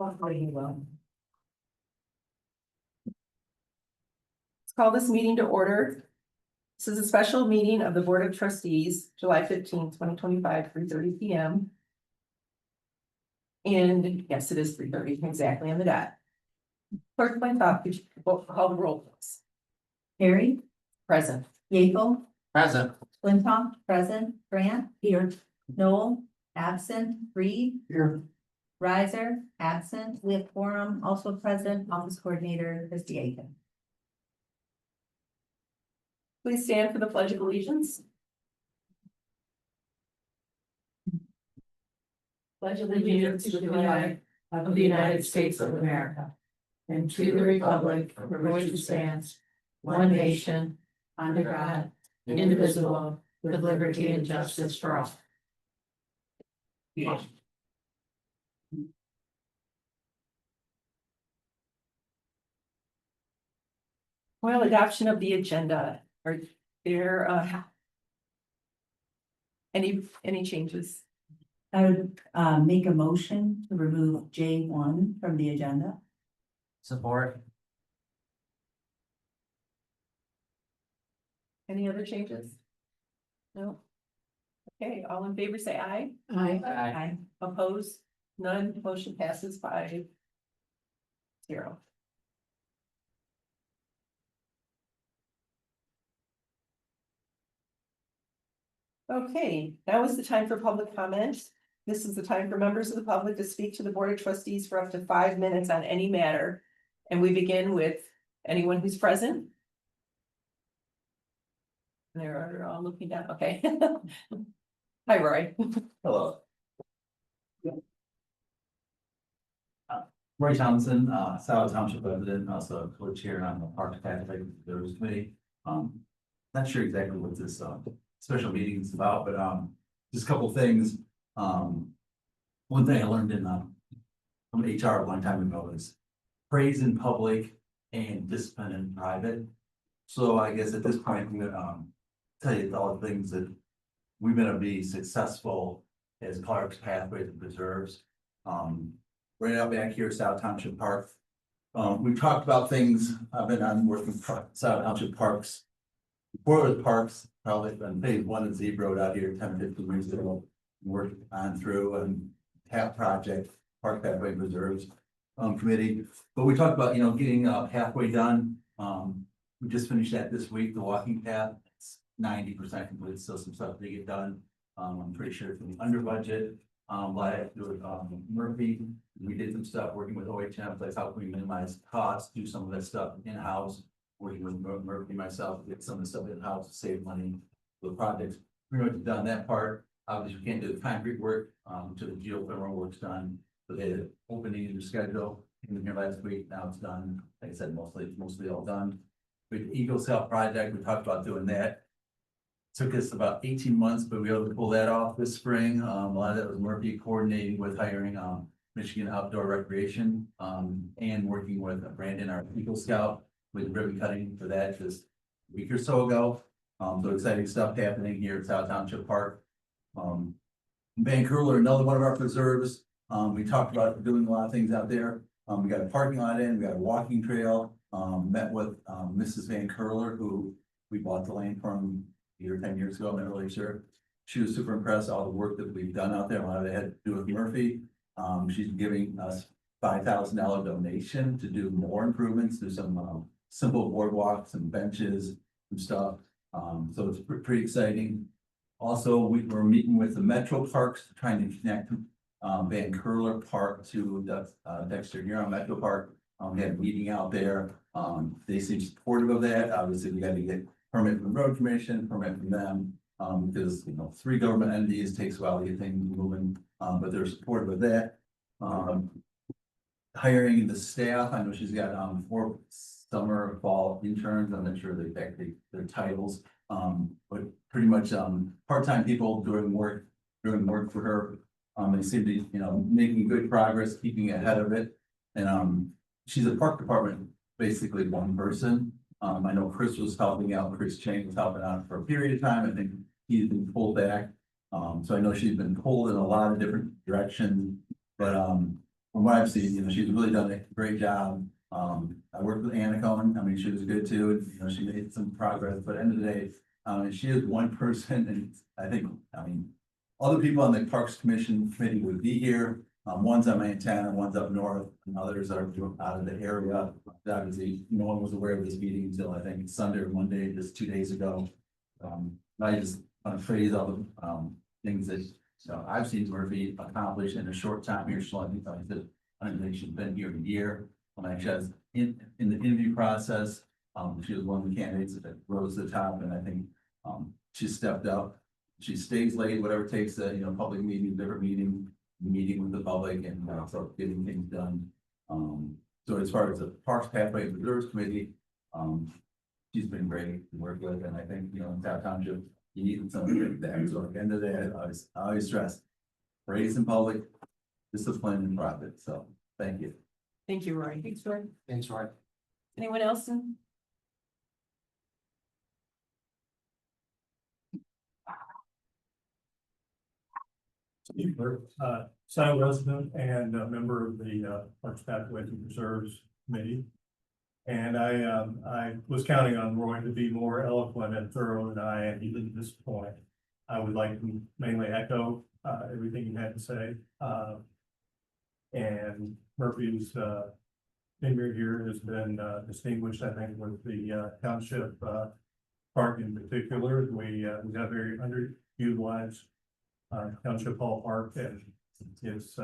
Hopefully he will. Let's call this meeting to order. This is a special meeting of the Board of Trustees, July 15th, 2025, 3:30 p.m. And yes, it is 3:30 exactly on the dot. Clerk Blanchett, could you call the roll, please? Harry, Present. Yeaple, Present. Flintoff, present, Grant. Here. Noel, absent, Reed, Here. Riser, absent, we have quorum, also present, Office Coordinator, Christie Aiken. Please stand for the Pledge of Allegiance. Pledge allegiance to the flag of the United States of America and to the republic for which it stands, one nation, under God, indivisible, with liberty and justice for all. Well, adoption of the agenda. Are there any changes? I would make a motion to remove J1 from the agenda. Support. Any other changes? No? Okay, all in favor say aye. Aye. Opposed? None. Motion passes 5-0. Okay, now is the time for public comment. This is the time for members of the public to speak to the Board of Trustees for up to 5 minutes on any matter. And we begin with anyone who's present. They're all looking down, okay. Hi, Roy. Hello. Roy Townsend, Scio Township resident, also co-chair on the Parks Director Committee. Not sure exactly what this special meeting is about, but just a couple things. One thing I learned in from HR a long time ago is praise in public and discipline in private. So I guess at this point, I'm gonna tell you all the things that we're gonna be successful as Parks, Pathways, and Preserves. Right out back here, South Township Park. We've talked about things. I've been on working South Township Parks. Before it was Parks, probably been phase 1 in Zebra Road out here 10-15 years ago. Worked on through and TAP project, Park Pathway and Preserves committee. But we talked about, getting a pathway done. We just finished that this week, the walking path. It's 90% complete, still some stuff to get done. I'm pretty sure it's gonna be under budget. Like with Murphy, we did some stuff working with OHM, like how can we minimize costs, do some of that stuff in-house, working with Murphy, myself, get some of the stuff in-house to save money for the projects. Pretty much done that part. Obviously, we can't do the concrete work, until the geothermal work's done. So they had an opening in the schedule, came here last week, now it's done. Like I said, mostly all done. With Eagle South project, we talked about doing that. Took us about 18 months, but we were able to pull that off this spring. A lot of that was Murphy coordinating with hiring Michigan Outdoor Recreation and working with Brandon, our Eagle Scout, with ribbon cutting for that just a week or so ago. So exciting stuff happening here at South Township Park. Van Curler, another one of our preserves. We talked about doing a lot of things out there. We got a parking lot in, we got a walking trail. Met with Mrs. Van Curler, who we bought the land from 8 or 10 years ago, I'm not really sure. She was super impressed with all the work that we've done out there, a lot of it had to do with Murphy. She's giving us $5,000 donation to do more improvements, do some simple boardwalks and benches and stuff. So it's pretty exciting. Also, we were meeting with the Metro Parks, trying to connect Van Curler Park to Dexter here on Metro Park. We had a meeting out there. They seem supportive of that. Obviously, we got to get permit from the road commission, permit from them. Because 3 government entities takes a while to get things moving, but they're supportive of that. Hiring the staff, I know she's got 4 summer, fall interns. I'm not sure the exact their titles, but pretty much part-time people doing work for her. They seem to be making good progress, keeping ahead of it, and she's a park department, basically one person. I know Chris was helping out, Chris Chang was helping out for a period of time. I think he's been pulled back. So I know she's been pulled in a lot of different directions, but from what I've seen, she's really done a great job. I worked with Anna Cohen, I mean, she was good too, and, she made some progress, but at the end of the day, she is one person, and I think, other people on the Parks Committee would be here. One's on Montana, one's up north, and others are out of the area. Obviously, no one was aware of this meeting until I think Sunday or Monday, just 2 days ago. I just want to praise all the, things that, I've seen Murphy accomplish in a short time here. So I think she's been here a year. She has in the interview process, she was one of the candidates that rose to the top, and I think, she stepped up. She stays late, whatever it takes, public meeting, different meeting with the public, and also getting things done. So as far as the Parks Pathway and Reserves Committee, she's been great to work with, and I think, in South Township, you need someone like that. So at the end of the day, I always stress, praise in public, discipline and profit. So thank you. Thank you, Roy. Thanks, Roy. Thanks, Roy. Anyone else? Scio resident and a member of the Parks Pathways and Preserves Committee. And I was counting on Roy to be more eloquent and thorough than I am, even at this point. I would like to mainly echo everything he had to say. And Murphy's tenure here has been distinguished, I think, with the township park in particular. We have very underutilized Township Hall Park, and it's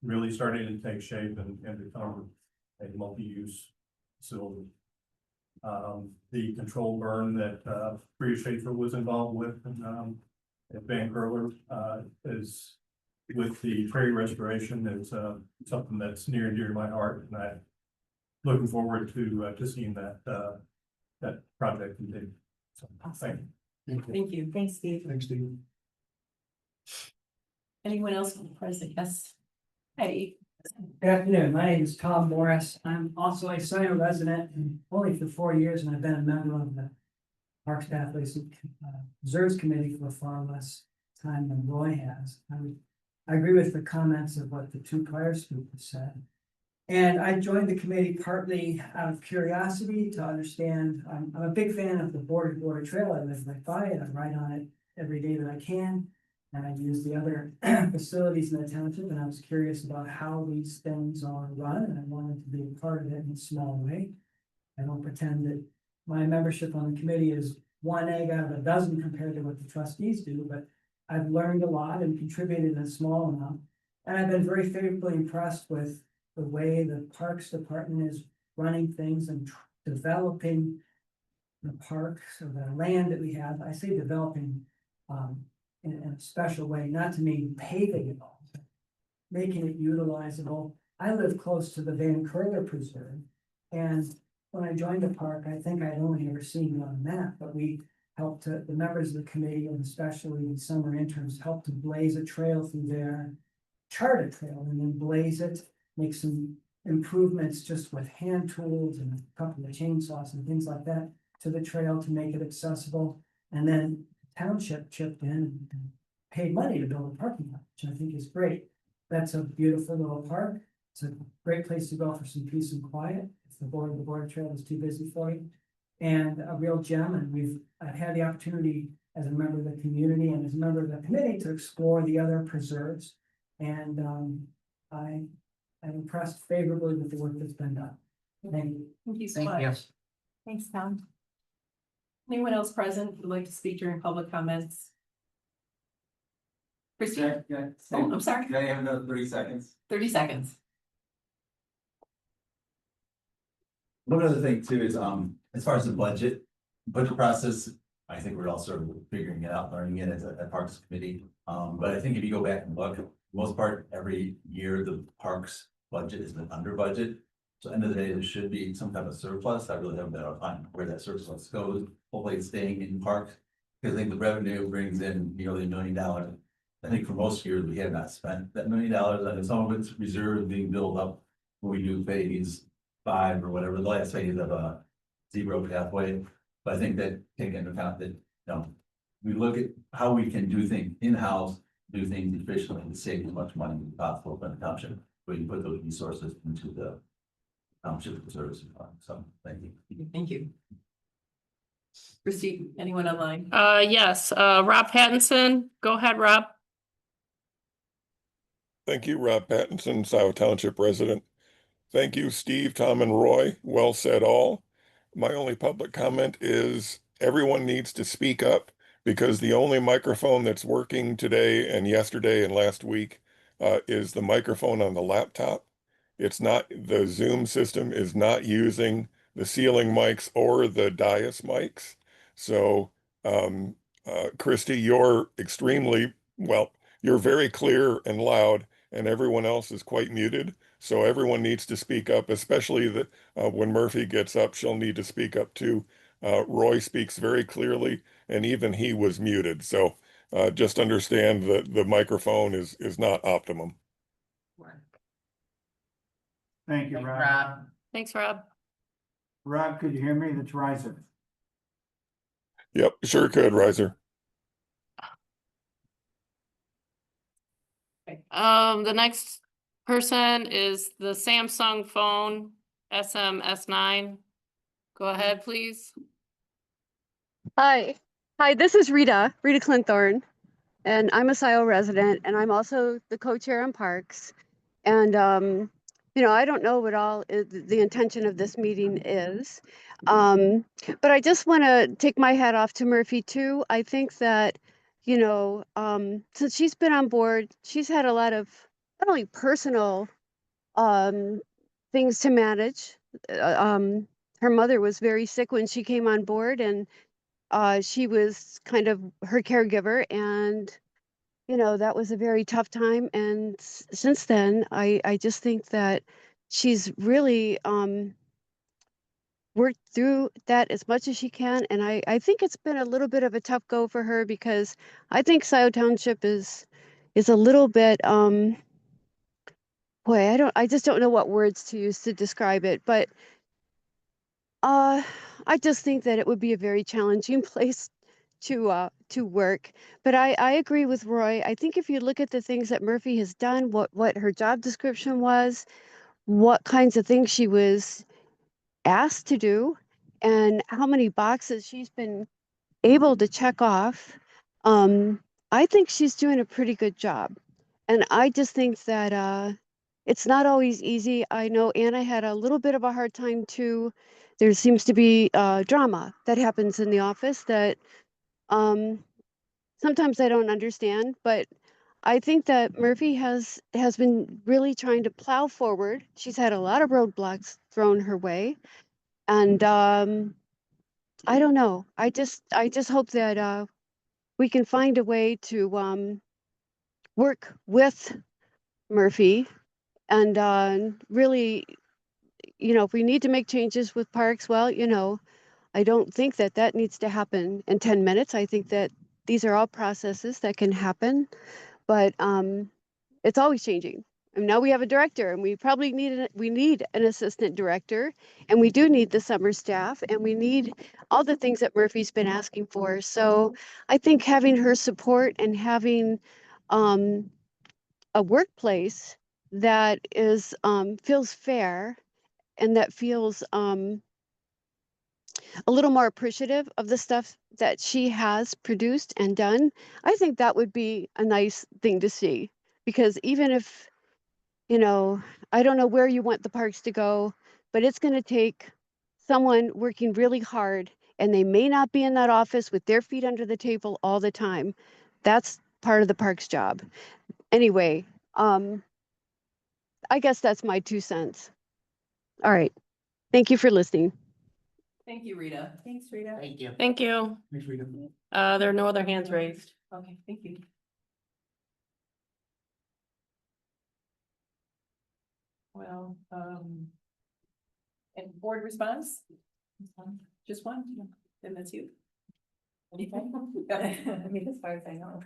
really starting to take shape and become a multi-use facility. The control burn that Bria Schaefer was involved with, and Van Curler is with the prairie restoration is something that's near and dear to my heart, and I'm looking forward to seeing that project continue. So, thank you. Thank you. Thanks, Steve. Thanks, Steve. Anyone else present? Yes. Hey. Good afternoon, my name is Tom Morris. I'm also a Scio resident, and only for 4 years, and I've been a member of the Parks Pathways and Reserves Committee for far less time than Roy has. I agree with the comments of what the two prior speakers said. And I joined the committee partly out of curiosity to understand. I'm a big fan of the border trail. I live right by it. I ride on it every day that I can. And I use the other facilities in the township, and I was curious about how these things are run, and I wanted to be a part of it in a small way. I don't pretend that my membership on the committee is one egg out of a dozen compared to what the trustees do, but I've learned a lot and contributed a small amount. And I've been very favorably impressed with the way the Parks Department is running things and developing the parks or the land that we have. I say developing, in a special way, not to mean paving it all, but making it utilizable. I live close to the Van Curler Preserve, and when I joined the park, I think I'd only ever seen it on a map, but we helped the members of the committee, and especially summer interns, helped to blaze a trail through there, chart a trail, and then blaze it, make some improvements just with hand tools and a couple of chainsaws and things like that to the trail to make it accessible. And then township chipped in and paid money to build a parking lot, which I think is great. That's a beautiful little park. It's a great place to go for some peace and quiet if the border trail is too busy for you. And a real gem. And I've had the opportunity as a member of the community and as a member of the committee to explore the other preserves. And I'm impressed favorably with the work that's been done. Thank you. Thank you so Thank you. much. Thanks, Tom. Anyone else present would like to speak during public comments? Christine? Oh, I'm sorry. Can I have another 30 seconds? 30 seconds. One other thing too is, as far as the budget process, I think we're all sort of figuring it out, learning it as a Parks Committee. But I think if you go back and look, for the most part, every year the Parks budget has been under budget. So end of the day, there should be some type of surplus. I really haven't been able to find where that surplus goes. Hopefully it's staying in parks, because I think the revenue brings in nearly $1 million. I think for most years, we have not spent that $1 million, and some of it's reserved being built up when we do phase 5 or whatever, the last phase of a zero pathway. But I think that take into account that, we look at how we can do things in-house do things efficiently and save as much money as possible for the township. We can put those resources into the township service fund. So thank you. Thank you. Christie, anyone online? Yes, Rob Pattinson, go ahead, Rob. Thank you, Rob Pattinson, Scio Township resident. Thank you, Steve, Tom, and Roy. Well said all. My only public comment is everyone needs to speak up because the only microphone that's working today and yesterday and last week is the microphone on the laptop. It's not, the Zoom system is not using the ceiling mics or the dais mics. So, Christy, you're extremely, well, you're very clear and loud, and everyone else is quite muted. So everyone needs to speak up, especially that when Murphy gets up, she'll need to speak up too. Roy speaks very clearly, and even he was muted. So just understand that the microphone is not optimum. Thank you, Thanks, Rob. Rob. Thanks, Rob. Rob, could you hear me? That's Riser. Yep, sure could, Riser. The next person is the Samsung phone SMS9. Go ahead, please. Hi. Hi, this is Rita Clinthorne, and I'm a Scio resident, and I'm also the co-chair on Parks. And, I don't know what all the intention of this meeting is. But I just want to take my hat off to Murphy too. I think that, since she's been on board, she's had a lot of not only personal things to manage. Her mother was very sick when she came on board, and she was kind of her caregiver, and that was a very tough time. And since then, I just think that she's really worked through that as much as she can. And I think it's been a little bit of a tough go for her because I think Scio Township is a little bit boy, I just don't know what words to use to describe it, but I just think that it would be a very challenging place to work. But I agree with Roy. I think if you look at the things that Murphy has done, what her job description was, what kinds of things she was asked to do, and how many boxes she's been able to check off, I think she's doing a pretty good job. And I just think that it's not always easy. I know Anna had a little bit of a hard time too. There seems to be drama that happens in the office that sometimes I don't understand, but I think that Murphy has been really trying to plow forward. She's had a lot of roadblocks thrown her way, and I don't know. I just hope that we can find a way to work with Murphy and really, if we need to make changes with parks, well, I don't think that needs to happen in 10 minutes. I think that these are all processes that can happen, but it's always changing. And now we have a director, and we probably need an assistant director, and we do need the summer staff, and we need all the things that Murphy's been asking for. So I think having her support and having a workplace that is feels fair and that feels a little more appreciative of the stuff that she has produced and done, I think that would be a nice thing to see. Because even if, I don't know where you want the parks to go, but it's going to take someone working really hard, and they may not be in that office with their feet under the table all the time. That's part of the parks job. Anyway, I guess that's my 2 cents. All right. Thank you for listening. Thank you, Rita. Thanks, Rita. Thank you. Thank you. Thanks, Rita. There are no other hands raised. Okay, thank you. Well, and board response? Just one, and that's you. Anything? I mean, as far as I know.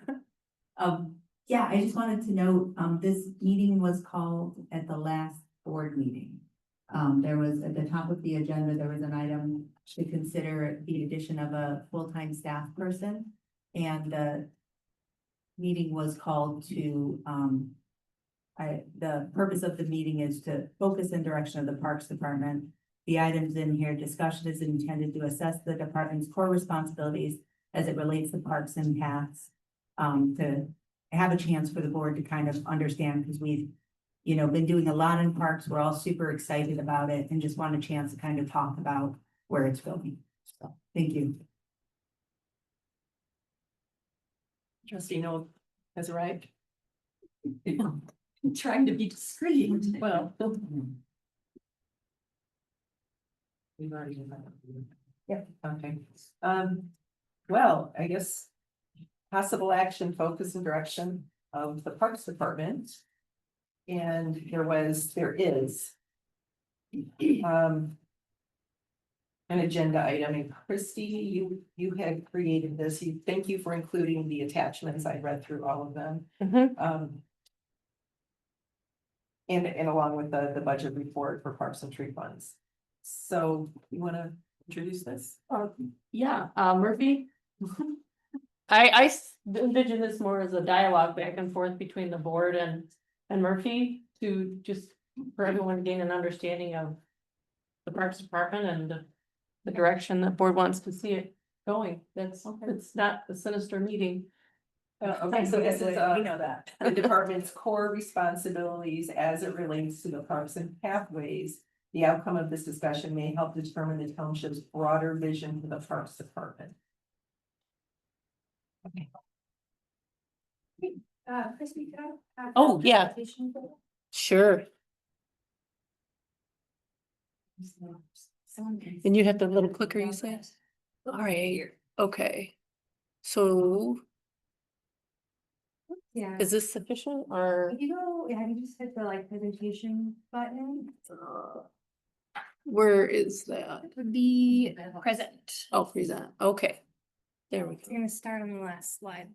Yeah, I just wanted to note, this meeting was called at the last board meeting. There was, at the top of the agenda, there was an item to consider the addition of a full-time staff person. And the meeting was called to, the purpose of the meeting is to focus in direction of the Parks Department. The items in here, discussion is intended to assess the department's core responsibilities as it relates to parks and paths. To have a chance for the board to kind of understand, because we've, been doing a lot in parks. We're all super excited about it and just want a chance to kind of talk about where it's going. So, thank you. Trustee Noel has arrived. Trying to be discreet. Well. We've already. Yep, okay. Well, I guess possible action, focus and direction of the Parks Department. And there is an agenda item, and Christy, you had created this. Thank you for including the attachments. I read through all of them. And along with the budget report for parks and tree funds. So you want to introduce this? Yeah, Murphy. I envision this more as a dialogue back and forth between the board and Murphy to just for everyone to gain an understanding of the Parks Department and the direction the board wants to see it going. It's not a sinister meeting. Okay, so this is We know that. the department's core responsibilities as it relates to the parks and pathways. The outcome of this discussion may help determine the township's broader vision for the Parks Department. Okay. Christy, could I? Oh, yeah. Sure. And you have the little clicker you said? All right, okay. So Yeah. is this sufficient or? If you go, yeah, you just hit the presentation button. Where is that? It would be present. Oh, present, okay. There we You're go. gonna start on the last slide.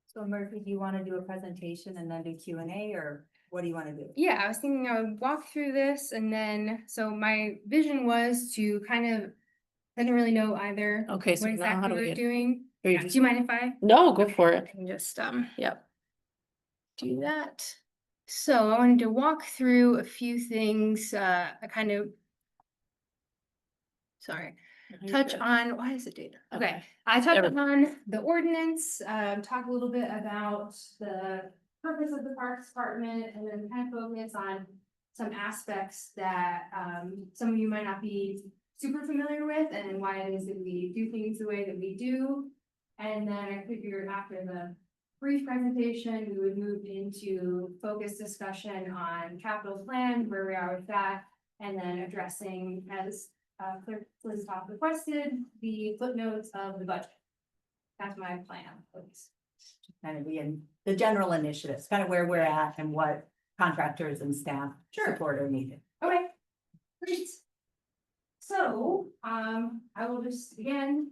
So Murphy, do you want to do a presentation and then do Q&A, or what do you want to do? Yeah, I was thinking I would walk through this and then, so my vision was to kind of, I didn't really know either. Okay, so What now how exactly do we we're get? doing. Or you Do just- you mind if I? No, go for I it. can just, Yep. do that. So I wanted to walk through a few things, touch on, why is it data? Okay, I touched There we- on the ordinance, talk a little bit about the purpose of the Parks Department, and then kind of focus on some aspects that some of you might not be super familiar with, and why it is that we do things the way that we do. And then I figured after the brief presentation, we would move into focused discussion on capital plan, where we are with that, and then addressing, as Clerk Flintoff requested, the footnotes of the budget. That's my plan, please. Kind of be in the general initiatives, kind of where we're at and what contractors and staff support are needed. Okay, great. So, I will just, again,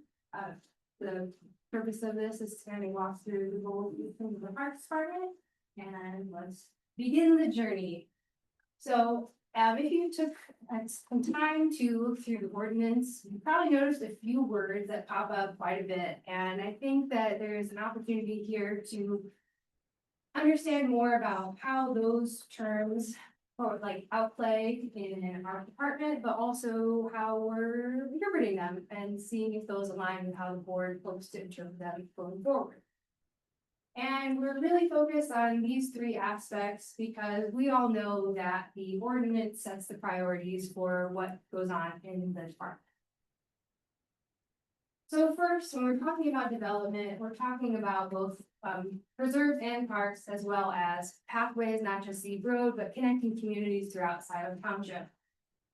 the purpose of this is to kind of walk through the goals of the Parks Department, and let's begin the journey. So, if you took some time to look through the ordinance, you probably noticed a few words that pop up quite a bit, and I think that there's an opportunity here to understand more about how those terms outplay in our department, but also how we're interpreting them and seeing if those align with how the board hopes to interpret them going forward. And we're really focused on these three aspects because we all know that the ordinance sets the priorities for what goes on in the department. So first, when we're talking about development, we're talking about both preserves and parks, as well as pathways, not just Seed Road, but connecting communities throughout Scio Township.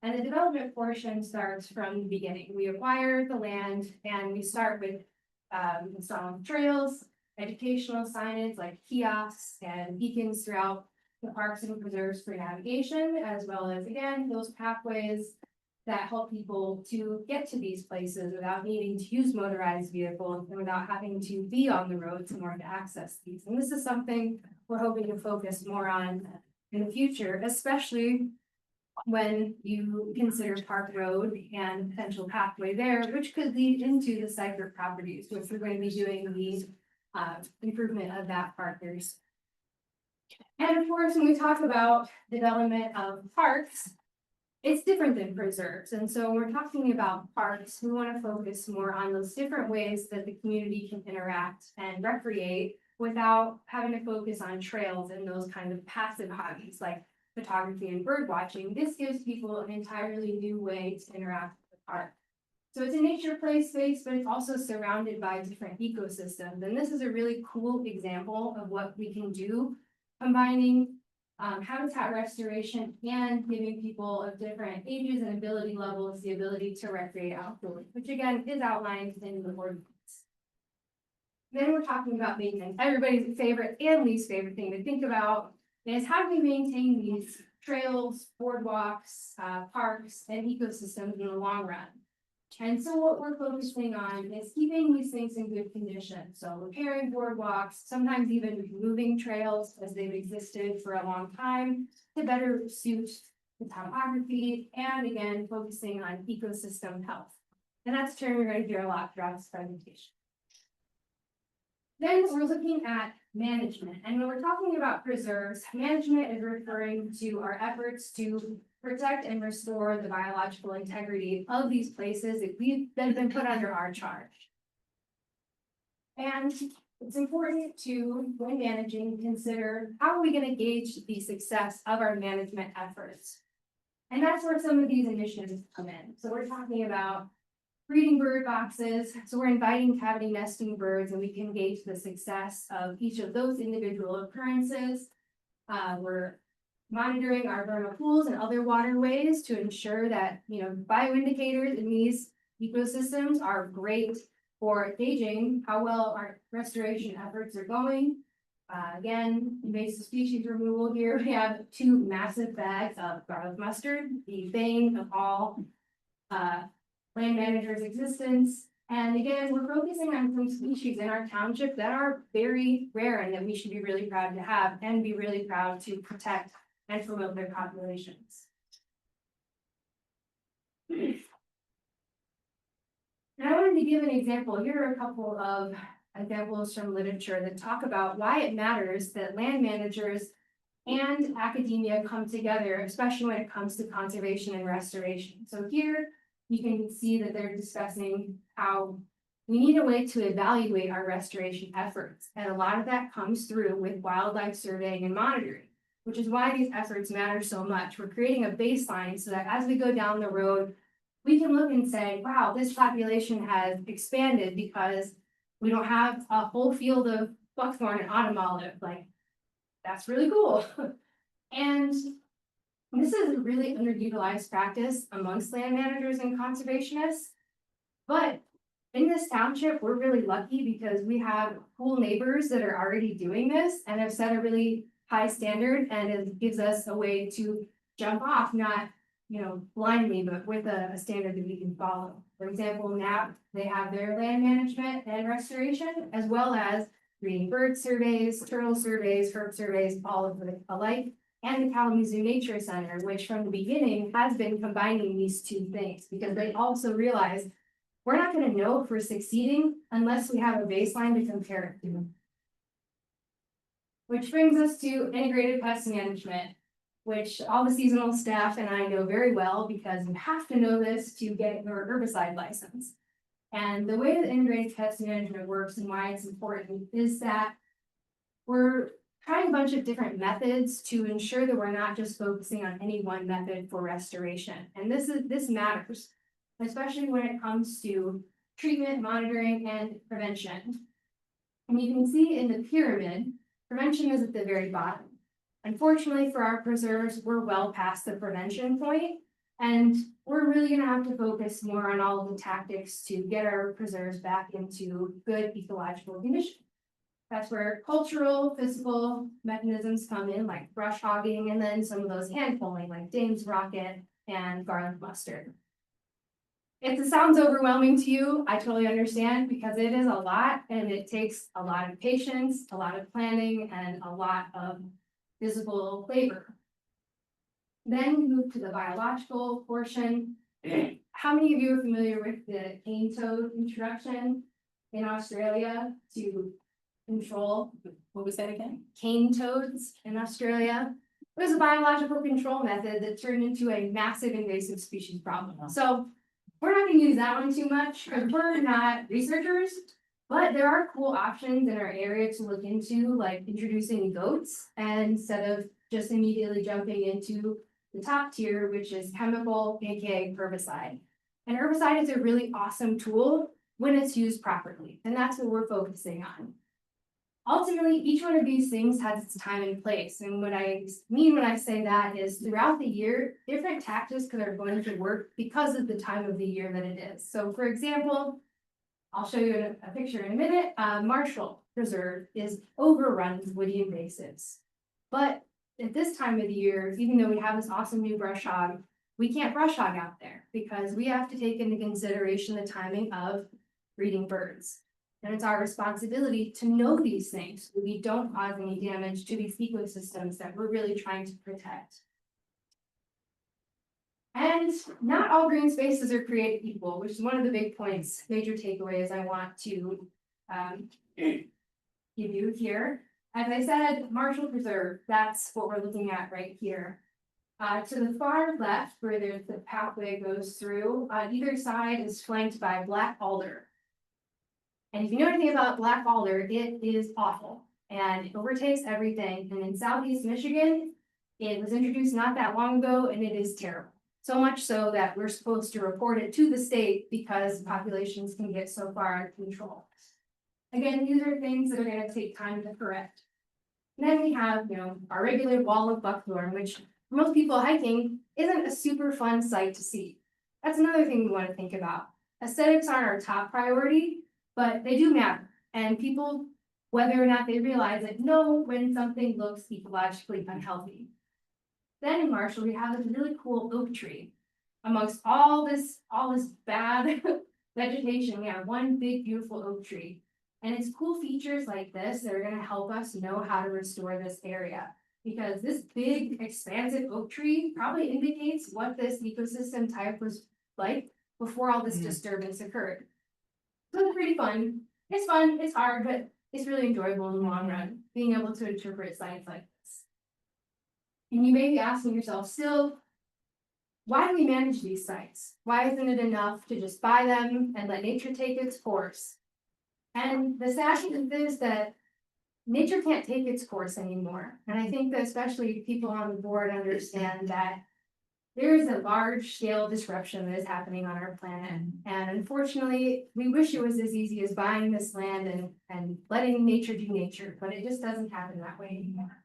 And the development portion starts from the beginning. We acquire the land and we start with installing trails, educational signage like kiosks and beacons throughout the parks and preserves for navigation, as well as, again, those pathways that help people to get to these places without needing to use motorized vehicles and without having to be on the roads in order to access these. And this is something we're hoping to focus more on in the future, especially when you consider Park Road and potential pathway there, which could lead into the Cypher properties, which we're going to be doing the improvement of that partners. And of course, when we talk about development of parks, it's different than preserves. And so when we're talking about parks, we want to focus more on those different ways that the community can interact and recreate without having to focus on trails and those kind of passive hobbies like photography and bird watching. This gives people an entirely new way to interact with the park. So it's a nature play space, but it's also surrounded by different ecosystems. And this is a really cool example of what we can do, combining habitat restoration and giving people of different ages and ability levels the ability to recreate outdoors, which again is outlined in the ordinance. Then we're talking about maintenance. Everybody's favorite and least favorite thing to think about is how do we maintain these trails, boardwalks, parks, and ecosystems in the long run. And so what we're focusing on is keeping these things in good condition. So repairing boardwalks, sometimes even moving trails as they've existed for a long time to better suit the topography, and again, focusing on ecosystem health. And that's a term you're going to hear a lot throughout this presentation. Then we're looking at management. And when we're talking about preserves, management is referring to our efforts to protect and restore the biological integrity of these places that have been put under our charge. And it's important to, when managing, consider how are we going to gauge the success of our management efforts. And that's where some of these initiatives come in. So we're talking about breeding bird boxes. So we're inviting cavity nesting birds, and we can gauge the success of each of those individual occurrences. We're monitoring our vernal pools and other waterways to ensure that, bioindicators in these ecosystems are great for gauging how well our restoration efforts are going. Again, invasive species removal here, we have 2 massive bags of garlic mustard, the bane of all land managers' existence. And again, we're focusing on some species in our township that are very rare and that we should be really proud to have and be really proud to protect and promote their populations. And I wanted to give an example. Here are a couple of examples from literature that talk about why it matters that land managers and academia come together, especially when it comes to conservation and restoration. So here you can see that they're discussing how we need a way to evaluate our restoration efforts. And a lot of that comes through with wildlife surveying and monitoring, which is why these efforts matter so much. We're creating a baseline so that as we go down the road, we can look and say, wow, this population has expanded because we don't have a whole field of buckthorn and autumn olive. Like, that's really cool. And this is a really underutilized practice amongst land managers and conservationists. But in this township, we're really lucky because we have cool neighbors that are already doing this and have set a really high standard, and it gives us a way to jump off, not blindly, but with a standard that we can follow. For example, now they have their land management and restoration, as well as breeding bird surveys, turtle surveys, herb surveys, all of it alike, and the Kalamazoo Nature Center, which from the beginning has been combining these 2 things, because they also realize we're not going to know if we're succeeding unless we have a baseline to compare it to. Which brings us to integrated pest management, which all the seasonal staff and I know very well because you have to know this to get your herbicide license. And the way that integrated pest management works and why it's important is that we're trying a bunch of different methods to ensure that we're not just focusing on any one method for restoration. And this matters, especially when it comes to treatment, monitoring, and prevention. And you can see in the pyramid, prevention is at the very bottom. Unfortunately for our preserves, we're well past the prevention point, and we're really gonna have to focus more on all of the tactics to get our preserves back into good ecological condition. That's where cultural, physical mechanisms come in, like brush hogging, and then some of those hand pulling, like Dame's rocket and garlic mustard. If it sounds overwhelming to you, I totally understand, because it is a lot and it takes a lot of patience, a lot of planning, and a lot of physical labor. Then we move to the biological portion. How many of you are familiar with the cane toad introduction in Australia to control? What was that again? Cane toads in Australia. It was a biological control method that turned into a massive invasive species problem. So we're not gonna use that one too much, because we're not researchers, but there are cool options in our area to look into, like introducing goats, and instead of just immediately jumping into the top tier, which is chemical, aka herbicide. And herbicide is a really awesome tool when it's used properly, and that's what we're focusing on. Ultimately, each one of these things has its time and place, and what I mean when I say that is throughout the year, different tactics are going to work because of the time of the year that it is. So for example, I'll show you a picture in a minute. Marshall Preserve is overrun with woody invasives. But at this time of the year, even though we have this awesome new brush hog, we can't brush hog out there because we have to take into consideration the timing of breeding birds. And it's our responsibility to know these things so we don't cause any damage to these ecosystems that we're really trying to protect. And not all green spaces are created equal, which is one of the big points, major takeaways I want to give you here. As I said, Marshall Preserve, that's what we're looking at right here. To the far left, where there's the pathway goes through, either side is flanked by black alder. And if you know anything about black alder, it is awful and it overtakes everything. And in Southeast Michigan, it was introduced not that long ago and it is terrible. So much so that we're supposed to report it to the state because populations can get so far out of control. Again, these are things that are going to take time to correct. And then we have, our regular wall of buckthorn, which for most people hiking isn't a super fun sight to see. That's another thing we want to think about. Aesthetics aren't our top priority, but they do matter. And people, whether or not they realize it, know when something looks ecologically unhealthy. Then in Marshall, we have this really cool oak tree. Amongst all this bad vegetation, we have one big, beautiful oak tree. And it's cool features like this that are going to help us know how to restore this area. Because this big, expansive oak tree probably indicates what this ecosystem type was like before all this disturbance occurred. So it's pretty fun. It's fun, it's hard, but it's really enjoyable in the long run, being able to interpret science like this. And you may be asking yourself still, why do we manage these sites? Why isn't it enough to just buy them and let nature take its course? And the sad truth is that nature can't take its course anymore. And I think that especially people on the board understand that there is a large scale disruption that is happening on our planet. And unfortunately, we wish it was as easy as buying this land and letting nature do nature, but it just doesn't happen that way anymore.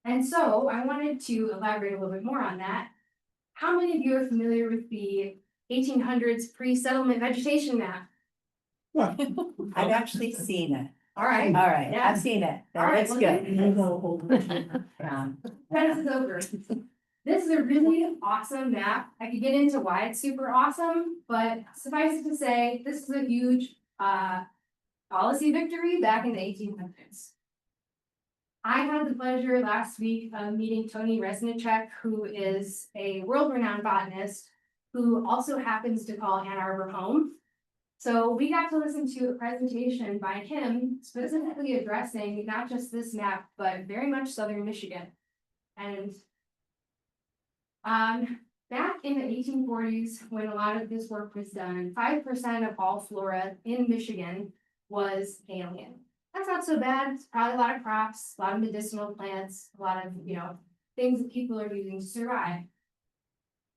And so I wanted to elaborate a little bit more on that. How many of you are familiar with the 1800s pre-settlement vegetation map? I've actually seen it. All right. All right, Yeah. I've seen it. All right, That's well, good. Tennis is over. This is a really awesome map. I could get into why it's super awesome, but suffice it to say, this is a huge policy victory back in the 1800s. I had the pleasure last week of meeting Tony Resnicek, who is a world-renowned botanist who also happens to call Ann Arbor home. So we got to listen to a presentation by him specifically addressing not just this map, but very much southern Michigan. And back in the 1840s, when a lot of this work was done, 5% of all flora in Michigan was alien. That's not so bad. It's probably a lot of crops, a lot of medicinal plants, a lot of, things that people are using to survive.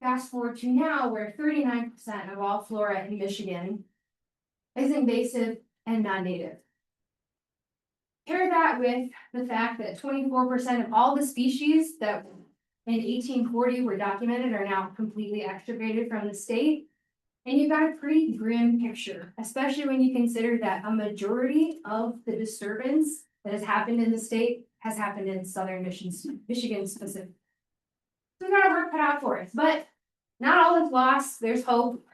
Fast forward to now, where 39% of all flora in Michigan is invasive and non-native. Pair that with the fact that 24% of all the species that in 1840 were documented are now completely extirpated from the state. And you've got a pretty grim picture, especially when you consider that a majority of the disturbance that has happened in the state has happened in southern Michigan specifically. So we've got our work cut out for us, but not all is lost. There's hope.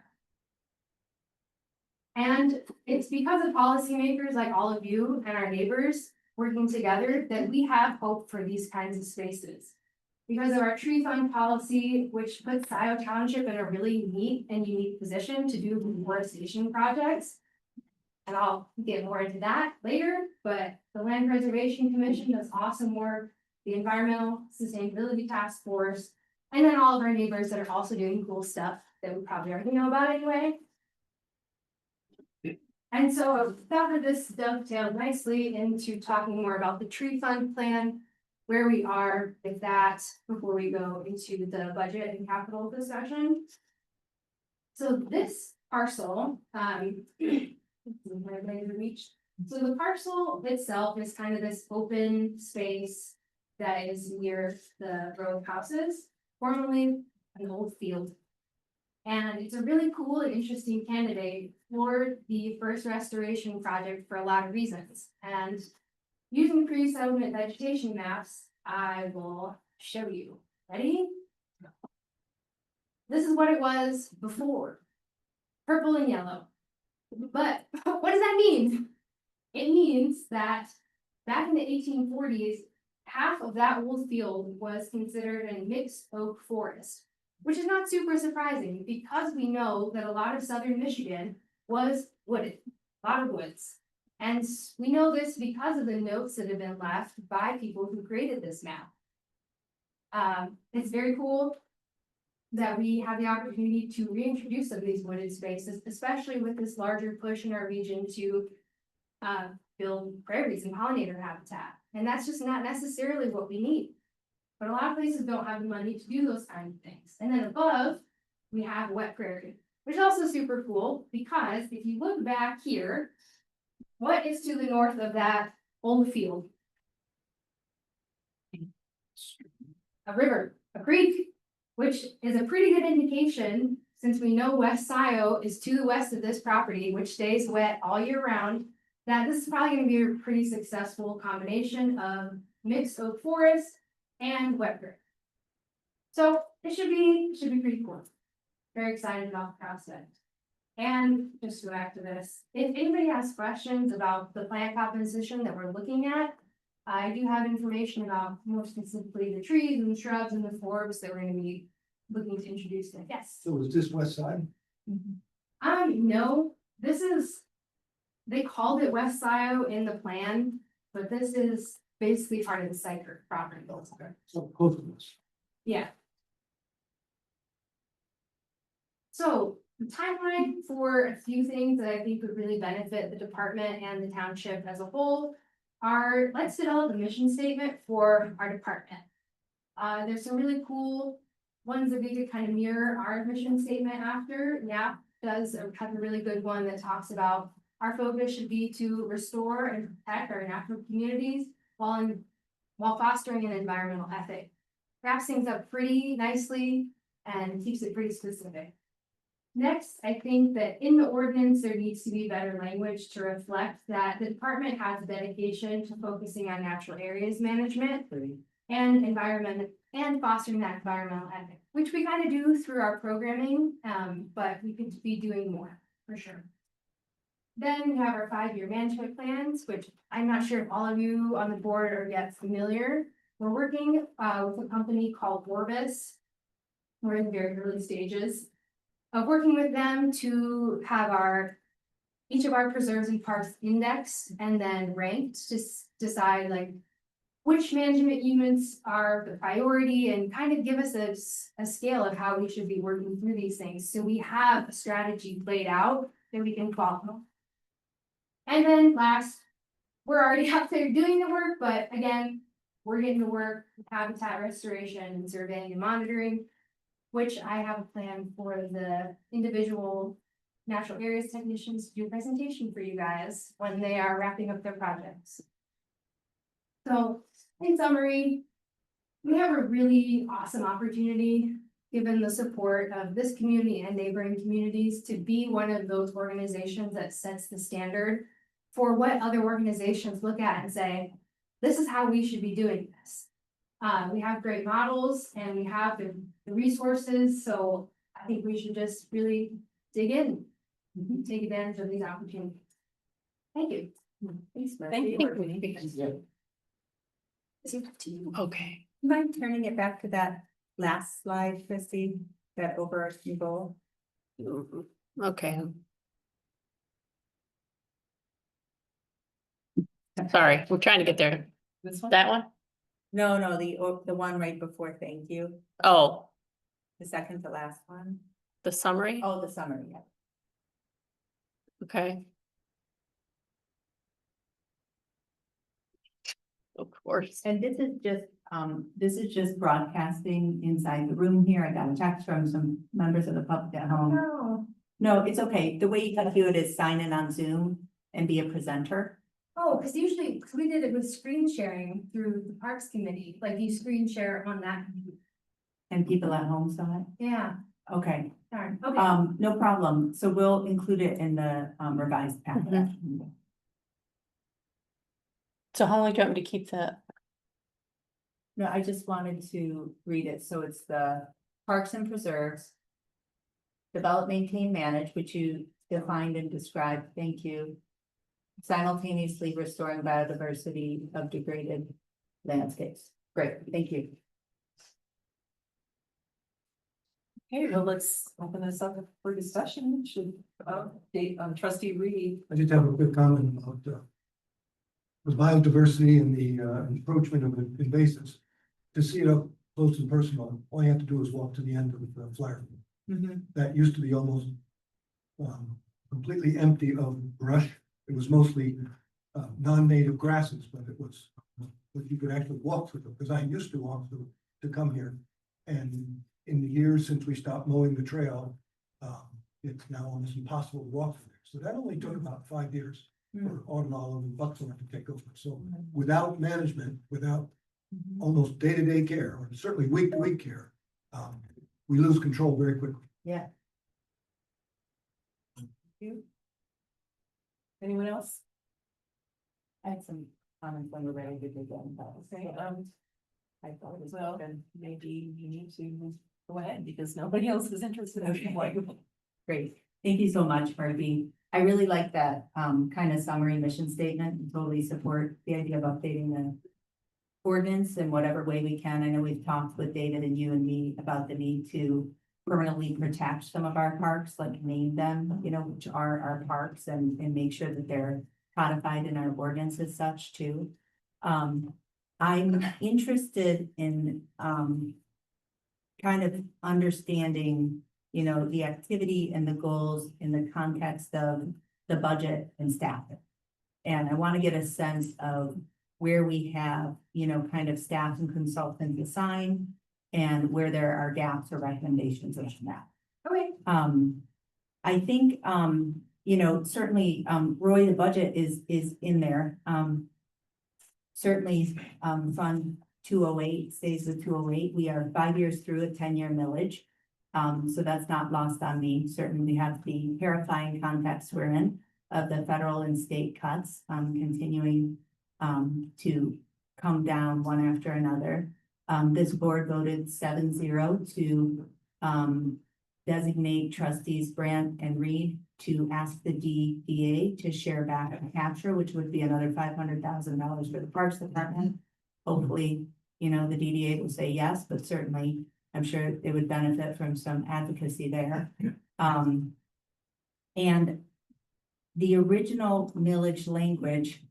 And it's because of policymakers like all of you and our neighbors working together that we have hope for these kinds of spaces. because of our tree fund policy, which puts Scio Township in a really neat and unique position to do reforestation projects. And I'll get more into that later, but the Land Preservation Commission does awesome work, the Environmental Sustainability Task Force, and then all of our neighbors that are also doing cool stuff that we probably already know about anyway. And so I thought that this dovetailed nicely into talking more about the tree fund plan, where we are with that before we go into the budget and capital discussion. So this parcel, so the parcel itself is kind of this open space that is near the row of houses, formerly an old field. And it's a really cool and interesting candidate for the first restoration project for a lot of reasons. And using pre-settlement vegetation maps, I will show you. Ready? This is what it was before. Purple and yellow. But what does that mean? It means that back in the 1840s, half of that old field was considered a mixed oak forest, which is not super surprising because we know that a lot of southern Michigan was wooded, a lot of woods. And we know this because of the notes that have been left by people who created this map. It's very cool that we have the opportunity to reintroduce some of these wooded spaces, especially with this larger push in our region to build prairies and pollinator habitat. And that's just not necessarily what we need. But a lot of places don't have the money to do those kinds of things. And then above, we have wet prairie, which is also super cool because if you look back here, what is to the north of that old field? A river, a creek, which is a pretty good indication since we know West Scio is to the west of this property, which stays wet all year round, that this is probably going to be a pretty successful combination of mixed oak forest and wet prairie. So it should be pretty cool. Very excited about the prospect. And just to go back to this, if anybody has questions about the plant composition that we're looking at, I do have information about more specifically the trees and the shrubs and the forbs that we're going to be looking to introduce. Yes. So is this west side? No, this is, they called it West Scio in the plan, but this is basically part of the Syker property. Okay, so close to this. Yeah. So the timeline for a few things that I think would really benefit the department and the township as a whole are, let's develop a mission statement for our department. There's some really cool ones that we could kind of mirror our mission statement after. Yeah, does have a really good one that talks about our focus should be to restore and protect our natural communities while fostering an environmental ethic. Wraps things up pretty nicely and keeps it pretty specific. Next, I think that in the ordinance, there needs to be better language to reflect that the department has a dedication to focusing on natural areas management and environment and fostering that environmental ethic, which we kind of do through our programming, but we could be doing more for sure. Then we have our 5-year management plans, which I'm not sure if all of you on the board are yet familiar. We're working with a company called Orbis. We're in very early stages of working with them to have each of our preserves and parks indexed and then ranked to decide like which management units are the priority and kind of give us a scale of how we should be working through these things. So we have a strategy laid out that we can follow. And then last, we're already out there doing the work, but again, we're getting to work with habitat restoration and surveying and monitoring, which I have a plan for the individual natural areas technicians to do a presentation for you guys when they are wrapping up their projects. So in summary, we have a really awesome opportunity, given the support of this community and neighboring communities, to be one of those organizations that sets the standard for what other organizations look at and say, this is how we should be doing this. We have great models and we have the resources, so I think we should just really dig in, take advantage of these opportunities. Thank you. Thank you. Yeah. Okay. Mind turning it back to that last slide, Chrissy, that overarching goal? Okay. Sorry, we're trying to get there. This one? That one? No, no, the one right before, thank you, Oh, the second to last one. the summary? Oh, the summary, yeah. Okay. Of course. And this is just broadcasting inside the room here. I got a text from some members of the public at home. Oh, No, it's okay. The way you gotta do it is sign in on Zoom and be a presenter. oh, because usually, cause we did it with screen sharing through the Parks Committee, like you screen share on that. And people at home saw it. Yeah, Okay, darn, okay. no problem. So we'll include it in the revised packet. So how long do you want me to keep that? No, I just wanted to read it. So it's the Parks and Preserves. Develop, maintain, manage, which you defined and described. Thank you. Simultaneously restoring biodiversity of degraded landscapes. Great, thank you. Okay, well, let's open this up for discussion. Should, trustee Reed. I just have a quick comment about the biodiversity and the encroachment of invasives. To see it up close and personal, all you have to do is walk to the end of the flyer. That used to be almost completely empty of brush. It was mostly non-native grasses, but it was, but you could actually walk through them, because I used to walk through to come here. And in the years since we stopped mowing the trail, it's now almost impossible to walk through there. So that only took about 5 years for Autumn Olive and Buckthorn to take over. So without management, without almost day-to-day care, or certainly week-to-week care, we lose control very quickly. Yeah. Anyone else? I had some comments when we're ready to begin. Okay, I thought as well, and maybe you need to go ahead because nobody else is interested. Great, thank you so much, Murphy. I really like that kind of summary mission statement and totally support the idea of updating the ordinance in whatever way we can. I know we've talked with David and you and me about the need to permanently protect some of our parks, like name them, you know, which are our parks, and make sure that they're codified in our ordinance as such too. I'm interested in kind of understanding, you know, the activity and the goals in the context of the budget and staffing. And I want to get a sense of where we have, you know, kind of staff and consultants assigned and where there are gaps or recommendations on that. Okay. I think, you know, certainly, Roy, the budget is in there. Certainly, Fund 208 stays with 208. We are 5 years through a 10-year millage. So that's not lost on me. Certainly, we have the terrifying context we're in of the federal and state cuts, continuing to come down one after another. This board voted 7-0 to designate trustees Brandt and Reed to ask the DDA to share back and capture, which would be another $500,000 for the Parks Department. Hopefully, you know, the DDA will say yes, but certainly I'm sure it would benefit from some advocacy there. And the original millage language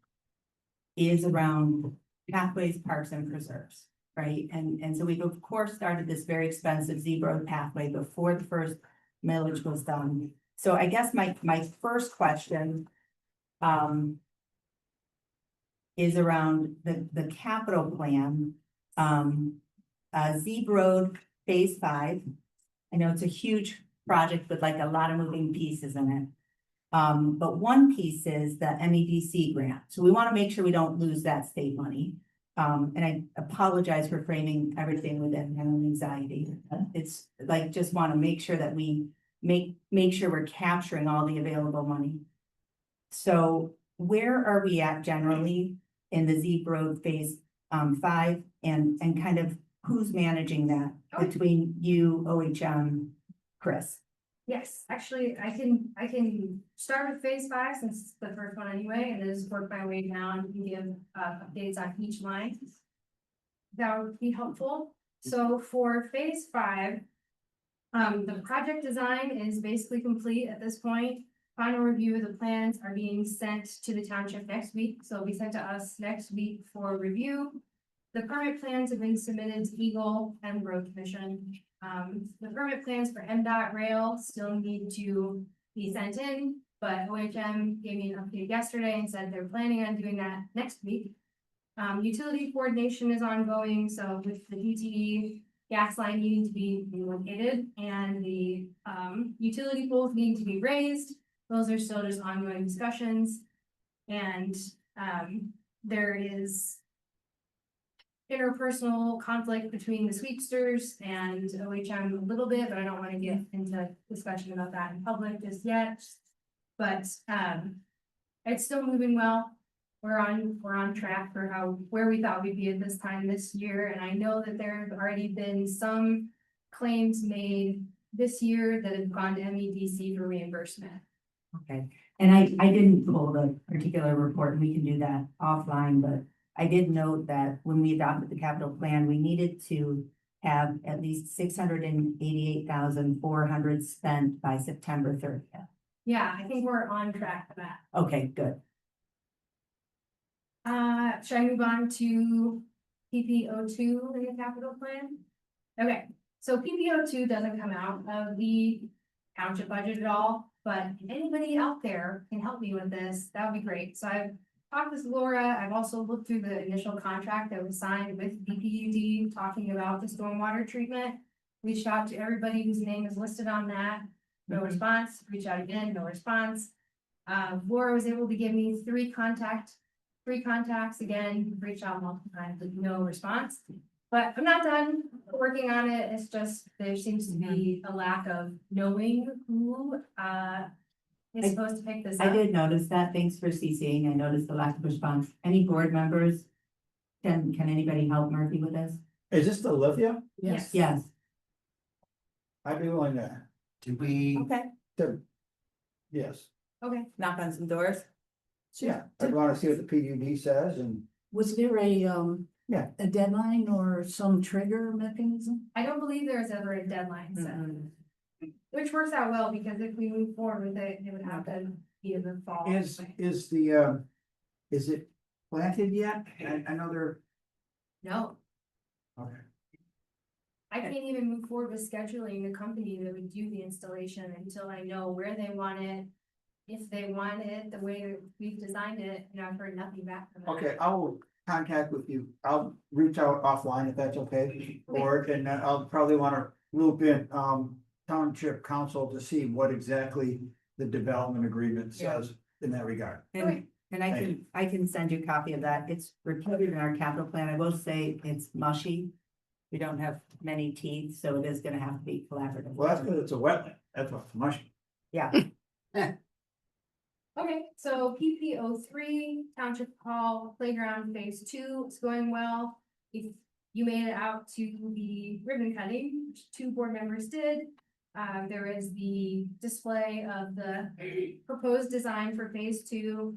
is around pathways, parks, and preserves, right? And so we've of course started this very expensive Z Road pathway before the first millage was done. So I guess my first question is around the capital plan. Z Road Phase 5. I know it's a huge project with like a lot of moving pieces in it. But one piece is the MEDC grant. So we want to make sure we don't lose that state money. And I apologize for framing everything within my own anxiety. It's like, just want to make sure that we make sure we're capturing all the available money. So where are we at generally in the Z Road Phase 5, and kind of who's managing that between you, OHM, Chris? Yes, actually, I can start with phase 5 since it's the first one anyway, and just work my way down and give updates on each line. that would be helpful. So for phase 5, the project design is basically complete at this point. Final review of the plans are being sent to the township next week, so it'll be sent to us next week for review. The permit plans have been submitted to Eagle and Road Commission. The permit plans for MDOT rail still need to be sent in, but OHM gave me an update yesterday and said they're planning on doing that next week. Utility coordination is ongoing, so with the DTE gas line needing to be relocated and the utility poles needing to be raised, those are still just ongoing discussions. And there is interpersonal conflict between the sweepsters and OHM a little bit, but I don't want to get into discussion about that in public just yet. But it's still moving well. We're on track for where we thought we'd be at this time this year, and I know that there have already been some claims made this year that have gone to MEDC for reimbursement. Okay, and I didn't pull the particular report, and we can do that offline, but I did note that when we adopted the capital plan, we needed to have at least 688,400 spent by September 30th. Yeah, I think we're on track for that. Okay, good. Should I move on to PPO2 in the capital plan? Okay, so PPO2 doesn't come out of the township budget at all, but if anybody out there can help me with this, that would be great. So I've talked with Laura. I've also looked through the initial contract that was signed with BPUD talking about the stormwater treatment. Reached out to everybody whose name is listed on that. No response. Reach out again, no response. Laura was able to give me three contacts again, reached out multiple times with no response. But I'm not done working on it. It's just, there seems to be a lack of knowing who is supposed to pick this up. I did notice that. Thanks for CCing. I noticed the lack of response. Any board members? Can anybody help Murphy with this? Is this the Olivia? Yes. Yes. I'd be willing to, Do we, Okay. yes, Okay. Knock on some doors. yeah, I'd wanna see what the PUD says and. Was there a Yeah. a deadline or some trigger mechanism? I don't believe there was ever a deadline set. Which works out well because if we move forward with it, it would have to be in the fall. Is it planted yet? I know they're, No, okay, I can't even move forward with scheduling the company that would do the installation until I know where they want it. If they want it the way that we've designed it, and I've heard nothing back from them. okay, I will contact with you. I'll reach out offline if that's okay. Or, and then I'll probably wanna loop in, township council to see what exactly the development agreement says in that regard. Okay. And I can send you a copy of that. It's reported in our capital plan. I will say it's mushy. We don't have many teeth, so it is gonna have to be collaborative. Well, that's because it's a wetland. That's what's mushy. Yeah. Okay, so PPO3 Township Hall Playground Phase 2 is going well. If you made it out to the ribbon cutting, which 2 board members did, there is the display of the proposed design for Phase 2.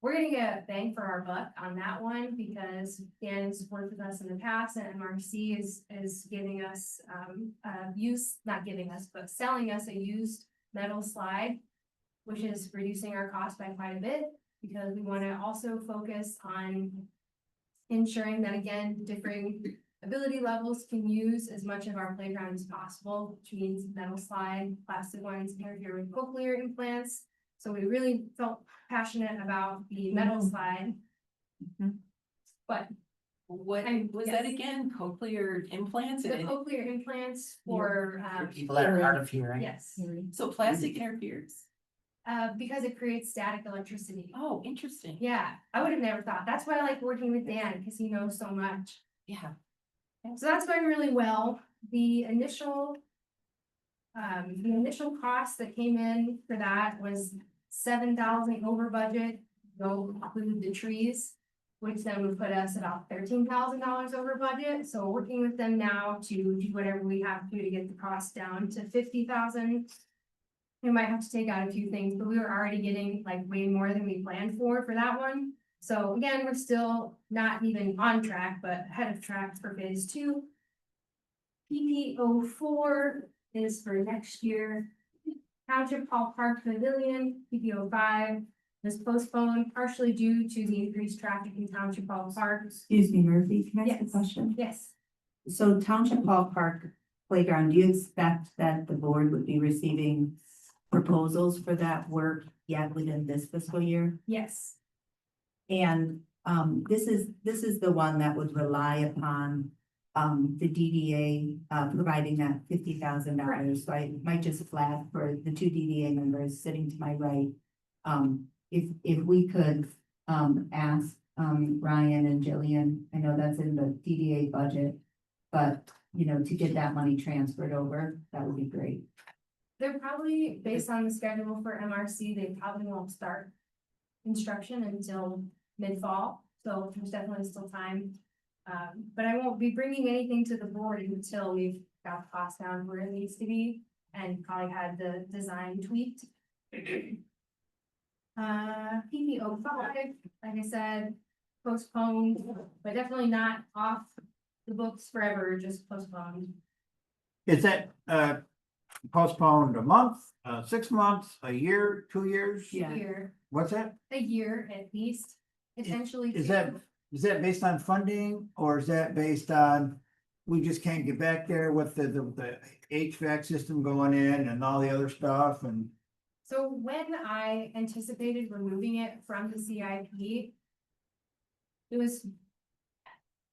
We're gonna get a bang for our buck on that one because Dan's worked with us in the past and MRC is giving us not giving us, but selling us a used metal slide, which is reducing our cost by quite a bit, because we want to also focus on ensuring that, again, differing ability levels can use as much of our playground as possible, which means metal slide, plastic ones, interfere with cochlear implants. So we really felt passionate about the metal slide. But What was yes. that again? Cochlear implants? the cochlear implants for, for people that are hard of hearing? yes, So plastic interferes. because it creates static electricity. Oh, interesting. Yeah, I would have never thought. That's why I like working with Dan, because he knows so much. Yeah. So that's going really well. The initial cost that came in for that was 7,000 over budget, go include the trees, which then would put us about $13,000 over budget. So working with them now to do whatever we have to get the cost down to 50,000. We might have to take out a few things, but we were already getting like way more than we planned for that one. So again, we're still not even on track, but ahead of track for phase two. PPO4 is for next year. Township Hall Park Pavilion, PPO5, is postponed partially due to the increased traffic in Township Hall Park. Excuse me, Murphy, can I ask a Yes. question? Yes, So Township Hall Park Playground, do you expect that the board would be receiving proposals for that work yet within this fiscal year? yes, And this is the one that would rely upon the DDA providing that $50,000. So I might just flag for the two DDA members sitting to my right. If we could ask Ryan and Jillian, I know that's in the DDA budget, but you know, to get that money transferred over, that would be great. they're probably, based on the schedule for MRC, they probably won't start construction until mid-fall, so there's definitely still time. But I won't be bringing anything to the board until we've got the cost down where it needs to be and probably had the design tweaked. PPO5, like I said, postponed, but definitely not off the books forever, just postponed. Is that postponed a month, 6 months, a year, 2 years? Yeah. Year, What's that? a year at least, potentially. Is two. is that based on funding or is that based on, we just can't get back there with the HVAC system going in and all the other stuff and? So when I anticipated removing it from the CIP, it was.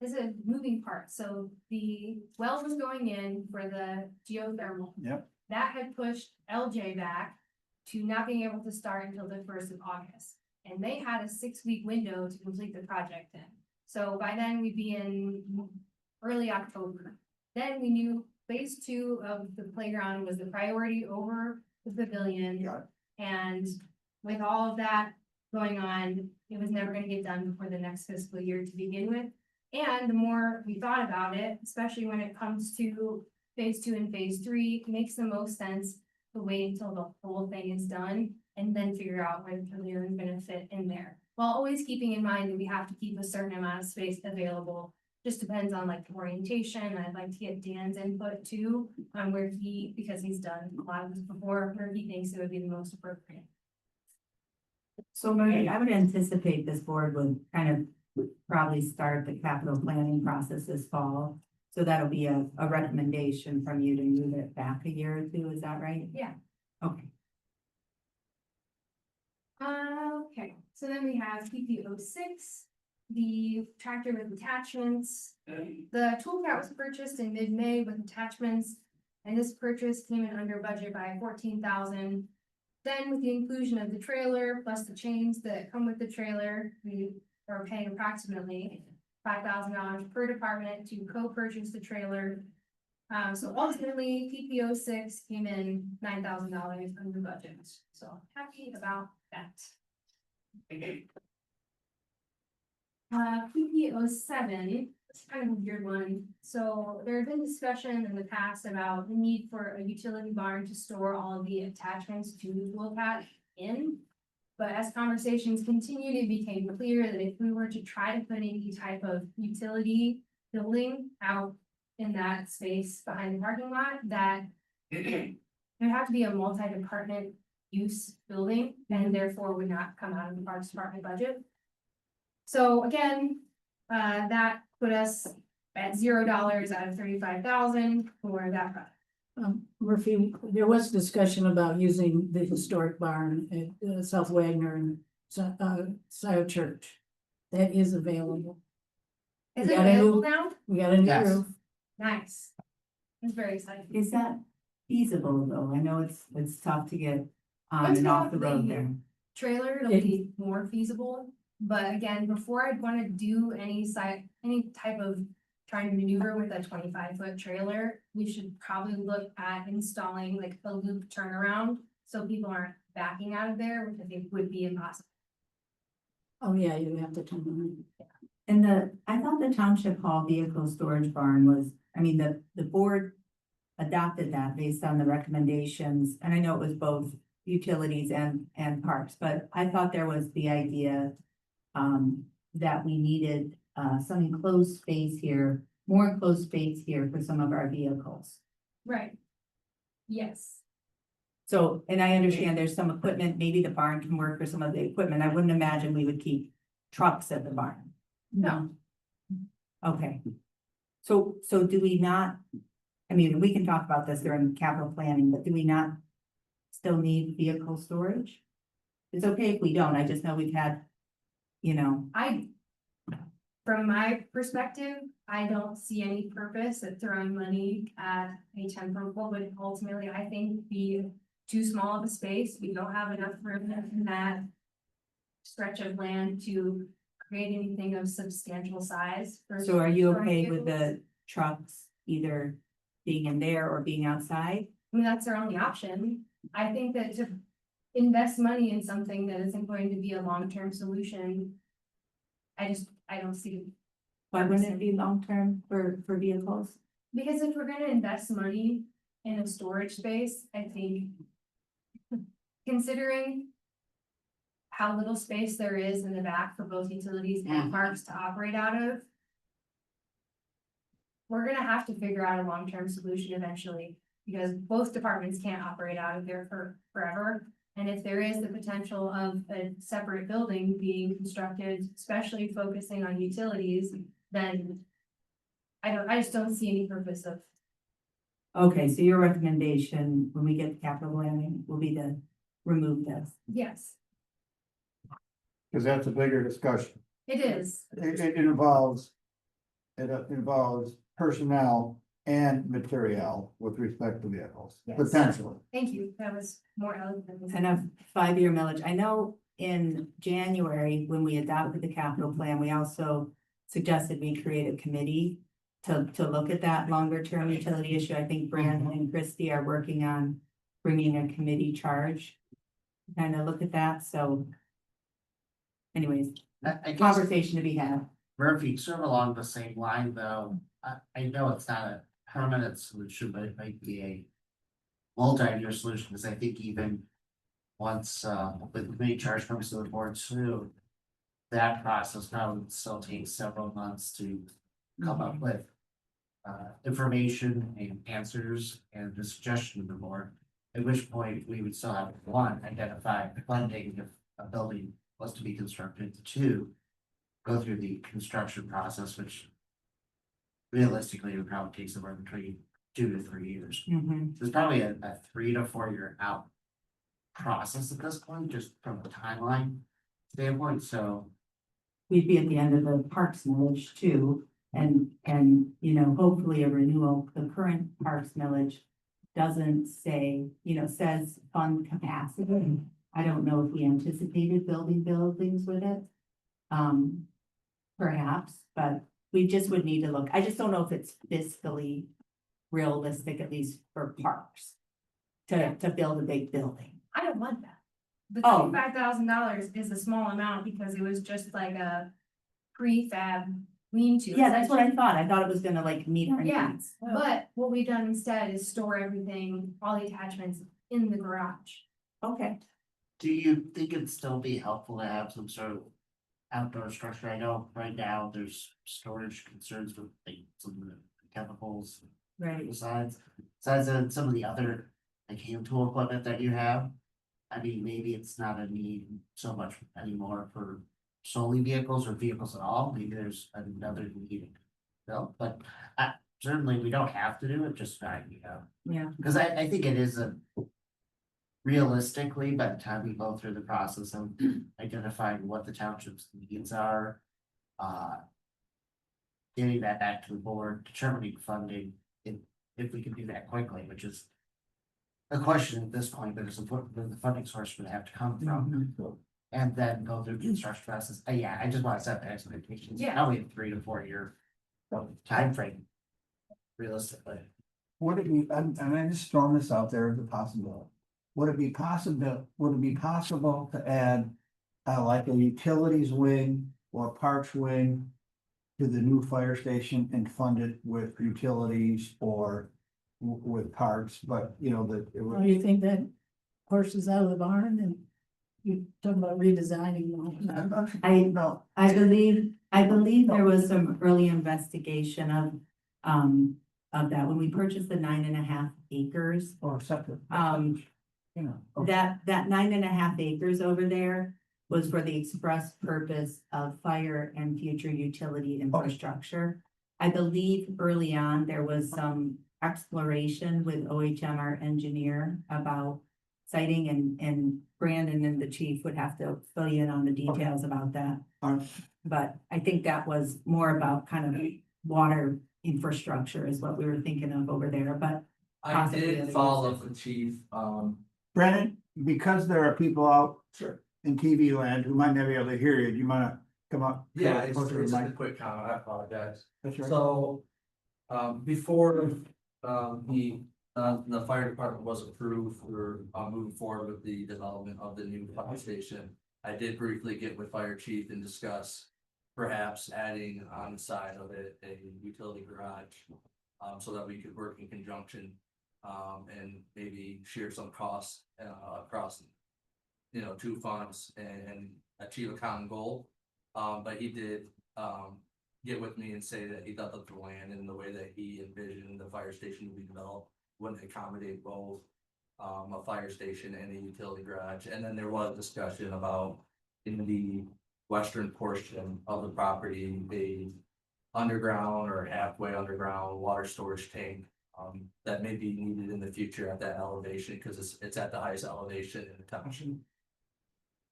It's a moving part, so the well was going in for the geothermal. Yep. That had pushed LJ back to not being able to start until the 1st of August. And they had a 6-week window to complete the project in. So by then we'd be in early October. Then we knew phase 2 of the playground was the priority over the pavilion. Got it. And with all of that going on, it was never gonna get done before the next fiscal year to begin with. And the more we thought about it, especially when it comes to phase 2 and phase 3, it makes the most sense to wait until the whole thing is done and then figure out where the pavilion is gonna fit in there. While always keeping in mind that we have to keep a certain amount of space available. Just depends on like orientation. I'd like to get Dan's input too, on where he, because he's done a lot of this before, where he thinks it would be the most appropriate. So Murphy, I would anticipate this board would kind of probably start the capital planning process this fall. So that'll be a recommendation from you to move it back a year or two, is that right? Yeah. Okay. Okay, so then we have PPO6, the tractor with attachments. The toolcat was purchased in mid-May with attachments, and this purchase came in under budget by 14,000. Then with the inclusion of the trailer plus the chains that come with the trailer, we are paying approximately $5,000 per department to co-purchase the trailer. So ultimately, PPO6 came in $9,000 under budget, so happy about that. PPO7, it's kind of a weird one. So there had been discussion in the past about the need for a utility barn to store all of the attachments to the toolcat in. But as conversations continued, it became clear that if we were to try to put any type of utility building out in that space behind the parking lot, that it would have to be a multi-department use building and therefore would not come out of the Parks Department budget. So again, that put us at $0 out of 35,000 for that project. Murphy, there was discussion about using the historic barn at South Wagner and Scio Church. That is available. Is We it got a available new- now? We got a new Yes. roof. Nice. It's very exciting. Is that feasible though? I know it's tough to get on Once and we off have the road the there. Trailer, it'll be more feasible, but again, before I'd wanna do any type of trying to maneuver with a 25-foot trailer, we should probably look at installing like a loop turnaround, so people aren't backing out of there, which I think would be impossible. Oh, yeah, you have to turn on. And I thought the township hall vehicle storage barn was, I mean, the board adopted that based on the recommendations, and I know it was both utilities and parks, but I thought there was the idea that we needed, some enclosed space here, more enclosed space here for some of our vehicles. Right. Yes. So, and I understand there's some equipment, maybe the barn can work for some of the equipment. I wouldn't imagine we would keep trucks at the barn. No. Okay. So do we not, I mean, we can talk about this during capital planning, but do we not still need vehicle storage? It's okay if we don't, I just know we've had, you know, From my perspective, I don't see any purpose of throwing money at a temporary, what would ultimately, I think, be too small of a space. We don't have enough room in that stretch of land to create anything of substantial size. for so are you storing okay with vehicles. the trucks either being in there or being outside? I mean, that's our only option. I think that to invest money in something that isn't going to be a long-term solution, I don't see. Why wouldn't it be long-term for vehicles? Because if we're gonna invest money in a storage space, I think. Considering. How little space there is in the back for both utilities and parks to operate out of. We're gonna have to figure out a long-term solution eventually, because both departments can't operate out of there forever. And if there is the potential of a separate building being constructed, especially focusing on utilities, then. I just don't see any purpose of, Okay, so your recommendation when we get to capital planning will be to remove this. yes, Cause that's a bigger discussion. it is. It involves. It involves personnel and material with respect to vehicles, Yes. potentially. Thank you, that was more eloquent. And a 5-year millage. I know in January, when we adopted the capital plan, we also suggested we create a committee to look at that longer term utility issue. I think Brandon and Christie are working on bringing a committee charge. Kind of look at that, so. Anyways, I guess conversation to be had. Murphy, sort of along the same line, though, I know it's not a permanent solution, but it might be a multi-year solution, because I think even once, the committee charge comes to the board too, that process probably would still take several months to come up with information and answers and the suggestion of the board, at which point we would still have, one, identify funding if a building was to be constructed, two, go through the construction process, which realistically would probably take somewhere between 2 to 3 years. There's probably a 3 to 4 year out process at this point, just from a timeline standpoint, so. We'd be at the end of the parks millage too, and, you know, hopefully a renewal. The current parks millage doesn't say, you know, says fund capacity. I don't know if we anticipated building buildings with it. Perhaps, but we just would need to look. I just don't know if it's fiscally realistic, at least for parks, to build a big building. I don't want that. The Oh. $35,000 is a small amount because it was just like a prefab lean-to. Yeah, that's what I thought. I thought it was gonna like meet our Yeah. needs. But what we've done instead is store everything, all the attachments in the garage. Okay, Do you think it'd still be helpful to have some sort of outdoor structure? I know right now there's storage concerns with like some of the chemicals. right. Besides some of the other like hand tool equipment that you have. I mean, maybe it's not a need so much anymore for solely vehicles or vehicles at all. Maybe there's another need. No, but certainly we don't have to do it, just not, Yeah, because I think it is a. Realistically, by the time we go through the process of identifying what the township's needs are. Getting that back to the board, determining funding, if we can do that quickly, which is. The question at this point, because of where the funding source would have to come from. And then go through the construction process. Yeah, I just want to set the expectations. Yeah. Now we have 3 to 4 year timeframe. Realistically. Would it be, and I'm just throwing this out there as a possibility. Would it be possible to add, like a utilities wing or parks wing to the new fire station and fund it with utilities or with parks, but you know, that it Oh, would. you think that horses out of the barn and You're talking about redesigning. I believe there was some early investigation of that, when we purchased the 9.5 acres. Or separate. You know, that 9.5 acres over there was for the express purpose of fire and future utility infrastructure. I believe early on, there was some exploration with OHM, our engineer, about siting, and Brandon and the chief would have to fill you in on the details about that. But I think that was more about kind of water infrastructure is what we were thinking of over there, but I possibly did other follow uses. up with chief, Brandon, because there are people out in TV land who might not be able to hear you, do you wanna come up? yeah, it's closer to the just a mic? quick comment, I apologize. That's right. So, before, the fire department was approved for, moving forward with the development of the new fire station. I did briefly get with fire chief and discuss perhaps adding on the side of it a utility garage. So that we could work in conjunction, and maybe share some costs, across, two funds and achieve a common goal. But he did, get with me and say that he thought that the land and the way that he envisioned the fire station to be developed wouldn't accommodate both a fire station and a utility garage. And then there was discussion about in the western portion of the property, a underground or halfway underground water storage tank that may be needed in the future at that elevation, because it's at the highest elevation in the township.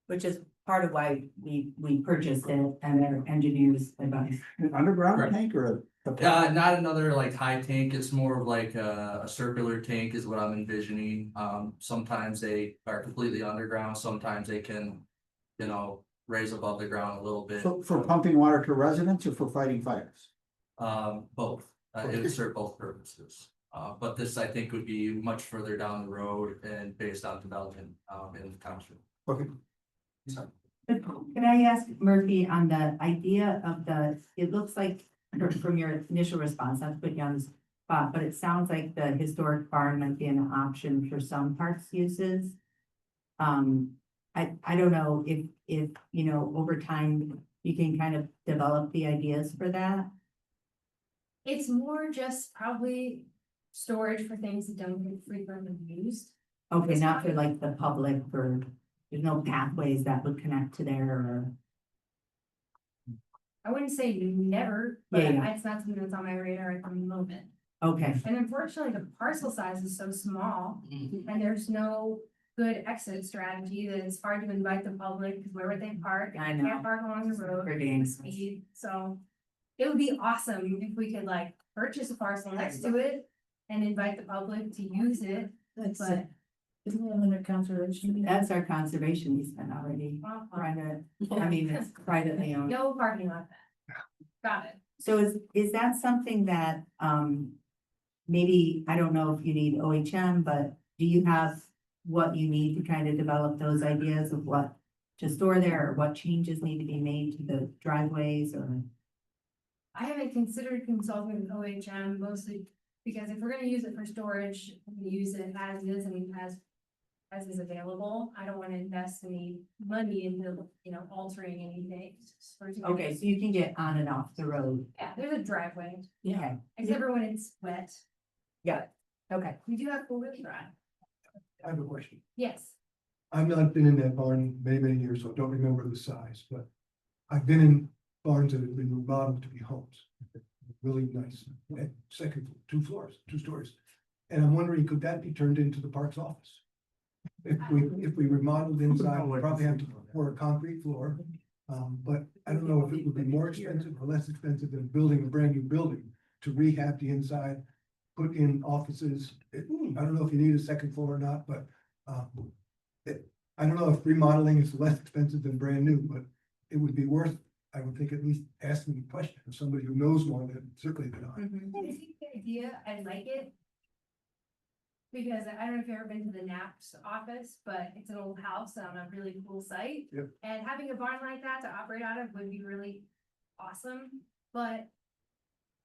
Which is part of why we purchased it and their engineers advice. An underground Right. tank or a? Not another like high tank, it's more of like a circular tank is what I'm envisioning. Sometimes they are completely underground, sometimes they can, raise above the ground a little bit. For pumping water to residents or for fighting fires? Both, it would serve both purposes. But this, I think, would be much further down the road and based on development, in the township. Okay. Can I ask Murphy on the idea of it looks like from your initial response, not to put you on the spot, but it sounds like the historic barn might be an option for some parks uses. I don't know if, over time, you can kind of develop the ideas for that. It's more just probably storage for things that don't get frequently used. Okay, not for like the public, or there's no pathways that would connect to there, or. I wouldn't say never, but Yeah. it's not something that's on my radar at the moment. Okay, And unfortunately, the parcel size is so small and there's no good exit strategy that it's hard to invite the public, because where would they park? I They know. can't park along the road. Pretty with dangerous. speed, so it would be awesome if we could like purchase a parcel next to it and invite the public to use it, That's but. Isn't that under conservation? that's our conservation easement already, private, I mean, it's privately owned. No parking lot. Got it. So is that something that, maybe, I don't know if you need OHM, but do you have what you need to kind of develop those ideas of what to store there, or what changes need to be made to the driveways, or? I haven't considered consulting with OHM mostly because if we're gonna use it for storage, we use it as is and as is available. I don't wanna invest any money into, altering anything. Okay, so you can get on and off the road. Yeah, there's a driveway, Yeah. except for when it's wet. Got it. Okay. We do have four-wheel drive. I have a question. Yes. I've not been in that barn many years, so I don't remember the size, but I've been in barns that have been remodeled to be homes. Really nice, second, 2 floors, 2 stories. And I'm wondering, could that be turned into the park's office? If we remodeled inside, we'd probably have to pour a concrete floor. But I don't know if it would be more expensive or less expensive than building a brand new building to rehab the inside, put in offices. I don't know if you need a second floor or not, but I don't know if remodeling is less expensive than brand new, but it would be worth, I would think, at least asking the question of somebody who knows more than certainly than I. I think the idea, I like it. Because I don't know if you've ever been to the NAP's office, but it's an old house on a really cool site. Yep. And having a barn like that to operate out of would be really awesome, but.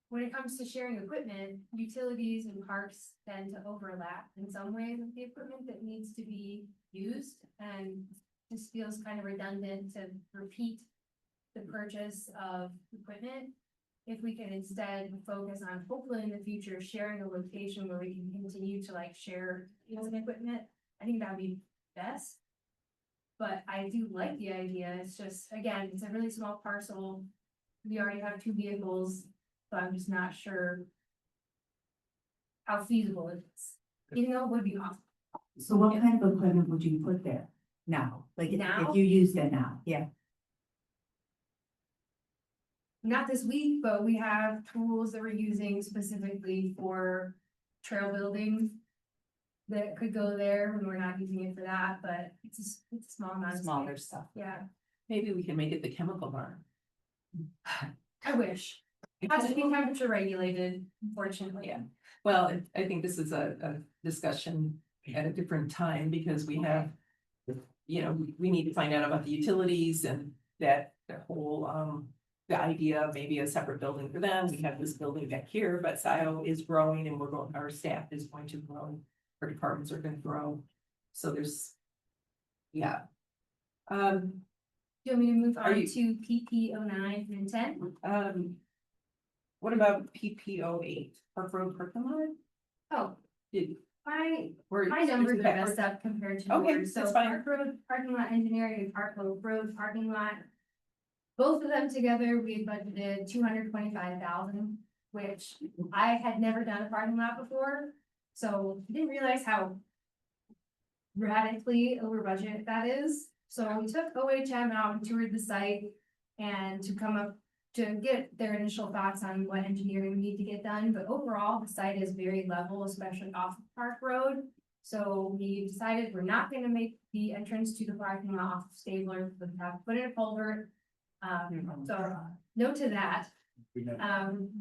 When it comes to sharing equipment, utilities and parks tend to overlap in some ways with the equipment that needs to be used. And just feels kind of redundant to repeat the purchase of equipment. If we can instead focus on hopefully in the future, sharing a location where we can continue to like share using equipment, I think that would be best. But I do like the idea. It's just, again, it's a really small parcel. We already have 2 vehicles, so I'm just not sure how feasible it is, even though it would be awesome. So what kind of equipment would you put there now? Like Now? if you used it now, yeah. Not this week, but we have tools that we're using specifically for trail building. That could go there when we're not using it for that, but it's a small amount of Smaller space. stuff. Yeah, Maybe we can make it the chemical barn. I wish. It has to be temperature regulated, unfortunately. Yeah. Well, I think this is a discussion at a different time because we have, you know, we need to find out about the utilities and that the whole, the idea of maybe a separate building for them. We have this building back here, but Scio is growing and our staff is going to grow. Our departments are gonna grow. So there's, yeah. Do you want me to move Are on you- to PP 09 and 10? What about PPO8, Park Road parking lot? Oh, Did, my were? numbers is are that messed up compared to Okay, yours. So that's fine. Park Road parking lot engineering and Park Road parking lot. Both of them together, we had budgeted 225,000, which I had never done a parking lot before. So I didn't realize how radically over budget that is. So we took OHM out and toured the site and to come up to get their initial thoughts on what engineering we need to get done. But overall, the site is very level, especially off of Park Road. So we decided we're not gonna make the entrance to the parking lot off of Stabler, but have to put in a culvert. So note to that.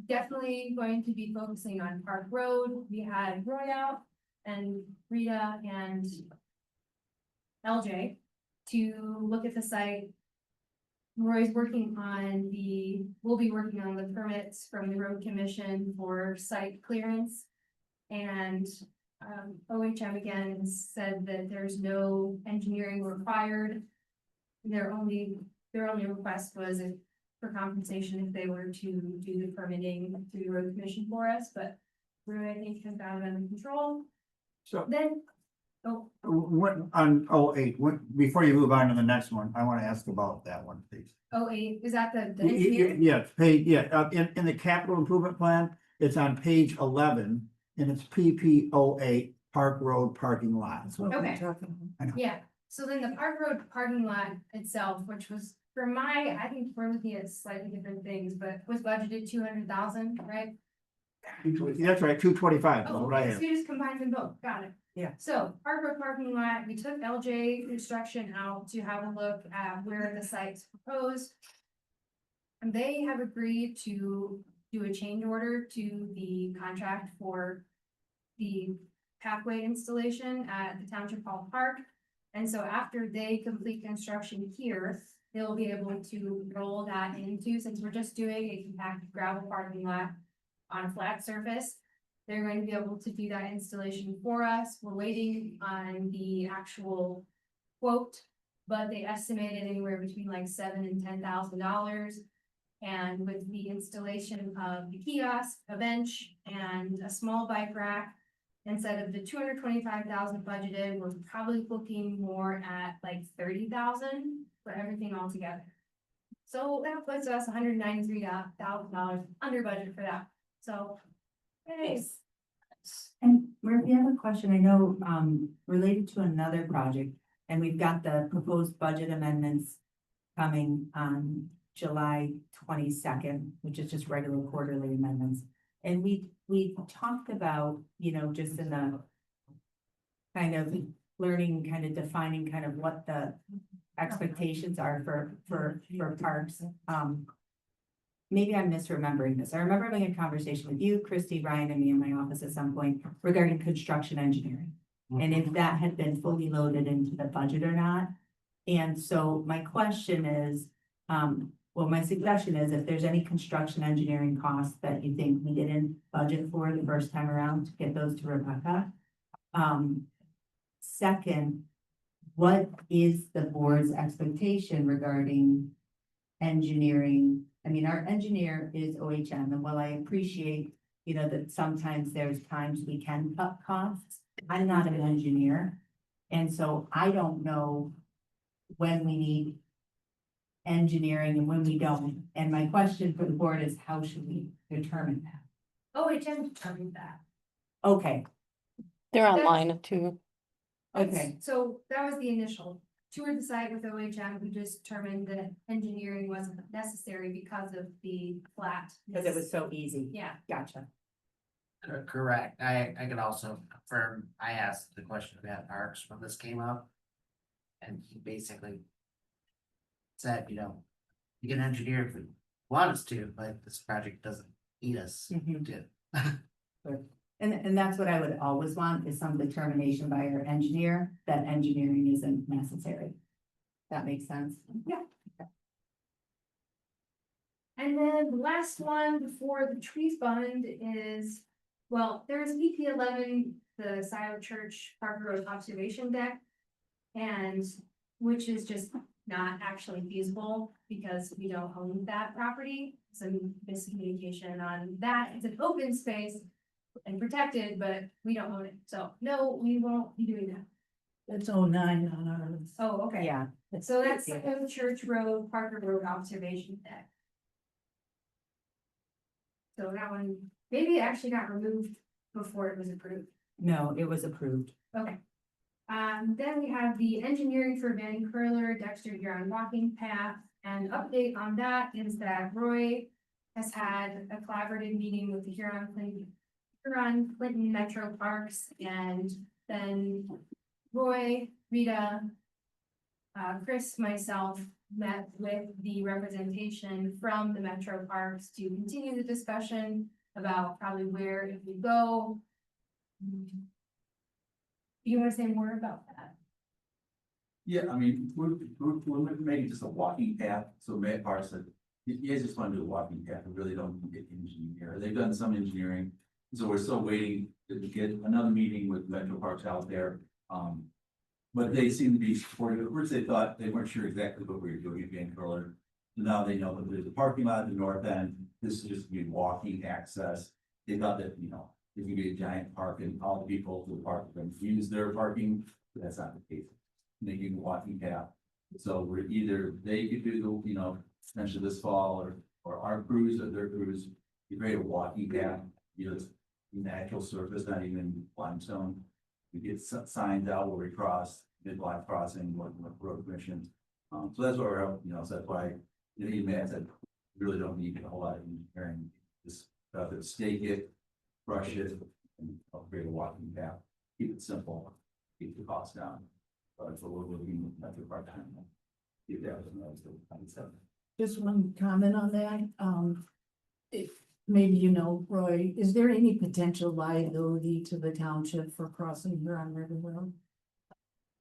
Definitely going to be focusing on Park Road. We had Roy out and Rita and LJ to look at the site. Roy's working on we'll be working on the permits from the road commission for site clearance. And OHM again said that there's no engineering required. Their only request was for compensation if they were to do the permitting through the road commission for us, but Roy, I think, has got it under control. So Then, what on 08, before you move on to the next one, I want to ask about that one, please. 08, is that the engineering? Yeah, page, in the capital improvement plan, it's on page 11 and it's PP08 Park Road parking lot. Okay. I know. Yeah, so then the Park Road parking lot itself, which was for I think we're looking at slightly different things, but was budgeted 200,000, right? That's right, 225 is Oh, what I okay, have. so you just combined them both, got it. Yeah. So Park Road parking lot, we took LJ Construction out to have a look at where the site's proposed. And they have agreed to do a change order to the contract for the pathway installation at the Township Hall Park. And so after they complete construction here, they'll be able to roll that into, since we're just doing a compact gravel parking lot on a flat surface, they're going to be able to do that installation for us. We're waiting on the actual quote, but they estimated anywhere between like $7,000 and $10,000. And with the installation of the kiosk, a bench, and a small bike rack, instead of the 225,000 budgeted, we're probably looking more at like 30,000 for everything all together. So that puts us $193,000 under budget for that. So, thanks. And Murphy, I have a question. I know, related to another project, and we've got the proposed budget amendments coming on July 22nd, which is just regular quarterly amendments. And we talked about, you know, just in the kind of learning, kind of defining kind of what the expectations are for parks. Maybe I'm misremembering this. I remember having a conversation with you, Christy, Ryan, and me in my office at some point regarding construction engineering. And if that had been fully loaded into the budget or not. And so my question is, well, my suggestion is if there's any construction engineering costs that you think we didn't budget for the first time around, to get those to Rebecca. Second, what is the board's expectation regarding engineering? I mean, our engineer is OHM, and while I appreciate, you know, that sometimes there's times we can cut costs, I'm not an engineer. And so I don't know when we need engineering and when we don't. And my question for the board is, how should we determine that? OHM determined that. Okay, They're That's- online too. okay, So that was the initial. Toured the site with OHM, we just determined that engineering wasn't necessary because of the flat. because it was so easy. Yeah, Gotcha. Correct. I can also confirm, I asked the question about Parks when this came up. And he basically said, you know, you can engineer if you want us to, but this project doesn't need us Mhm. to. And that's what I would always want, is some determination by our engineer that engineering isn't necessary. That makes sense? Yeah. and then the last one before the trees fund is, well, there's EP 11, the Scio Church Parker Road observation deck. And which is just not actually feasible because we don't own that property. Some miscommunication on that. It's an open space and protected, but we don't own it. So no, we won't be doing that. That's 09 on our list. Oh, okay. Yeah. So that's the Church Road, Parker Road observation deck. So that one, maybe it actually got removed before it was approved. No, it was approved. Okay. Then we have the engineering for Van Curler, Dexter Huron walking path, and update on that is that Roy has had a collaborative meeting with the Huron Clinton Metro Parks, and then Roy, Rita, Chris, myself met with the representation from the Metro Parks to continue the discussion about probably where it would go. You wanna say more about that? Yeah, I mean, we're making just a walking path, so Matt Parr said, you guys just wanna do a walking path, we really don't get engineer, they've done some engineering. So we're still waiting to get another meeting with Metro Parks out there, but they seem to be supportive. At first they thought, they weren't sure exactly what we were doing at Van Curler. Now they know that there's a parking lot at the north end, this is just gonna be walking access, they thought that, you know, there's gonna be a giant park and all the people to the park are gonna use their parking, but that's not the case. Making a walking path. So we're either, they could do the, you know, essentially this fall or our crews or their crews, you create a walking path, you know, natural surface, not even limestone. We get signs out where we cross, mid-block crossing, what road commission. So that's why we're, you know, so that's why, you know, even Matt said, we really don't need a whole lot of engineering. Just stake it, brush it, and create a walking path, keep it simple, keep the cost down. So we're looking at the part time. Keep that as the concept. Just one comment on that, if maybe you know, Roy, is there any potential liability to the township for crossing Huron River Road?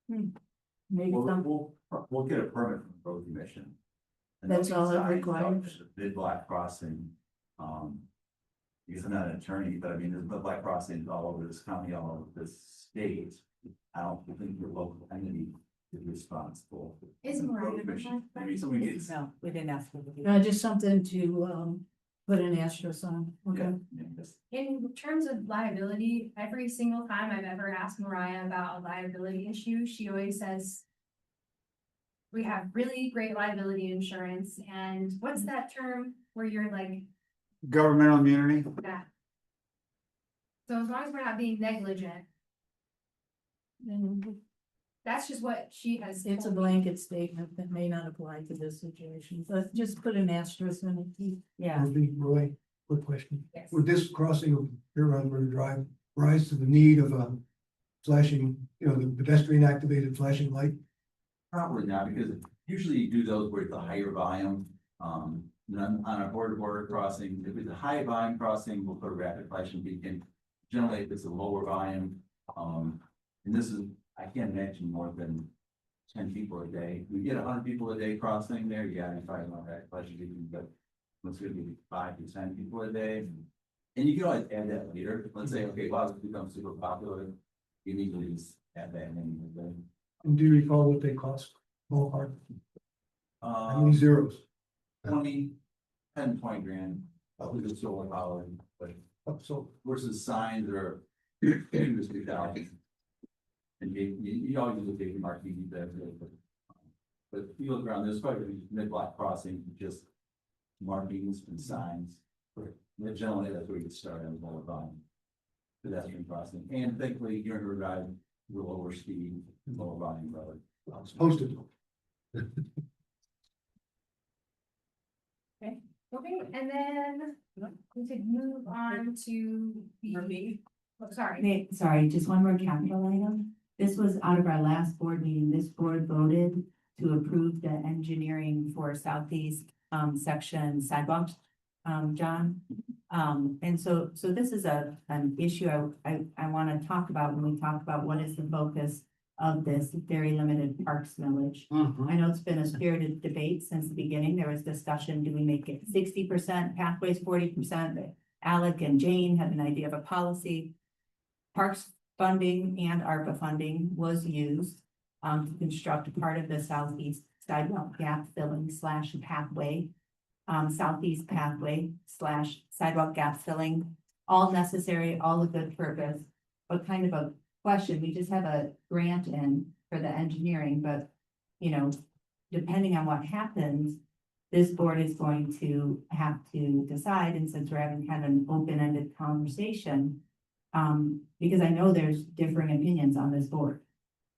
Maybe some, We'll get a permit from the road commission. And That's they'll all it sign requires? the Mid-block crossing, because I'm not an attorney, but I mean, there's mid-block crossings all over this county, all over this state. I don't think your local entity is responsible. Is The road Mariah commission, back? maybe someone gets. No, we didn't ask for the. just something to, put an asterisk on, okay? Yeah, just- In terms of liability, every single time I've ever asked Mariah about a liability issue, she always says. We have really great liability insurance, and what's that term where you're like Governmental immunity. that? So as long as we're not being negligent, that's just what she has. It's a told me. blanket statement that may not apply to this situation, but just put an asterisk on it. Yeah, Roy, quick question. Yes. Would this crossing of Huron River Drive rise to the need of a flashing, you know, the pedestrian activated flashing light? Probably not, because usually you do those with the higher volume, on a border crossing, if it's a high volume crossing, we'll put a rapid flashing beacon. Generally, if it's a lower volume, and this is, I can't imagine more than 10 people a day. We get 100 people a day crossing there, yeah, you probably want rapid flashing beacon, but it's gonna be 5 to 10 people a day. And you can always add that later, let's say, okay, wow, this becomes super popular, you need to just add that in, And do you recall what they cost? Ballpark, how many Um, zeros? 20, 10, 20 grand, with the solar power, but So, versus signs are, was 2,000. And you always look at marquee there, but if you look around, there's quite a few mid-block crossings, just markings and signs. But generally, that's where you start on the volume. Pedestrian crossing, and thankfully, younger drive, the lower speed, lower volume road. I'm supposed to. Okay, and then we could move on to the, oh, sorry. Wait, sorry, just one more capital item. This was out of our last board meeting. This board voted to approve the engineering for southeast section sidewalks. John, and so this is an issue I want to talk about when we talk about what is the focus of this very limited parks millage. I know it's been a spirited debate since the beginning. There was discussion, do we make it 60%, pathways 40%? Alec and Jane had an idea of a policy. Parks funding and ARPA funding was used to construct part of the southeast sidewalk gap filling / pathway. Southeast pathway / sidewalk gap filling, all necessary, all a good purpose. But kind of a question, we just have a grant in for the engineering, but you know, depending on what happens, this board is going to have to decide, and since we're having kind of an open-ended conversation, because I know there's differing opinions on this board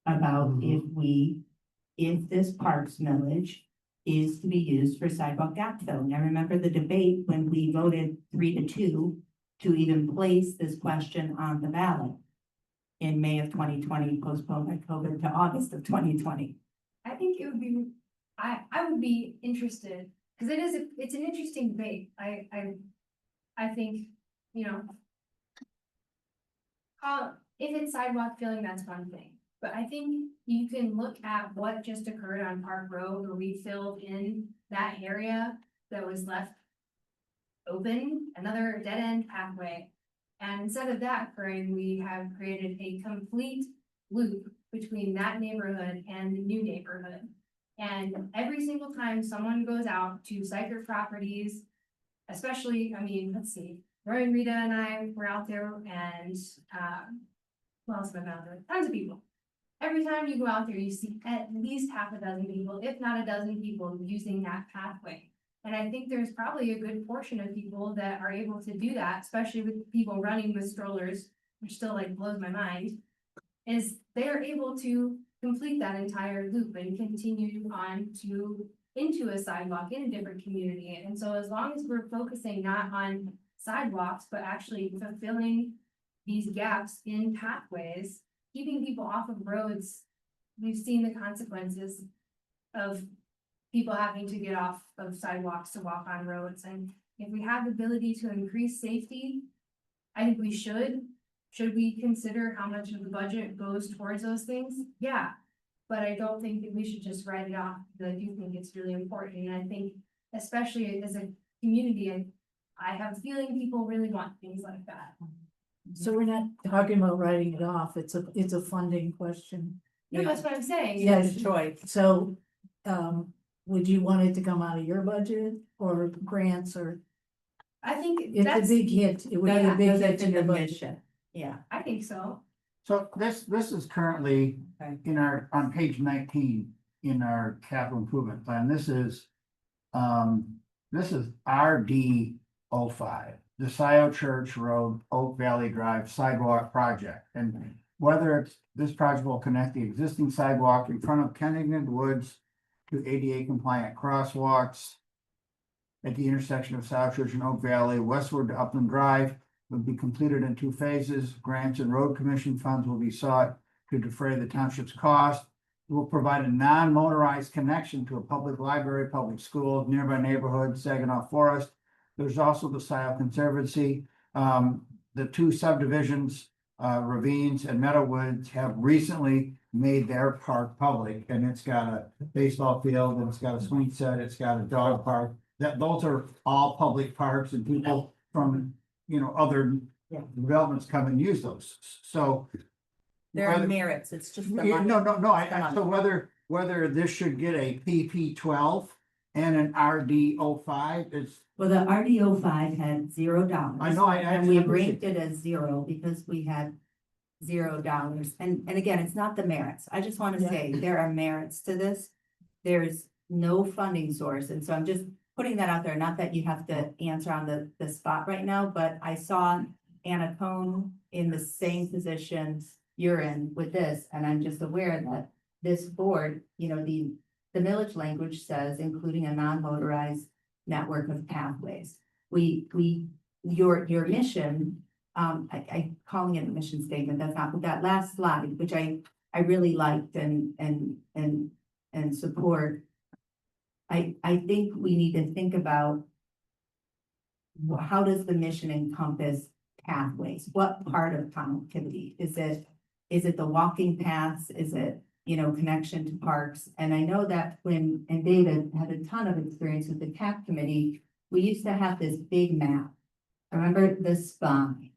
about if this parks millage is to be used for sidewalk gap filling. I remember the debate when we voted 3-2 to even place this question on the ballot in May of 2020, postponed by COVID to August of 2020. I think it would be, I would be interested, because it's an interesting debate. I think, you know, if it's sidewalk filling, that's one thing. But I think you can look at what just occurred on Park Road, where we filled in that area that was left open, another dead end pathway. And instead of that occurring, we have created a complete loop between that neighborhood and the new neighborhood. And every single time someone goes out to Syker properties, especially, I mean, let's see, Roy and Rita and I were out there, and who else have I been out there? Tons of people. Every time you go out there, you see at least half a dozen people, if not a dozen people, using that pathway. And I think there's probably a good portion of people that are able to do that, especially with people running with strollers, which still like blows my mind, is they are able to complete that entire loop and continue on to into a sidewalk in a different community. And so as long as we're focusing not on sidewalks, but actually fulfilling these gaps in pathways, keeping people off of roads, we've seen the consequences of people having to get off of sidewalks to walk on roads. And if we have the ability to increase safety, I think we should. Should we consider how much of the budget goes towards those things? Yeah. But I don't think that we should just write it off, because I do think it's really important. And I think, especially as a community, I have a feeling people really want things like that. So we're not talking about writing it off, it's a funding question. No, that's what I'm saying. Yes, choice. So, would you want it to come out of your budget or grants, or I think it's a that's, big hit, it would be a big hit to your budget? mission. Yeah. I think so. So this is currently in our, on page 19 in our capital improvement plan. This is RD 05, the Scio Church Road, Oak Valley Drive Sidewalk Project. And whether it's, this project will connect the existing sidewalk in front of Kennington Woods to ADA compliant crosswalks at the intersection of Scio Church and Oak Valley, westward to Upland Drive, will be completed in 2 phases. Grants and road commission funds will be sought to defray the township's cost. It will provide a non-motorized connection to a public library, public school, nearby neighborhood, Saginaw Forest. There's also the Scio Conservancy. The 2 subdivisions, Ravines and Meadowwoods, have recently made their park public, and it's got a baseball field, and it's got a swing set, it's got a dog park. Those are all public parks, and people from, you know, other developments come and use those. So There are whether- merits, it's just the Yeah, money. no, It's the money. so whether this should get a PP 12 and an RDO 5 is, Well, the RDO 5 had $0. I know, I And we appreciate- ranked it as 0 because we had $0. And again, it's not the merits. I just want to say there are merits to this. There's no funding source. And so I'm just putting that out there, not that you have to answer on the spot right now, but I saw Anna Cohn in the same position you're in with this, and I'm just aware that this board, you know, the millage language says, including a non-motorized network of pathways. Your mission, I calling it a mission statement, that's not, but that last slide, which I really liked and support. I think we need to think about how does the mission encompass pathways? What part of connectivity? Is it the walking paths? Is it, you know, connection to parks? And I know that and David had a ton of experience with the CAP committee, we used to have this big map. I remember the spine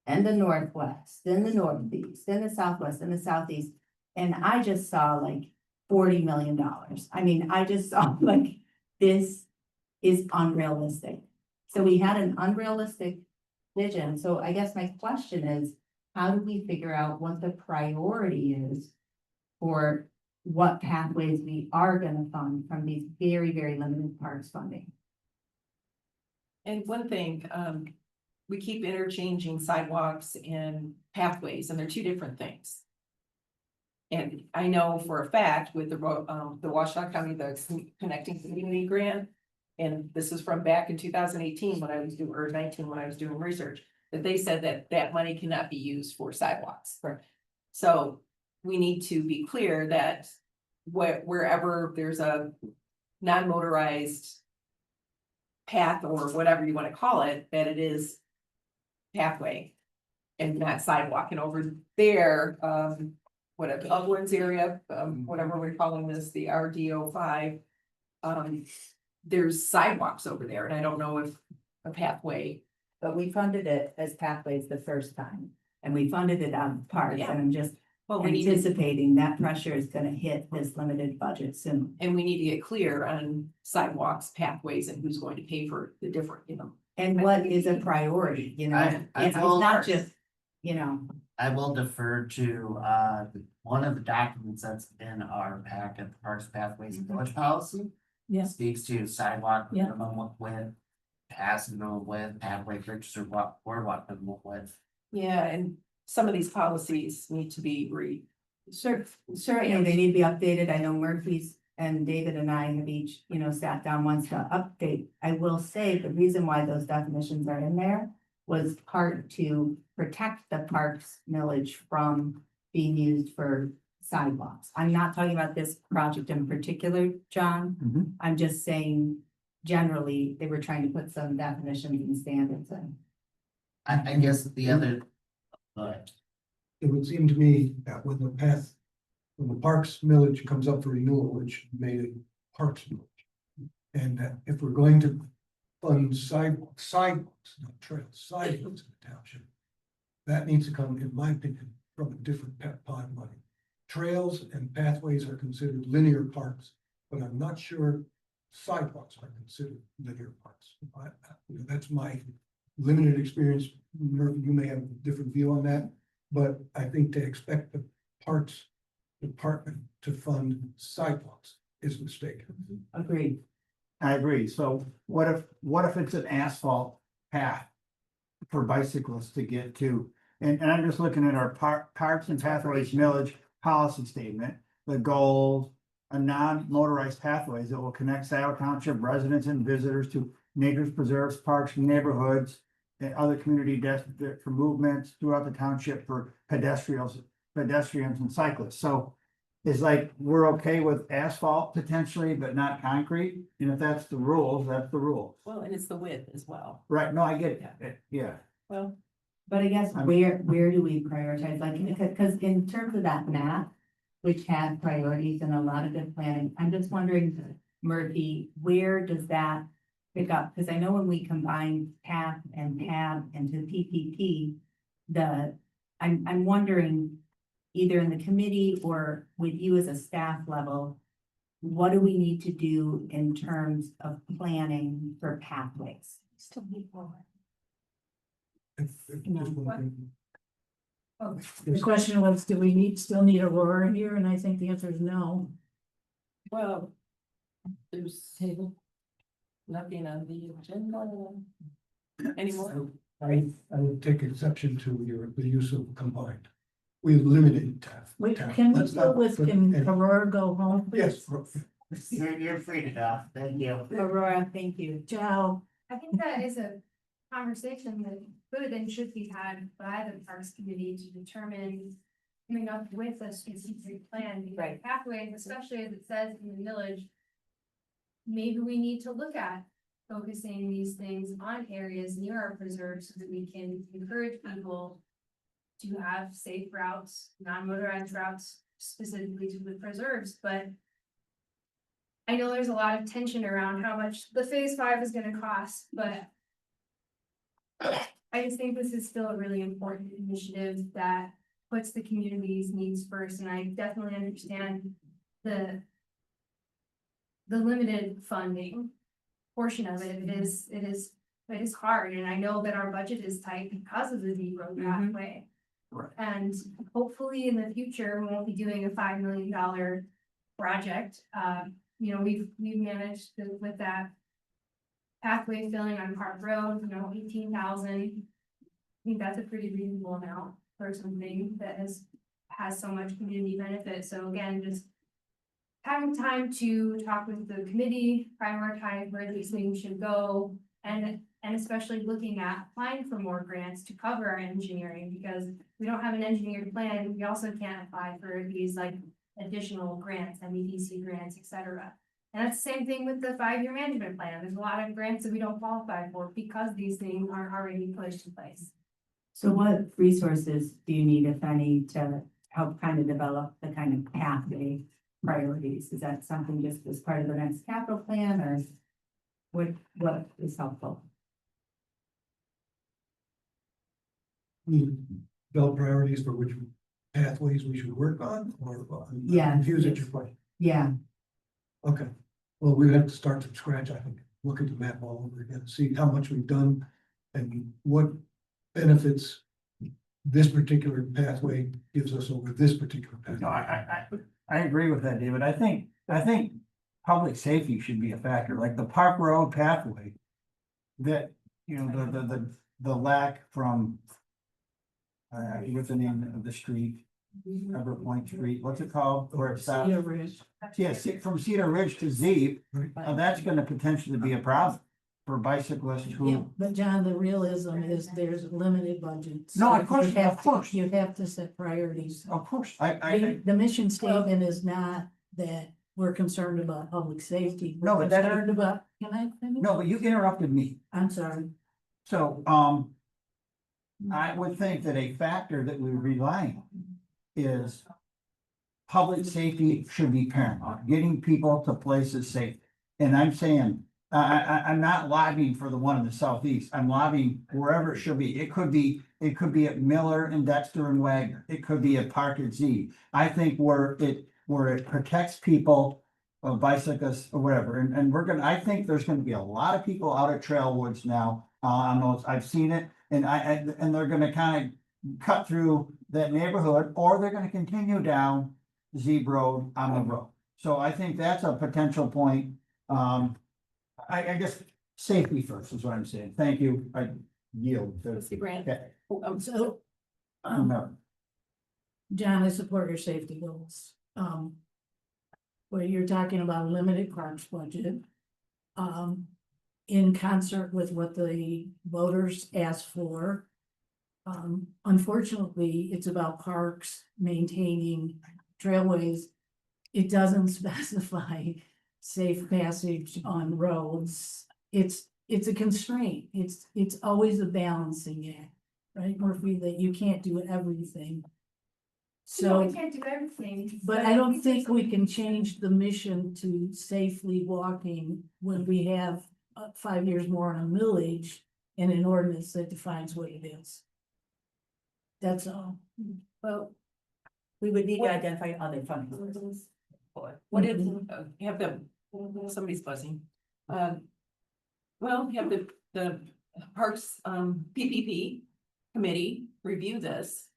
and the northwest, then the northeast, then the southwest, and the southeast. And I just saw like $40 million. I mean, I just saw like, this is unrealistic. So we had an unrealistic vision. So I guess my question is, how do we figure out what the priority is for what pathways we are gonna fund from these very, very limited parks funding? And one thing, we keep interchanging sidewalks and pathways, and they're two different things. And I know for a fact with the Washtenaw County, the Connecting Community Grant, and this is from back in 2018 when I was doing, or 19 when I was doing research, that they said that that money cannot be used for sidewalks. So we need to be clear that wherever there's a non-motorized path or whatever you want to call it, that it is pathway and not sidewalk. And over there, whatever, Uplands area, whatever we're calling this, the RDO 5, there's sidewalks over there, and I don't know if a pathway. But we funded it as pathways the first time, and we funded it out of parks, Yeah. and I'm just Well, we need to, anticipating that pressure is gonna hit this limited budget soon. and we need to get clear on sidewalks, pathways, and who's going to pay for the different, you know. And what is a priority, you know? I It's will- not just, you know, I will defer to, one of the documents that's in our packet, the Parks Pathways and Village Policy. Yeah. Speaks to sidewalk Yeah. minimum width, pass minimum width, pathway bridges or boardwalk minimum width. Yeah, and some of these policies need to be certainly they need to be updated. I know Murphy's and David and I have each, you know, sat down once to update. I will say the reason why those definitions are in there was part to protect the parks millage from being used for sidewalks. I'm not talking about this project in particular, John. Mhm. I'm just saying generally, they were trying to put some definitions and standards in. I guess the other, but It would seem to me that when the Parks millage comes up for renewal, which made it Parks millage. And that if we're going to fund sidewalks, not trails, sidewalks in the township. That needs to come, in my opinion, from a different pot of money. Trails and pathways are considered linear parks, but I'm not sure sidewalks are considered linear parks. That's my limited experience. Murphy, you may have a different view on that, but I think to expect the Parks Department to fund sidewalks is mistaken. Agreed. I agree. So what if it's an asphalt path for bicyclists to get to? And I'm just looking at our Parks and Pathways Millage policy statement, the goals, a non-motorized pathways that will connect Scio Township residents and visitors to nature's preserves, parks, neighborhoods, and other community for movements throughout the township for pedestrians and cyclists. So it's like, we're okay with asphalt potentially, but not concrete. And if that's the rules, that's the rules. Well, and it's the width as well. Right, no, I get it, yeah. Well, But I guess where do we prioritize, like, because in terms of that map, which had priorities and a lot of good planning, I'm just wondering, Murphy, where does that pick up? Because I know when we combine PATH and PAB into PPP, I'm wondering, either in the committee or with you as a staff level, what do we need to do in terms of planning for pathways? Still need more. The question was, do we still need Aurora here? And I think the answer is no. Well, there's table. Nothing on the agenda anymore. I would take exception to the use of combined. We limited TAF. Wait, TAF. can we Let's go not with, put- can and- Aurora go home? please? Yes, You're free to go. Thank you. Aurora, thank you. Ciao. I think that is a conversation that could and should be had by the Parks Committee to determine. Coming up with a strategic plan, because Right. pathways, especially as it says in the village. Maybe we need to look at focusing these things on areas near our preserves so that we can encourage people. To have safe routes, non-motorized routes specifically to the preserves, but. I know there's a lot of tension around how much the phase 5 is gonna cost, but. I just think this is still a really important initiative that puts the community's needs first, and I definitely understand the. The limited funding portion of it, it is hard, and I know that our budget is tight because of the Z road pathway. Right. And hopefully in the future, we won't be doing a $5 million project. You know, we've managed with that. Pathway filling on Park Road, 18,000. I think that's a pretty reasonable amount for something that has so much community benefit. So again, just. Having time to talk with the committee, prioritize where these things should go, and especially looking at applying for more grants to cover our engineering, because we don't have an engineered plan, we also can't apply for these like additional grants, MEDC grants, et cetera. And that's the same thing with the 5-year management plan. There's a lot of grants that we don't qualify for because these things aren't already pushed in place. So what resources do you need, if any, to help kind of develop the kind of pathway priorities? Is that something just as part of the next capital plan, or what is helpful? Develop priorities for which pathways we should work on, or? Yeah. I'm confused at your point. Yeah, Okay, well, we have to start from scratch, I think, look at the map all over again, see how much we've done and what benefits this particular pathway gives us over this particular pathway. No, I agree with that, David. I think public safety should be a factor, like the Park Road pathway. That, the lack from. I forget the name of the street, Pepper Point Street, what's it called, where it stops? Cedar Ridge. Yes, from Cedar Ridge to Z, Right. that's gonna potentially be a problem for bicyclists Yeah, who. but John, the realism is there's limited budgets. No, of So course, you have of to- course. You have to set priorities. Of course, I, The mission statement is not that we're concerned about public safety. No, We're but that- concerned about, can I finish? no, but you interrupted me. I'm sorry. So, I would think that a factor that we rely on is public safety should be paramount, getting people to places safe. And I'm saying, I'm not lobbying for the one in the southeast. I'm lobbying wherever it should be. It could be at Miller and Dexter and Wagner. It could be at Park at Z. I think where it protects people, bicyclists or whatever. And I think there's gonna be a lot of people out at Trail Woods now. On those, I've seen it, and and they're gonna kind of cut through that neighborhood, or they're gonna continue down Z Road on the road. So I think that's a potential point. I guess safety first is what I'm saying. Thank you. I yield. Mr. Grant. Okay. So, No. John, I support your safety goals. Where you're talking about limited parks budget. In concert with what the voters asked for. Unfortunately, it's about parks maintaining trailways. It doesn't specify safe passage on roads. It's a constraint. It's always a balancing act, right, Murphy, that you can't do everything. No, we So, can't do everything. but I don't think we can change the mission to safely walking when we have 5 years more on a millage and an ordinance that defines what it is. That's all. Well, We would need to What- identify other funding sources. What if, you have somebody's buzzing. Well, you have the Parks, PPP committee review this.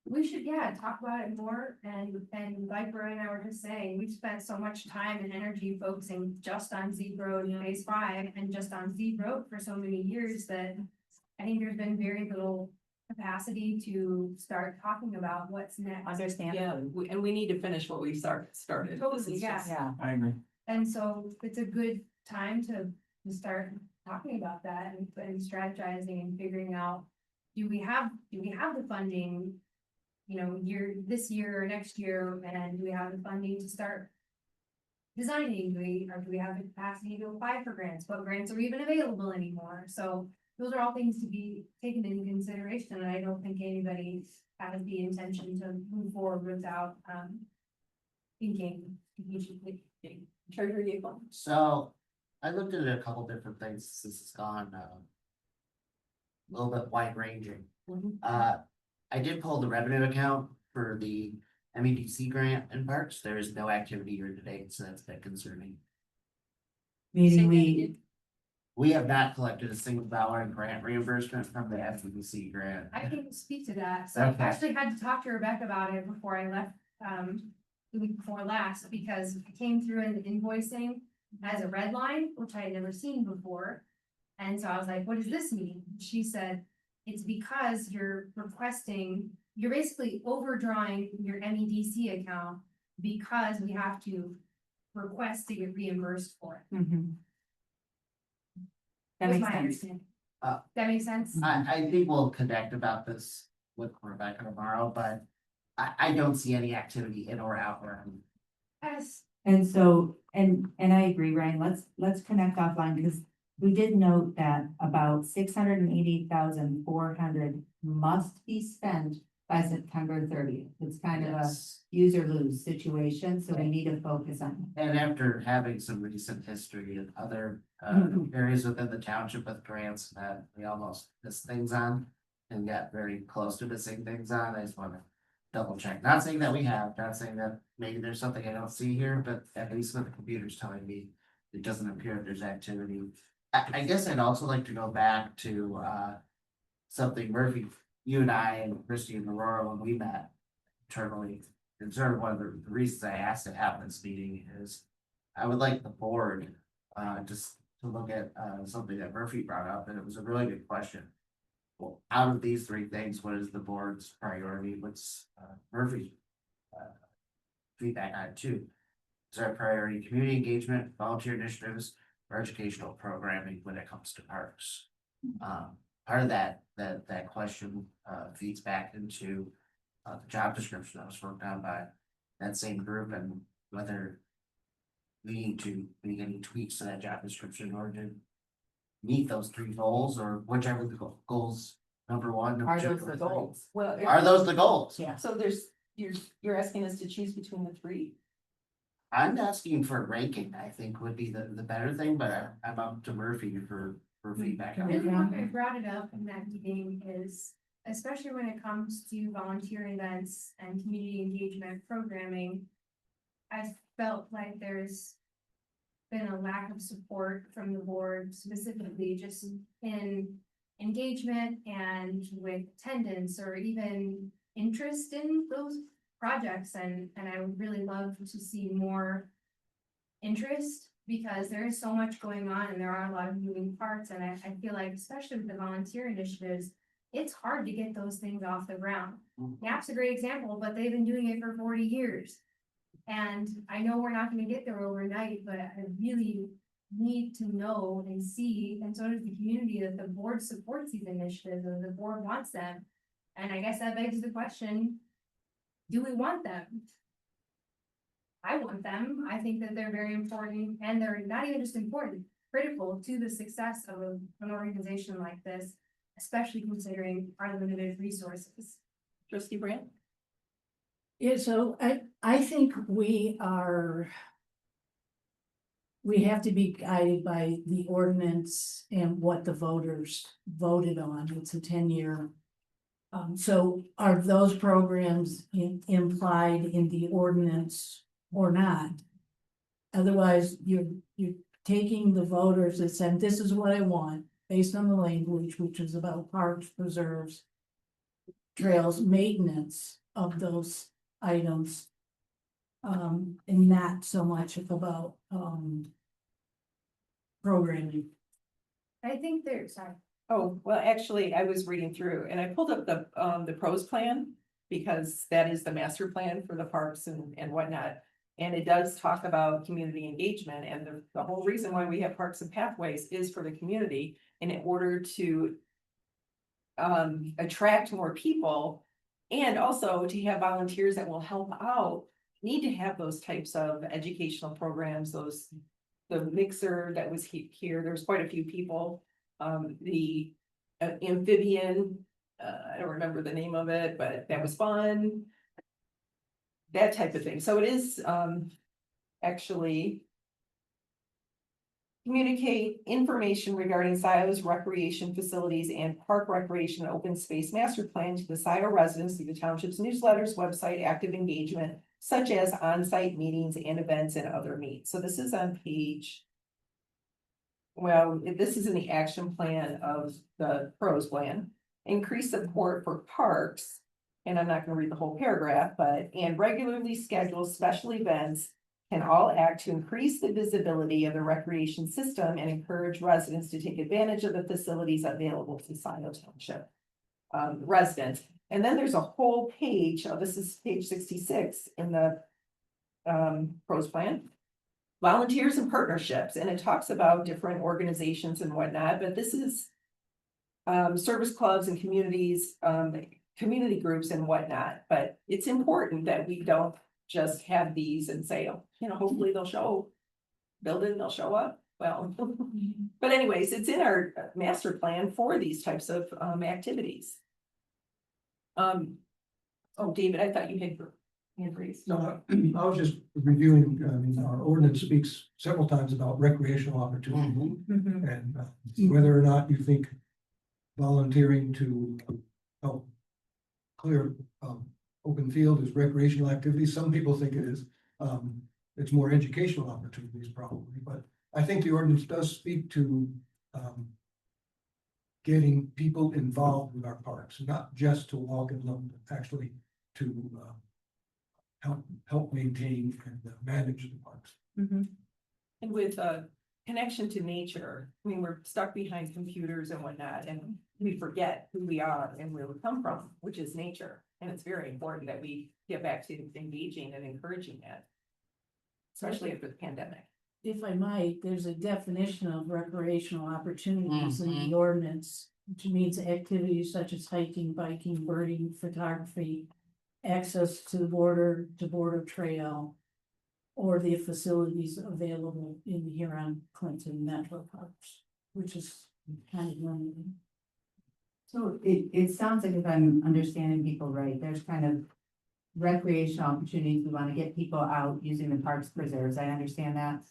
We should, yeah, talk about it more, and like Roy and I were just saying, we've spent so much time and energy focusing just on Z Road Phase 5 and just on Z Road for so many years that I think there's been very little capacity to start talking about what's next. Understand? Yeah, and we need to finish what we started. Totally, This is yeah. just- Yeah. I agree. And so it's a good time to start talking about that and strategizing and figuring out, do we have the funding, you know, this year or next year, and do we have the funding to start designing? Do we have the capacity to apply for grants? What grants are even available anymore? So those are all things to be taken into consideration, and I don't think anybody has the intention to move forward without thinking strategically. Treasurer Yeaple. So I looked at a couple different things since it's gone, a little bit wide ranging. Mhm. I did pull the revenue account for the MEDC grant in Parks. There is no activity here today, so that's a bit concerning. Meaning We have not collected a single dollar in grant reimbursement from the MEDC grant. I can speak to that. So I Okay. actually had to talk to Rebecca about it before I left, the week before last, because it came through in the invoicing as a red line, which I had never seen before. And so I was like, what does this mean? She said, it's because you're basically overdrawing your MEDC account because we have to request to get reimbursed for it. That Was makes my sense. understanding. Uh, That makes sense? I think we'll connect about this with Rebecca tomorrow, but I don't see any activity in or out where I'm. Yes. And so, and I agree, Ryan, let's connect offline, because we did note that about 688,400 must be spent by September 30th. It's kind of a Yes. use or lose situation, so we need to focus on. And after having some recent history in other areas within the township with grants that we almost missed things on. And got very close to missing things on, I just wanna double check, not saying that we have, not saying that maybe there's something I don't see here, but at least with the computer's telling me. It doesn't appear that there's activity. I guess I'd also like to go back to something Murphy, you and I and Christie and Aurora, when we met internally. And sort of one of the reasons I asked to have this meeting is I would like the board just to look at something that Murphy brought up, and it was a really good question. Well, out of these three things, what is the board's priority? What's Murphy's feedback on it too? Is our priority community engagement, volunteer initiatives, or educational programming when it comes to parks? Part of that question feeds back into the job description that was worked on by that same group, and whether we need to make any tweaks to that job description in order to meet those three goals, or whichever the goals, number one. number Are two, those number the three. goals? Well, Are those the goals? Yeah. so you're asking us to choose between the three? I'm asking for ranking, I think would be the better thing, but I'm up to Murphy for feedback. The on reason it. why I brought it up in that meeting is, especially when it comes to volunteer events and community engagement programming, I felt like there's been a lack of support from the board, specifically just in engagement and with attendance or even interest in those projects, and I would really love to see more interest, because there is so much going on and there are a lot of moving parts, and I feel like, especially with the volunteer initiatives, it's hard to get those things off the ground. NAP's a great example, but they've been doing it for 40 years. And I know we're not gonna get there overnight, but I really need to know and see, and so does the community, that the board supports these initiatives and the board wants them. And I guess that begs the question, do we want them? I want them. I think that they're very important, and they're not even just important, critical to the success of an organization like this, especially considering our limited resources. Trustee Brandt? Yeah, so I think we have to be guided by the ordinance and what the voters voted on. It's a 10-year So are those programs implied in the ordinance or not? Otherwise, you're taking the voters that said, this is what I want, based on the language, which is about parks, preserves, trails, maintenance of those items. And not so much about, programming. I think there's, sorry. Oh, well, actually, I was reading through and I pulled up the pros plan. Because that is the master plan for the parks and whatnot. And it does talk about community engagement and the whole reason why we have parks and pathways is for the community. And in order to attract more people. And also to have volunteers that will help out, need to have those types of educational programs, the mixer that was here, there's quite a few people. The amphibian, I don't remember the name of it, but that was fun. That type of thing. So it is actually communicate information regarding Scio's recreation facilities and park recreation and open space master plan to the Scio residents through the township's newsletters, website, active engagement, such as on-site meetings and events and other meets. So this is on page. Well, this is in the action plan of the pros plan. Increase support for parks, and I'm not gonna read the whole paragraph, and regularly schedule special events can all act to increase the visibility of the recreation system and encourage residents to take advantage of the facilities available to Scio Township residents. And then there's a whole page, this is page 66 in the pros plan. Volunteers and partnerships, and it talks about different organizations and whatnot, but this is service clubs and communities, community groups and whatnot, but it's important that we don't just have these and say, oh, hopefully build it and they'll show up. Well, but anyways, it's in our master plan for these types of activities. Oh, David, I thought you had raised. No, I was just reviewing, our ordinance speaks several times about recreational opportunity. And whether or not you think volunteering to help clear open field is recreational activity, some people think it is. It's more educational opportunities probably, but I think the ordinance does speak to getting people involved with our parks, not just to walk and look, but actually to help maintain and manage the parks. And with a connection to nature, I mean, we're stuck behind computers and whatnot, and we forget who we are and where we come from, which is nature. And it's very important that we get back to engaging and encouraging that, especially after the pandemic. If I might, there's a definition of recreational opportunities in the ordinance, which means activities such as hiking, biking, birding, photography, access to border trail, or the facilities available in the Huron Clinton Metro Parks, which is kind of limited. So it sounds like, if I'm understanding people right, there's kind of recreational opportunities. We want to get people out using the parks preserves. I understand that.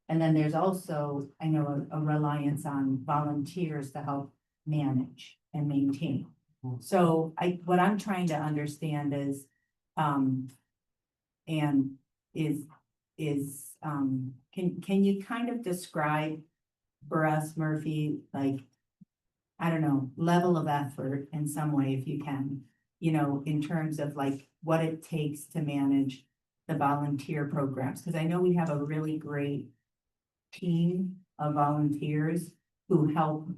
And then there's also, I know, a reliance on volunteers to help manage and maintain. So what I'm trying to understand is, can you kind of describe for us, Murphy, like, I don't know, level of effort in some way, if you can, in terms of like what it takes to manage the volunteer programs? Because I know we have a really great team of volunteers who help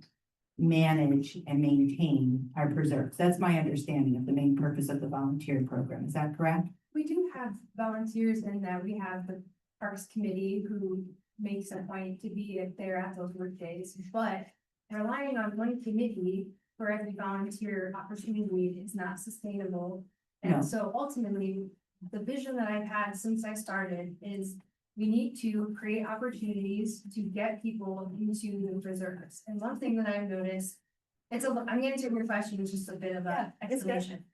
manage and maintain our preserves. That's my understanding of the main purpose of the volunteer program. Is that correct? We do have volunteers in that. We have the Parks Committee who makes a point to be there at those work days, but relying on one committee for every volunteer opportunity is not sustainable. No. And so ultimately, the vision that I've had since I started is we need to create opportunities to get people into the preserves. And one thing that I've noticed, I'm answering your question with just a bit of an explanation.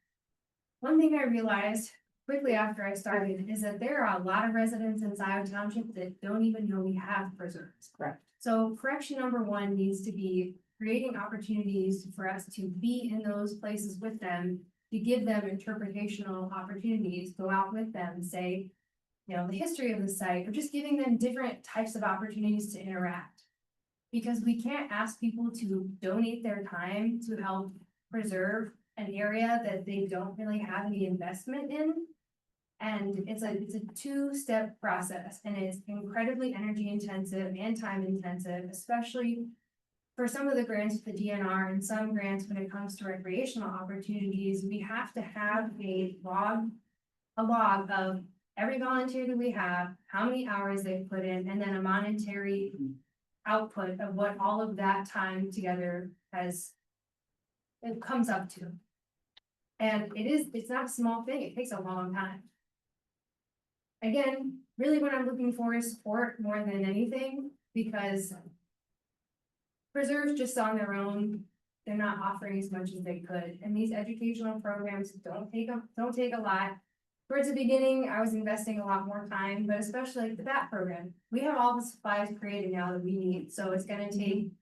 One thing I realized quickly after I started is that there are a lot of residents in Scio Township that don't even know we have preserves. Correct. So correction number one needs to be creating opportunities for us to be in those places with them, to give them interpretational opportunities, go out with them, say, you know, the history of the site, or just giving them different types of opportunities to interact. Because we can't ask people to donate their time to help preserve an area that they don't really have any investment in. And it's a two-step process, and it's incredibly energy intensive and time intensive, especially for some of the grants with the DNR and some grants when it comes to recreational opportunities. We have to have a log of every volunteer that we have, how many hours they've put in, and then a monetary output of what all of that time together it comes up to. And it's not a small thing, it takes a long time. Again, really what I'm looking for is support more than anything, because preserves just on their own, they're not offering as much as they could. And these educational programs don't take a lot. Towards the beginning, I was investing a lot more time, but especially like the BAT program. We have all the supplies created now that we need, so it's gonna take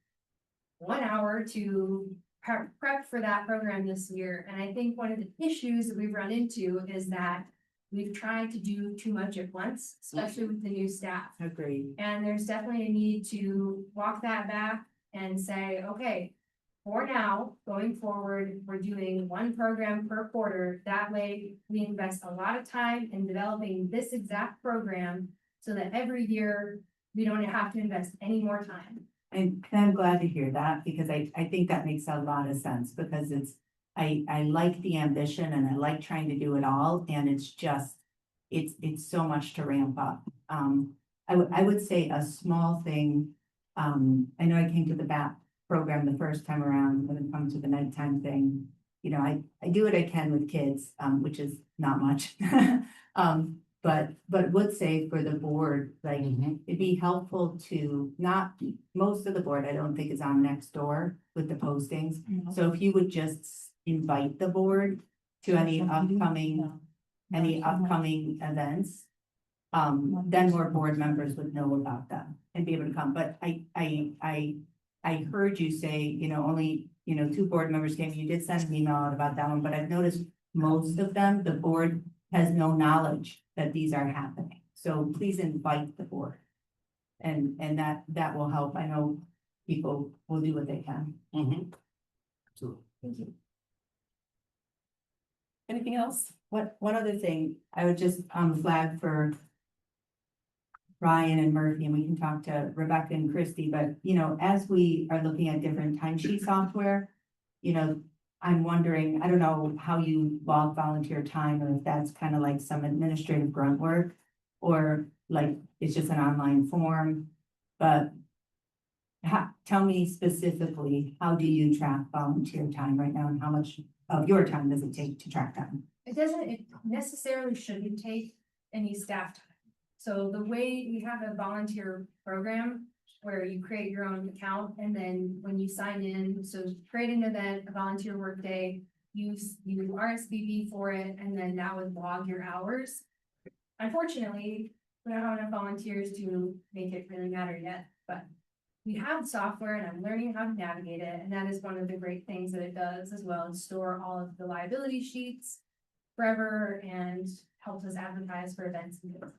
1 hour to prep for that program this year. And I think one of the issues that we've run into is that we've tried to do too much at once, especially with the new staff. Agreed. And there's definitely a need to walk that back and say, okay, for now, going forward, we're doing one program per quarter. That way we invest a lot of time in developing this exact program so that every year we don't have to invest any more time. And I'm glad to hear that, because I think that makes a lot of sense, because I like the ambition and I like trying to do it all, and it's just, it's so much to ramp up. I would say a small thing, I know I came to the BAP program the first time around, when it comes to the nighttime thing. You know, I do what I can with kids, which is not much. But would say for the board, like, it'd be helpful to most of the board, I don't think is on next door with the postings. So if you would just invite the board to any upcoming events, then more board members would know about them and be able to come. But I heard you say, you know, only, 2 board members came. You did send an email out about that one, but I've noticed most of them, the board has no knowledge that these are happening. So please invite the board. And that will help. I know people will do what they can. Absolutely. Thank you. Anything else? One other thing, I would just flag for Ryan and Murphy, and we can talk to Rebecca and Christy, but as we are looking at different timesheet software, I'm wondering, I don't know how you log volunteer time, or if that's kind of like some administrative grunt work, or like it's just an online form, but tell me specifically, how do you track volunteer time right now, and how much of your time does it take to track them? It necessarily shouldn't take any staff time. So the way we have a volunteer program where you create your own account, and then when you sign in, so create an event, a volunteer work day, you RSVP for it, and then that would log your hours. Unfortunately, we don't have enough volunteers to make it really matter yet, but we have software and I'm learning how to navigate it. And that is one of the great things that it does as well, as store all of the liability sheets forever and helps us advertise for events and things.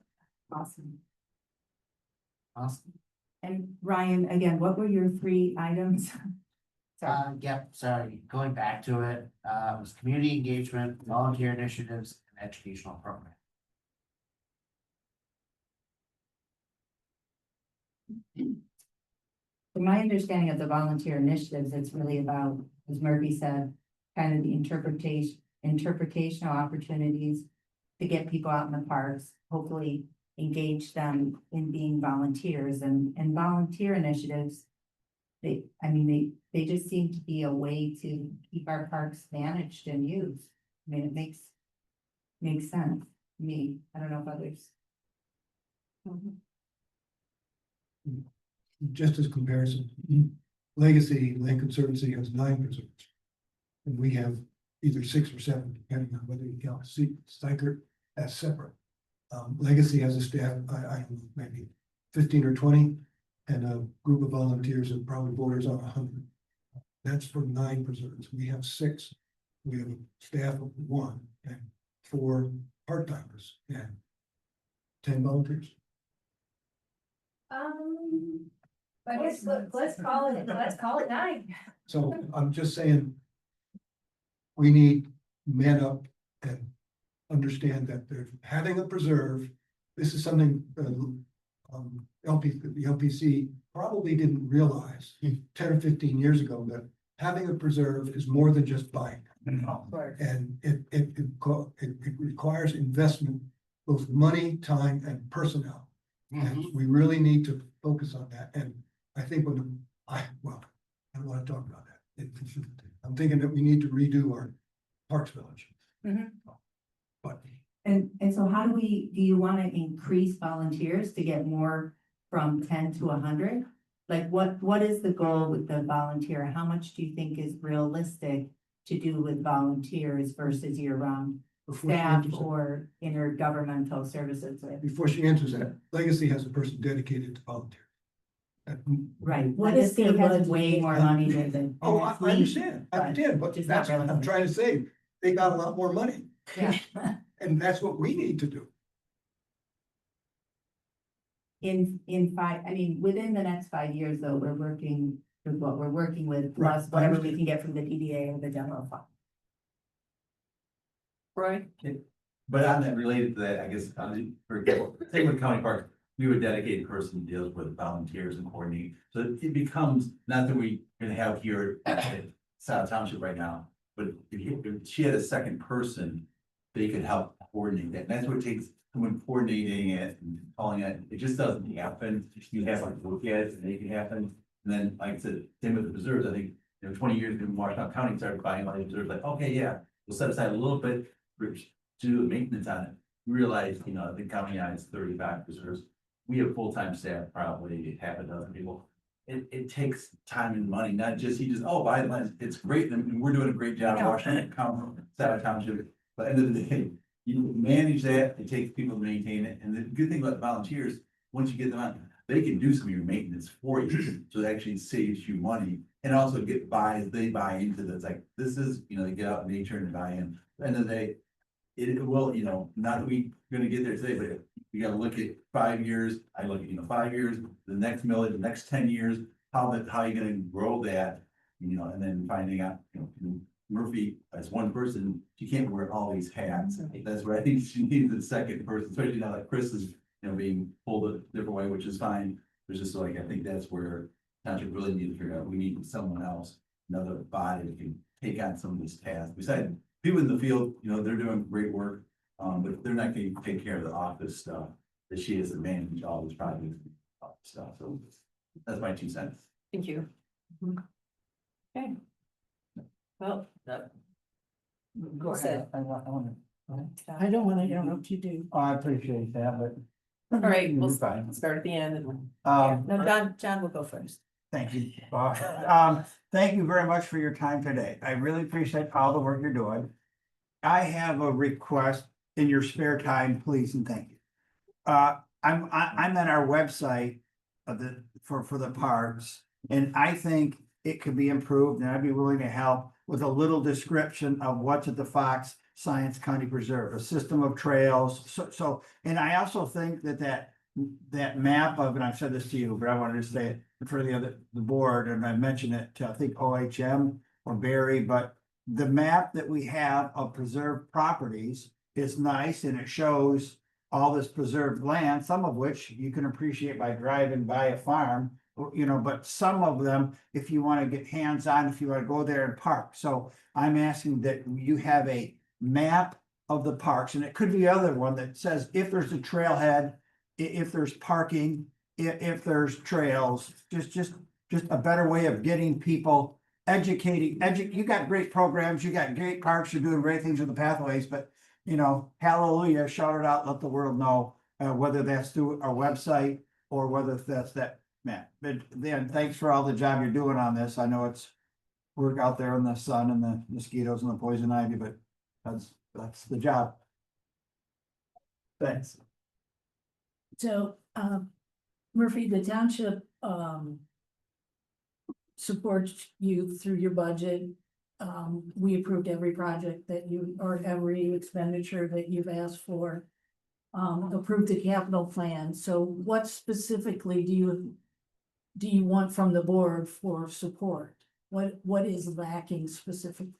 Awesome. Awesome. And Ryan, again, what were your 3 items? Sorry, going back to it, it was community engagement, volunteer initiatives, and educational program. From my understanding of the volunteer initiatives, it's really about, as Murphy said, kind of the interpretational opportunities to get people out in the parks, hopefully engage them in being volunteers, and volunteer initiatives. They just seem to be a way to keep our parks managed and used. I mean, it makes sense to me. I don't know if others. Just as comparison, Legacy Land Conservancy has 9 preserves. And we have either 6 or 7, depending on whether you count Steiger as separate. Legacy has a staff, I don't know, maybe 15 or 20, and a group of volunteers that probably borders on 100. That's for 9 preserves. We have 6. We have a staff of 1 and 4 part-timers and 10 volunteers. I guess let's call it 9. So I'm just saying, we need men up and understand that they're having a preserve. This is something the LPC probably didn't realize 10 or 15 years ago, that having a preserve is more than just buying. And it requires investment, both money, time, and personnel. And we really need to focus on that. And I think I don't want to talk about that. I'm thinking that we need to redo our Parks Village. But. And so how do you want to increase volunteers to get more from 10 to 100? Like what is the goal with the volunteer? How much do you think is realistic to do with volunteers versus year-round staff or intergovernmental services? Before she answers that, Legacy has a person dedicated to volunteer. Right, What is Legacy their has budget? way more money than. Oh, I understand, I did, but Just not that's what I'm relevant. trying to say, they got a lot more money, Yeah. and that's what we need to do. In 5, I mean, within the next 5 years, though, we're working with what we're working with, plus Right, I whatever we understand. can get from the DDA or the general fund. Right? But on that, related to that, I guess, for example, say with county parks, we have a dedicated person who deals with volunteers and coordinate. So it becomes, not that we're gonna have here at South Township right now, but if she had a second person, they could help coordinate that. And that's what it takes, someone coordinating it and calling it. It just doesn't happen. You have like look at it and make it happen. And then, like I said, same with the preserves. I think, 20 years ago, Washington County started buying all these preserves, like, okay, yeah, we'll set aside a little bit to do the maintenance on it. We realized, the county has 35 preserves. We have full-time staff, probably half a dozen people. It takes time and money, not just, buy the land. It's great, and we're doing a great job, Washington County, Savage Township. But at the end of the day, you manage that, it takes people to maintain it. And the good thing about volunteers, once you get them on, they can do some of your maintenance for you. So it actually saves you money, and also they buy into this, like, this is, they get out in nature and buy in. At the end of the day, it will, not that we're gonna get there today, but you gotta look at 5 years. I look at, 5 years, the next millage, the next 10 years, how you're gonna grow that, and then finding out, Murphy, as one person, she can't wear all these hats. That's where I think she needs a second person, especially now that Chris is, being pulled a different way, which is fine. It's just like, I think that's where township really needs to figure out, we need someone else, another body that can take on some of these tasks. Besides, people in the field, they're doing great work, but they're not going to take care of the office stuff that she has to manage all these projects and stuff. So that's my 2 cents. Thank you. Okay. Well, go ahead. I want I don't want to interrupt you, do. I appreciate that, but. All right, we'll You're fine. start at the end. And No, John will go first. Thank you. Thank you very much for your time today. I really appreciate all the work you're doing. I have a request in your spare time, please, and thank you. I'm on our website of for the parks, and I think it could be improved, and I'd be willing to help with a little description of what's at the Fox Science County Preserve, a system of trails. So, and I also think that map of, and I've said this to you, but I wanted to say it for the board, and I mentioned it to, I think, OHM or Barry, but the map that we have of preserved properties is nice, and it shows all this preserved land, some of which you can appreciate by driving by a farm, but some of them, if you want to get hands-on, if you want to go there and park. So I'm asking that you have a map of the parks, and it could be other one that says if there's a trailhead, if there's parking, if there's trails, just a better way of getting people educating. You got great programs, you got great parks, you're doing great things with the pathways, but hallelujah, shout it out, let the world know, whether that's through our website or whether that's that map. But then, thanks for all the job you're doing on this. I know it's work out there in the sun and the mosquitoes and the poison ivy, but that's the job. Thanks. So, Murphy, the township, support you through your budget. We approved every project that you, or every expenditure that you've asked for. Approved the capital plan, so what specifically do you want from the board for support? What is lacking specifically?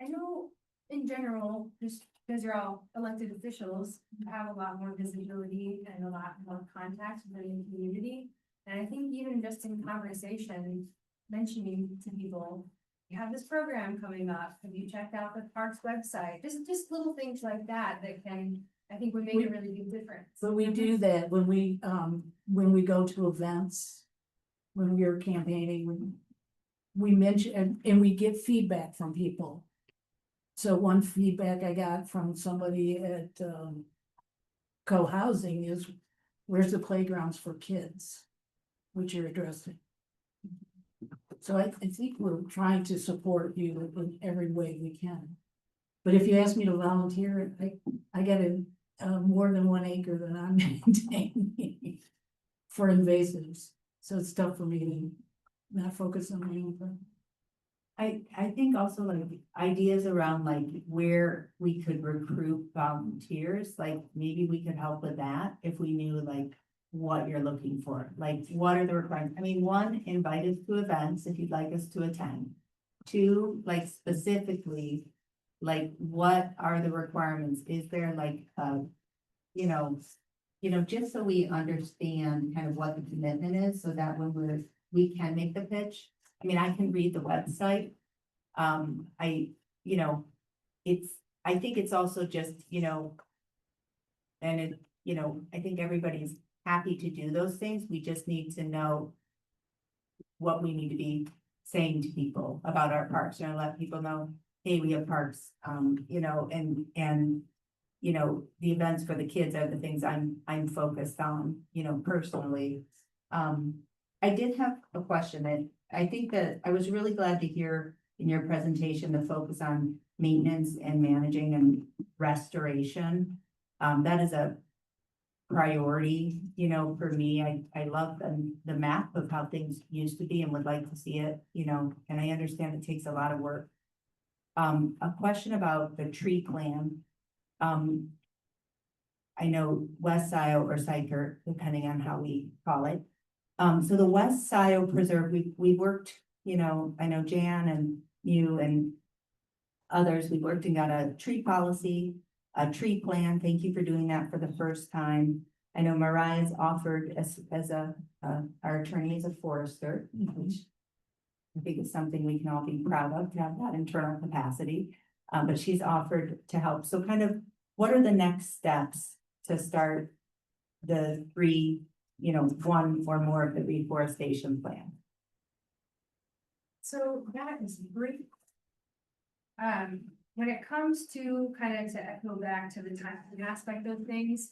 I know in general, just because you're all elected officials, you have a lot more visibility and a lot more contact within the community. And I think even just in conversation, mentioning to people, you have this program coming up, have you checked out the Parks website? Just little things like that that can, I think would make a really big difference. So we do that when we go to events, when we're campaigning, we mention, and we get feedback from people. So one feedback I got from somebody at, co-housing is, where's the playgrounds for kids? Which you're addressing. So I think we're trying to support you in every way we can. But if you ask me to volunteer, I get more than 1 acre that I'm maintaining for invasives. So it's tough for me to not focus on anything. I think also like ideas around like where we could recruit volunteers, like maybe we could help with that if we knew like what you're looking for, like what are the requirements? I mean, 1, invite us to events if you'd like us to attend. 2, like specifically, like what are the requirements? Is there like, just so we understand kind of what the commitment is, so that when we can make the pitch. I mean, I can read the website. I think it's also just, and I think everybody's happy to do those things. We just need to know what we need to be saying to people about our parks, let people know, hey, we have parks, and the events for the kids are the things I'm focused on, personally. I did have a question, and I think that I was really glad to hear in your presentation the focus on maintenance and managing and restoration. That is a priority, for me. I love the map of how things used to be and would like to see it, and I understand it takes a lot of work. A question about the tree plan. I know West Scio or Syker, depending on how we call it. So the West Scio Preserve, we worked, I know Jan and you and others, we worked and got a tree policy, a tree plan. Thank you for doing that for the first time. I know Mariah's offered as our attorney is a forester, which I think is something we can all be proud of, to have that internal capacity. But she's offered to help. So kind of, what are the next steps to start the 1 or more of the reforestation plan? So that is great. When it comes to kind of to echo back to the timing aspect of things,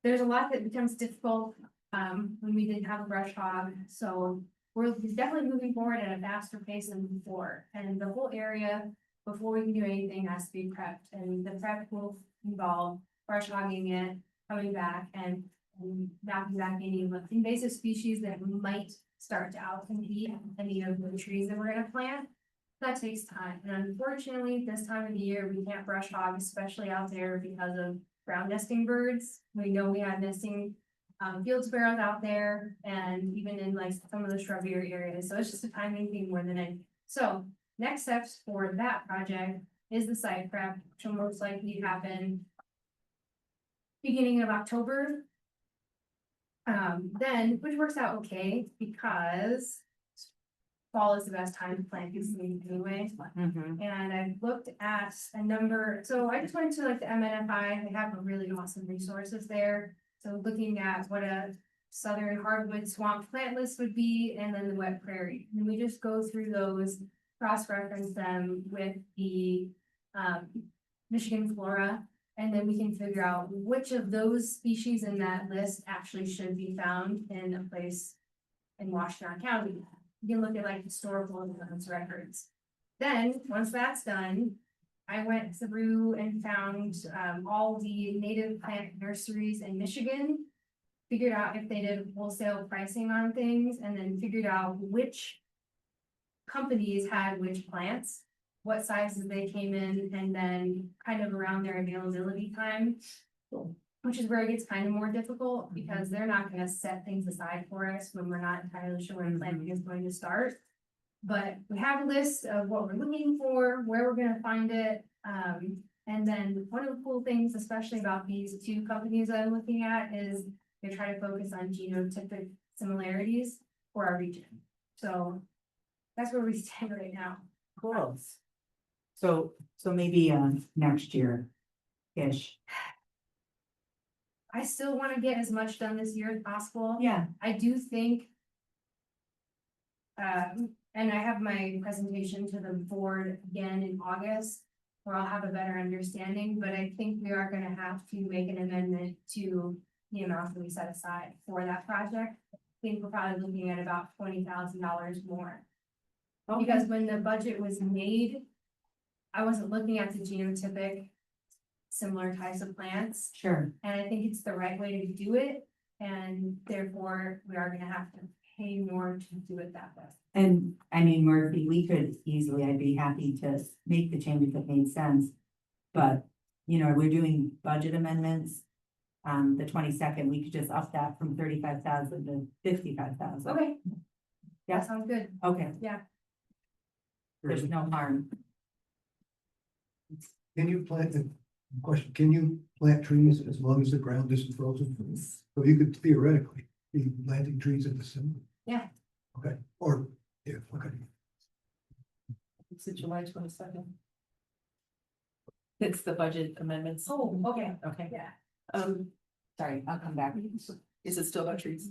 there's a lot that becomes difficult when we didn't have a brush hog. So we're definitely moving forward at a faster pace than before. And the whole area, before we can do anything, has to be prepped. And the prep will involve brush hogging it, coming back and knocking back any invasive species that might start to out-compete any of the trees that we're gonna plant. That takes time. And unfortunately, this time of the year, we can't brush hog, especially out there because of ground nesting birds. We know we have nesting field sparrows out there, and even in like some of the shrubbier areas. So it's just a timing thing more than anything. So next steps for that project is the site prep, which will most likely happen beginning of October. Then, which works out okay because fall is the best time to plant these things anyway. And I've looked at a number, so I just went to like the MNFI, they have a really awesome resources there. So looking at what a southern hardwood swamp plant list would be, and then the wet prairie. And we just go through those, cross-reference them with the Michigan flora, and then we can figure out which of those species in that list actually should be found in a place in Washington County. You can look at like historical evidence records. Then, once that's done, I went through and found all the native plant nurseries in Michigan figured out if they did wholesale pricing on things and then figured out which companies had which plants, what sizes they came in, and then kind of around their availability time. Which is where it gets kind of more difficult because they're not gonna set things aside for us when we're not entirely sure when planting is going to start. But we have a list of what we're looking for, where we're gonna find it. And then one of the cool things, especially about these two companies I'm looking at, is they try to focus on genotypic similarities for our region. So that's where we stand right now. Cool. So maybe, next year-ish. I still wanna get as much done this year as possible. Yeah. I do think. And I have my presentation to the board again in August, where I'll have a better understanding, but I think we are gonna have to make an amendment to the amount that we set aside for that project. I think we're probably looking at about $20,000 more. Because when the budget was made, I wasn't looking at the genotypic similar types of plants. Sure. And I think it's the right way to do it, and therefore we are gonna have to pay more to do it that way. And I mean, Murphy, we could easily, I'd be happy to make the change if it made sense. But, you know, we're doing budget amendments. The 22nd, we could just up that from 35,000 to 55,000. Okay. Yeah. That sounds good. Okay. Yeah. There's no harm. Can you plant, question, can you plant trees as long as the ground isn't frozen? So you could theoretically be planting trees in December? Yeah. Okay, or, yeah, okay. It's July 22nd. It's the budget amendments. Oh, okay. Okay. Yeah. Sorry, I'll come back. Is it still about trees?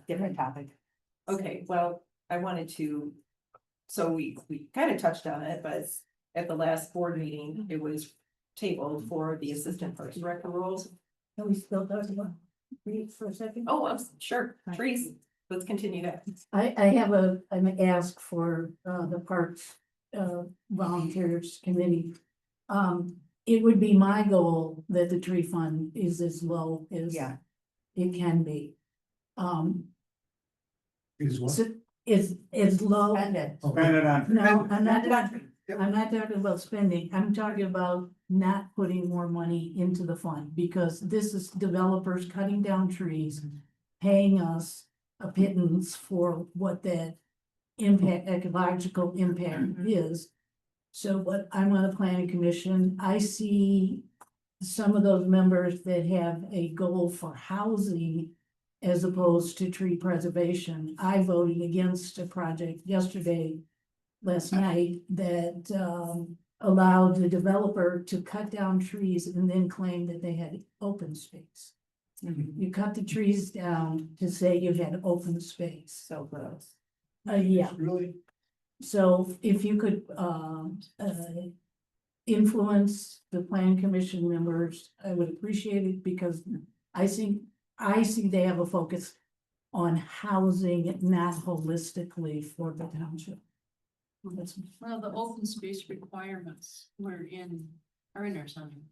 Different topic. Okay, well, I wanted to, so we kind of touched on it, but at the last board meeting, it was tabled for the assistant parks director roles. Can we still talk about trees for a second? Oh, sure, trees, let's continue that. I'm asked for, the parks, volunteers committee. It would be my goal that the tree fund is as low as Yeah. it can be. Is what? Is low. Spend it. Spend it on. No, I'm not Spend it on talking, trees. I'm not talking about spending, I'm talking about not putting more money into the fund, because this is developers cutting down trees, paying us a pittance for what that impact, ecological impact is. So, but I'm on the planning commission, I see some of those members that have a goal for housing as opposed to tree preservation. I voted against a project last night, that allowed the developer to cut down trees and then claim that they had open space. You cut the trees down to say you had open space. So gross. Yeah, Really? so if you could, influence the plan commission members, I would appreciate it, because I see they have a focus on housing, not holistically for the township. Well, the open space requirements are in our zoning.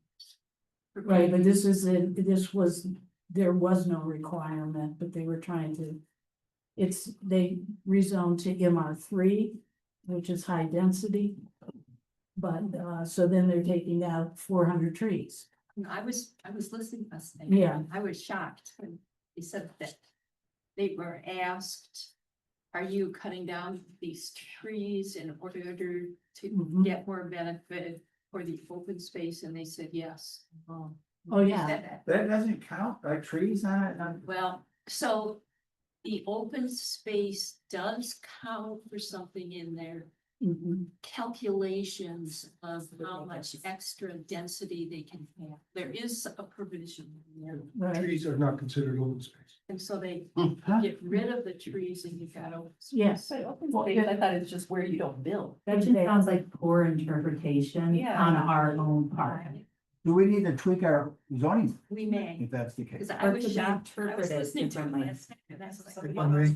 Right, but there was no requirement, but they were trying to. They rezoned to MR3, which is high density. But, so then they're taking out 400 trees. I was listening last night. Yeah. I was shocked when they said that they were asked, are you cutting down these trees in order to Mhm. get more benefit for the open space? And they said, yes. Oh, They yeah. said that. That doesn't count, like trees on it, Well, so the open space does count for something in their Mhm. calculations of how much extra density they can have. There is a provision there. Right. Trees are not considered open space. And so they get rid of the trees and you got open space. Yes. I thought it's just where you don't build. That just sounds like poor interpretation Yeah. on our own part. Do we need to tweak our zoning We may, if that's the case? because I Or was could we shocked. I interpret was it listening to it differently? last night, and that's what I Henry?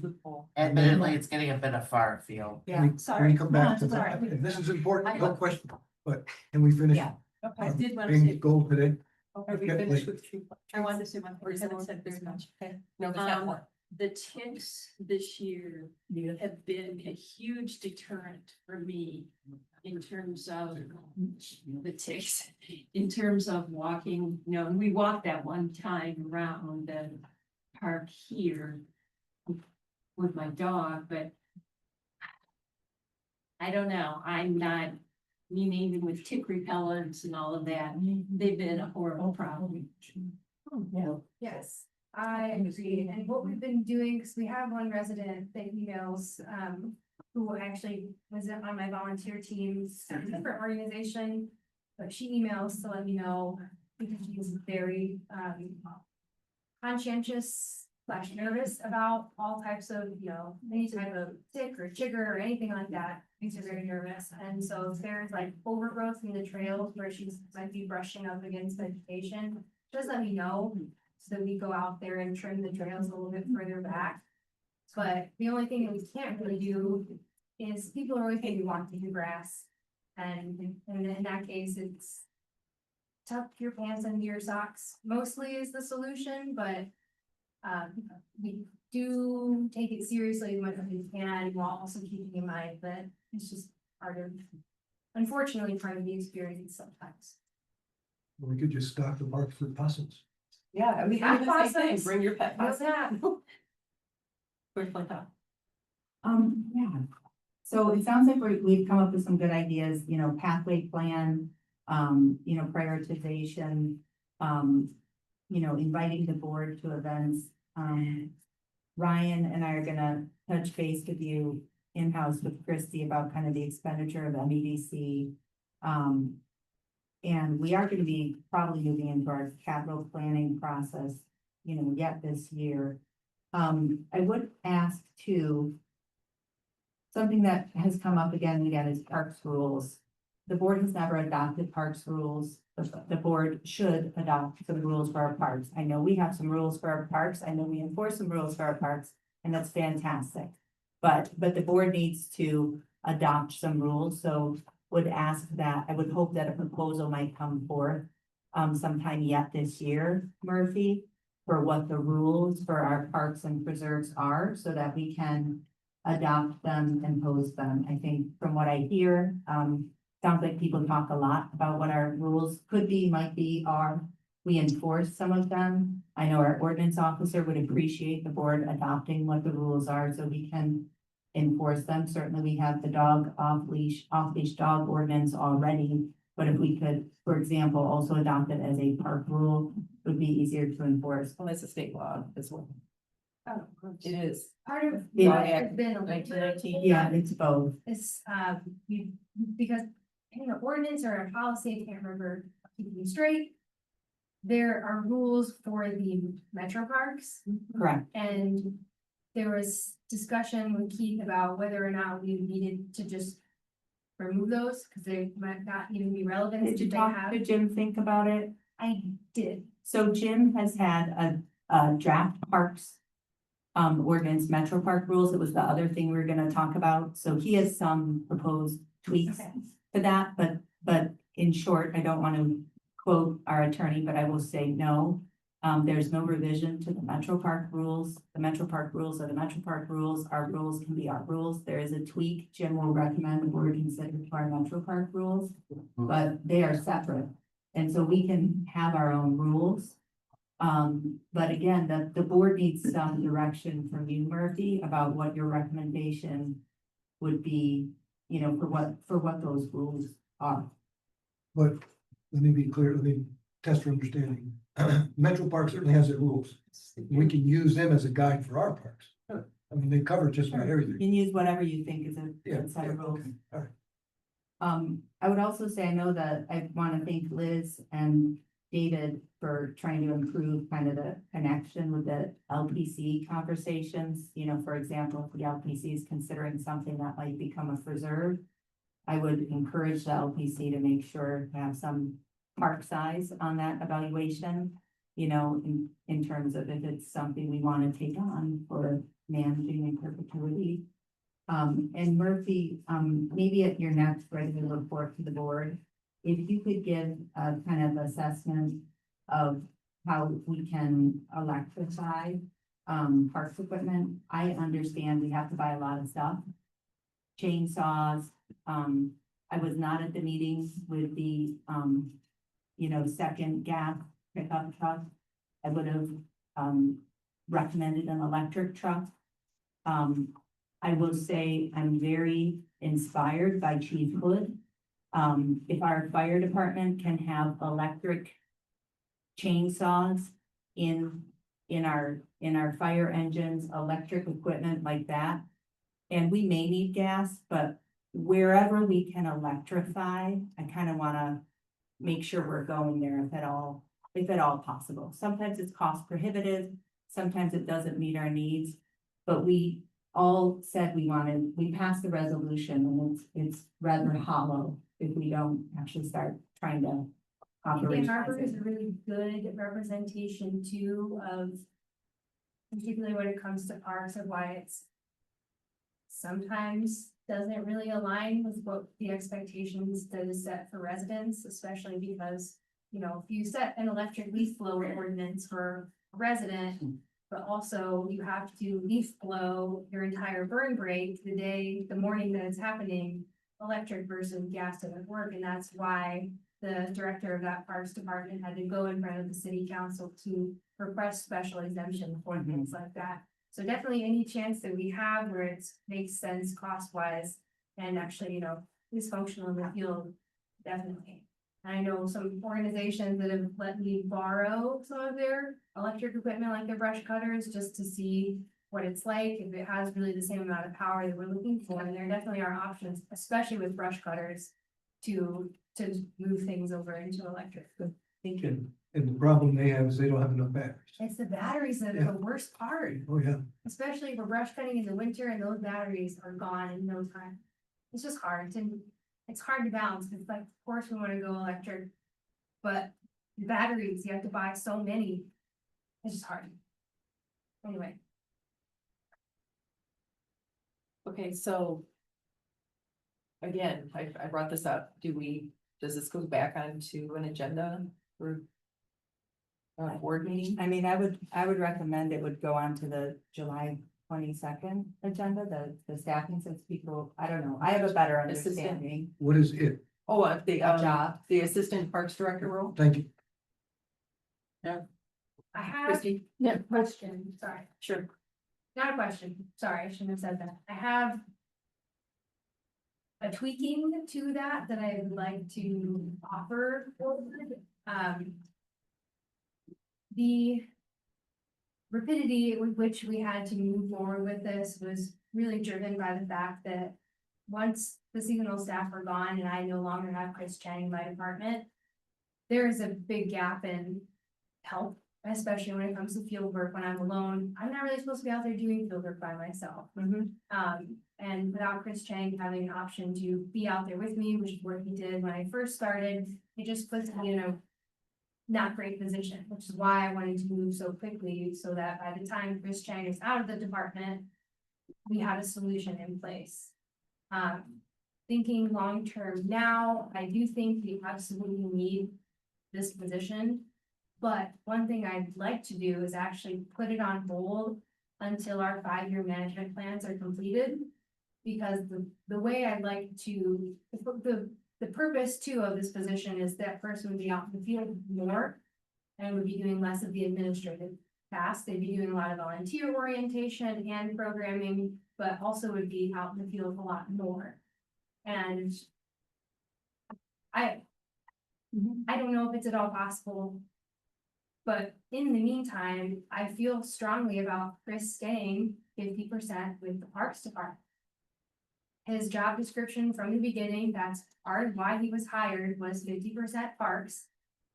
Admittedly, it's getting a bit of far afield. Yeah. Can we Sorry. come back to No, that? sorry. This is important, no question, but can we finish? Yeah. I did want to Being say, goal today? Are we Okay, finished wait. with tree? I wanted to say one more, I said this much. Okay. No, there's not more. The ticks this year have been a huge deterrent for me in terms of the ticks, in terms of walking, you know, and we walked that one time around the park here with my dog, but I don't know, I'm not, I mean, even with tick repellents and all of that, they've been a horrible problem. Yeah. Yes, I agree. And what we've been doing, because we have one resident that emails, who actually was on my volunteer teams, a different organization. But she emails to let me know because she's very, conscientious / nervous about all types of, you know, any type of tick or chigger or anything like that. Makes her very nervous. And so if there's like overgrowth in the trails where she's might be brushing up against vegetation, just let me know. So that we go out there and trim the trails a little bit further back. But the only thing that we can't really do is people are always going to want to do grass. And in that case, it's tuck your pants into your socks mostly is the solution, but we do take it seriously as much as we can while also keeping in mind that it's just part of, unfortunately, part of the experience sometimes. We could just stock the parks with possums. Yeah, I mean, Have do the same thing. possums. Bring your pet What's possum. that? Where's my dog? Yeah. So it sounds like we've come up with some good ideas, you know, pathway plan, you know, prioritization, you know, inviting the board to events. Ryan and I are gonna touch base with you in-house with Christy about kind of the expenditure of MEDC. And we are gonna be probably moving into our capital planning process, you know, yet this year. I would ask too, something that has come up again and again is parks rules. The board has never adopted parks rules. The board should adopt some rules for our parks. I know we have some rules for our parks. I know we enforce some rules for our parks, and that's fantastic. But the board needs to adopt some rules, so would ask that, I would hope that a proposal might come forth sometime yet this year, Murphy, for what the rules for our parks and preserves are, so that we can adopt them and post them. I think from what I hear, sounds like people talk a lot about what our rules could be, might be, are. We enforce some of them. I know our ordinance officer would appreciate the board adopting what the rules are so we can enforce them. Certainly, we have the dog off-leash dog ordinance already. But if we could, for example, also adopt it as a park rule, it would be easier to enforce. Well, it's a state law as well. Oh, It is. part of Yeah. it has been a little bit 1919. Yeah, it's both. It's, because in an ordinance or a policy, I can't remember, keeping you straight. There are rules for the metro parks, Correct. and there was discussion with Keith about whether or not we needed to just remove those, because they might not even be relevant. Did you they talk have? to Jim Fink about it? I did. So Jim has had a draft parks ordinance Metro Park rules. It was the other thing we were gonna talk about. So he has some proposed tweaks Okay. to that, but in short, I don't want to quote our attorney, but I will say no. There's no revision to the Metro Park rules. The Metro Park rules are the Metro Park rules. Our rules can be our rules. There is a tweak Jim will recommend the board consider to our Metro Park rules, but they are separate. And so we can have our own rules. But again, the board needs some direction from you, Murphy, about what your recommendation would be, you know, for what those rules are. But let me be clear, let me test for understanding. Metro Park certainly has their rules. We can use them as a guide for our parks. I mean, they cover just about You everything. can use whatever you think is a Yeah, good set of rules. okay, all right. I would also say, I know that I want to thank Liz and David for trying to improve kind of the connection with the LPC conversations. You know, for example, if the LPC is considering something that might become a preserve, I would encourage the LPC to make sure to have some park size on that evaluation. You know, in terms of if it's something we want to take on for managing in perpetuity. And Murphy, maybe at your next regular report to the board, if you could give a kind of assessment of how we can electrify parks equipment. I understand we have to buy a lot of stuff. Chainsaws, I was not at the meetings with the, second gas pickup truck. I would have, recommended an electric truck. I will say I'm very inspired by Chief Hood. If our fire department can have electric chainsaws in our fire engines, electric equipment like that. And we may need gas, but wherever we can electrify, I kind of want to make sure we're going there if at all possible. Sometimes it's cost prohibitive, sometimes it doesn't meet our needs, but we all said we passed the resolution, and it's rather hollow if we don't actually start trying to Ann Arbor operationalize is it. a really good representation too of, particularly when it comes to parks, of why it's sometimes doesn't really align with what the expectations that is set for residents, especially because, if you set an electric leaf blower ordinance for a resident, but also you have to leaf blow your entire burn break the morning that it's happening, electric versus gas doesn't work, and that's why the director of that Parks Department had to go in front of the city council to request special exemption for things like that. So definitely any chance that we have where it makes sense cost wise and actually, is functional in the field, definitely. And I know some organizations that have let me borrow some of their electric equipment, like their brush cutters, just to see what it's like, if it has really the same amount of power that we're looking for. And there definitely are options, especially with brush cutters, to move things over into electric. Thank you. And the problem they have is they don't have enough batteries. It's the batteries that are the worst part, Oh, yeah. especially for brush cutting in the winter, and those batteries are gone in no time. It's just hard it's hard to balance. It's like, of course we want to go electric, but the batteries, you have to buy so many. It's just hard. Anyway. Okay, so. Again, I brought this up. Does this go back onto an agenda for? A board meeting? I mean, I would recommend it would go on to the July 22nd agenda, the staffing, since people, I don't know, I have a better understanding. What is it? Oh, the Job. the assistant parks director role? Thank you. I have Christie? a question, sorry, Sure. not a question, sorry, I shouldn't have said that. I have a tweaking to that I would like to offer forward. The rapidity with which we had to move forward with this was really driven by the fact that once the seasonal staff were gone and I no longer have Chris Chang in my department, there is a big gap in help, especially when it comes to field work. When I'm alone, I'm not really supposed to be out there doing field work by myself. And without Chris Chang having an option to be out there with me, which is what he did when I first started, it just puts me in a not great position, which is why I wanted to move so quickly, so that by the time Chris Chang is out of the department, we had a solution in place. Thinking long-term now, I do think we absolutely need this position. But one thing I'd like to do is actually put it on hold until our 5-year management plans are completed. Because the way I'd like to, the purpose too of this position is that person would be out in the field more and would be doing less of the administrative tasks. They'd be doing a lot of volunteer orientation and programming, but also would be out in the field a lot more. And I don't know if it's at all possible, but in the meantime, I feel strongly about Chris staying 50% with the Parks Department. His job description from the beginning, that's part of why he was hired, was 50% parks.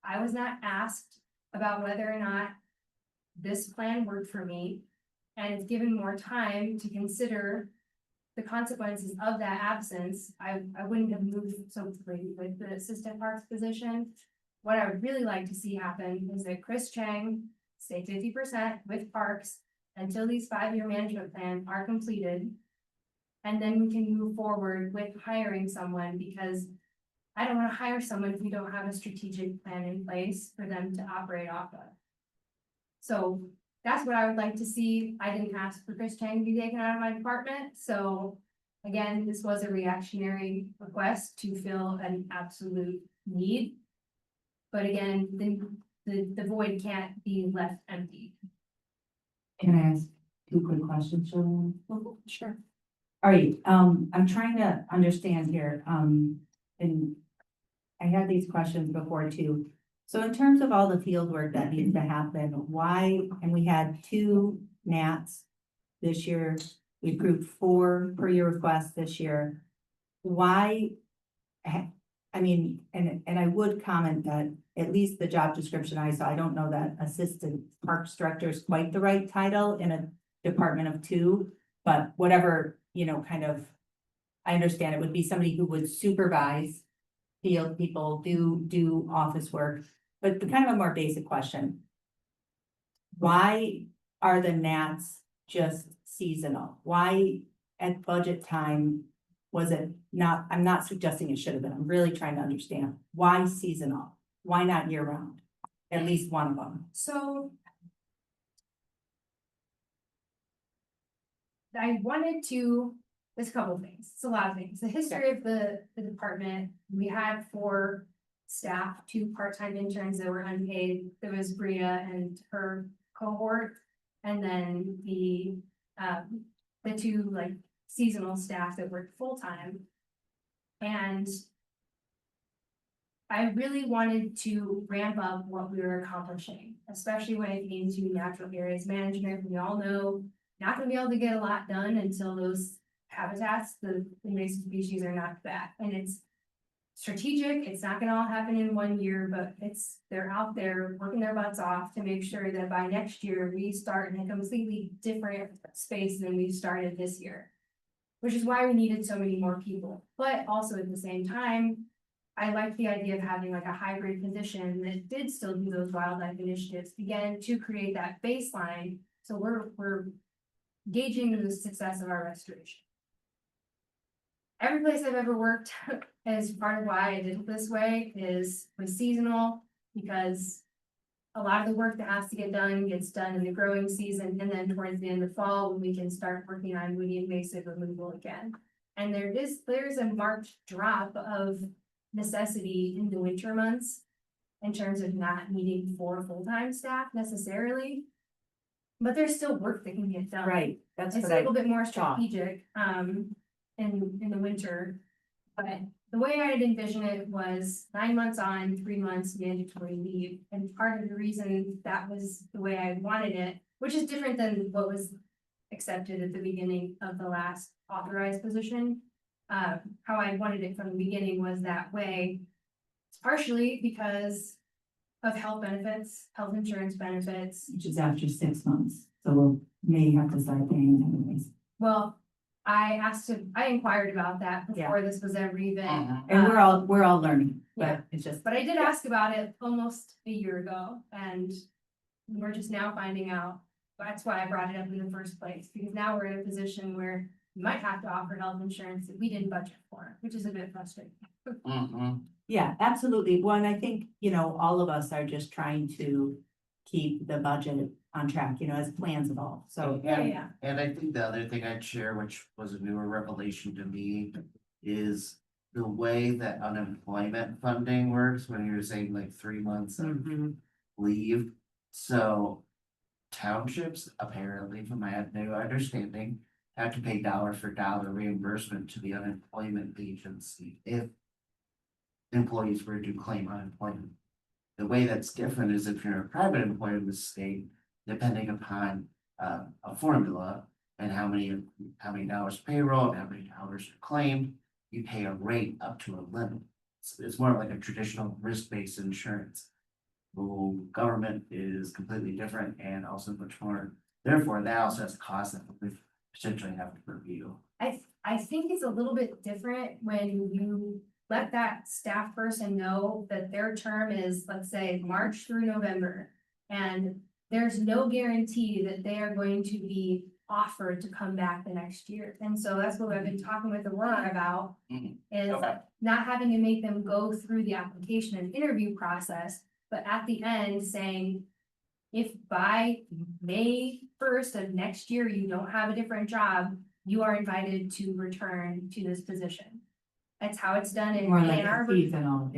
I was not asked about whether or not this plan worked for me, and it's given more time to consider the consequences of that absence. I wouldn't have moved so quickly with the assistant parks position. What I would really like to see happen is that Chris Chang stay 50% with parks until these 5-year management plans are completed. And then we can move forward with hiring someone, because I don't wanna hire someone if we don't have a strategic plan in place for them to operate off of. So that's what I would like to see. I didn't ask for Chris Chang to be taken out of my department, so. Again, this was a reactionary request to fill an absolute need. But again, the void can't be left empty. Can I ask 2 quick questions, Joanne? Sure. All right, I'm trying to understand here, and I had these questions before too. So in terms of all the field work that needs to happen, why, and we had 2 gnats this year, we approved 4 per year requests this year. Why? I mean, and I would comment that at least the job description I saw, I don't know that assistant parks director is quite the right title in a department of 2, but whatever, kind of. I understand it would be somebody who would supervise field people, do office work, but the kind of a more basic question. Why are the gnats just seasonal? Why at budget time was it not? I'm not suggesting it should have been. I'm really trying to understand why seasonal? Why not year round? At least one of them. So. I wanted to, there's a couple of things, it's a lot of things. The history of the department, we had 4 staff, 2 part-time interns that were unpaid. There was Bria and her cohort. And then the 2 like seasonal staff that worked full-time. And I really wanted to ramp up what we were accomplishing, especially when it came to natural areas management. We all know not gonna be able to get a lot done until those habitats, the invasive species are knocked back. And it's strategic, it's not gonna all happen in 1 year, but they're out there working their butts off to make sure that by next year, we start in a completely different space than we started this year. Which is why we needed so many more people, but also at the same time, I like the idea of having like a hybrid position that did still do those wildlife initiatives, again, to create that baseline. So we're gauging the success of our restoration. Every place I've ever worked, as part of why I did it this way, was seasonal, because a lot of the work that has to get done gets done in the growing season, and then towards the end of fall, when we can start working on woody invasive removal again. And there's a marked drop of necessity in the winter months in terms of not needing 4 full-time staff necessarily. But there's still work that can get done. Right, that's It's what a I little bit more thought. strategic, in the winter. But the way I'd envision it was 9 months on, 3 months mandatory leave. And part of the reason that was the way I wanted it, which is different than what was accepted at the beginning of the last authorized position. How I wanted it from the beginning was that way. It's partially because of health benefits, health insurance benefits. Which is after 6 months, so we may have to start paying anyways. Well, I inquired about that before this was ever even. And we're all learning, Yeah. but it's just. But I did ask about it almost a year ago, and we're just now finding out. That's why I brought it up in the first place, because now we're in a position where we might have to offer health insurance that we didn't budget for, which is a bit frustrating. Yeah, absolutely. Well, and I think, all of us are just trying to keep the budget on track, as plans evolve, so. Yeah. And I think the other thing I'd share, which was a newer revelation to me, is the way that unemployment funding works when you're saying like 3 months of leave. So townships, apparently, from my new understanding, have to pay dollar for dollar reimbursement to the unemployment agency if employees were to claim unemployment. The way that's different is if you're a private employer in the state, depending upon a formula and how many dollars payroll and how many dollars are claimed, you pay a rate up to a limit. It's more like a traditional risk-based insurance. Rural government is completely different and also much more. Therefore, that also has a cost that we potentially have to review. I think it's a little bit different when you let that staff person know that their term is, let's say, March through November. And there's no guarantee that they are going to be offer to come back the next year. And so that's what I've been talking with Aurora about, is Okay. not having to make them go through the application and interview process, but at the end saying, if by May 1st of next year, you don't have a different job, you are invited to return to this position. That's how it's done in More like Ann a Arbor. seasonal,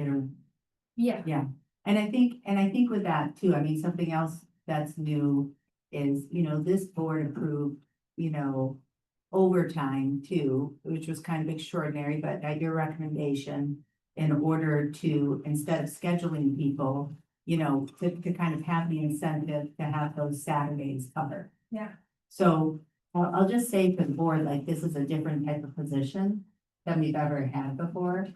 Yeah, and I think with that too, I mean, something else that's new is, this board approved, overtime too, which was kind of extraordinary, but at your recommendation, in order to, instead of scheduling people, to kind of have the incentive to have those Saturdays covered. yeah. So I'll just say for the board, like, this is a different type of position than we've ever had before.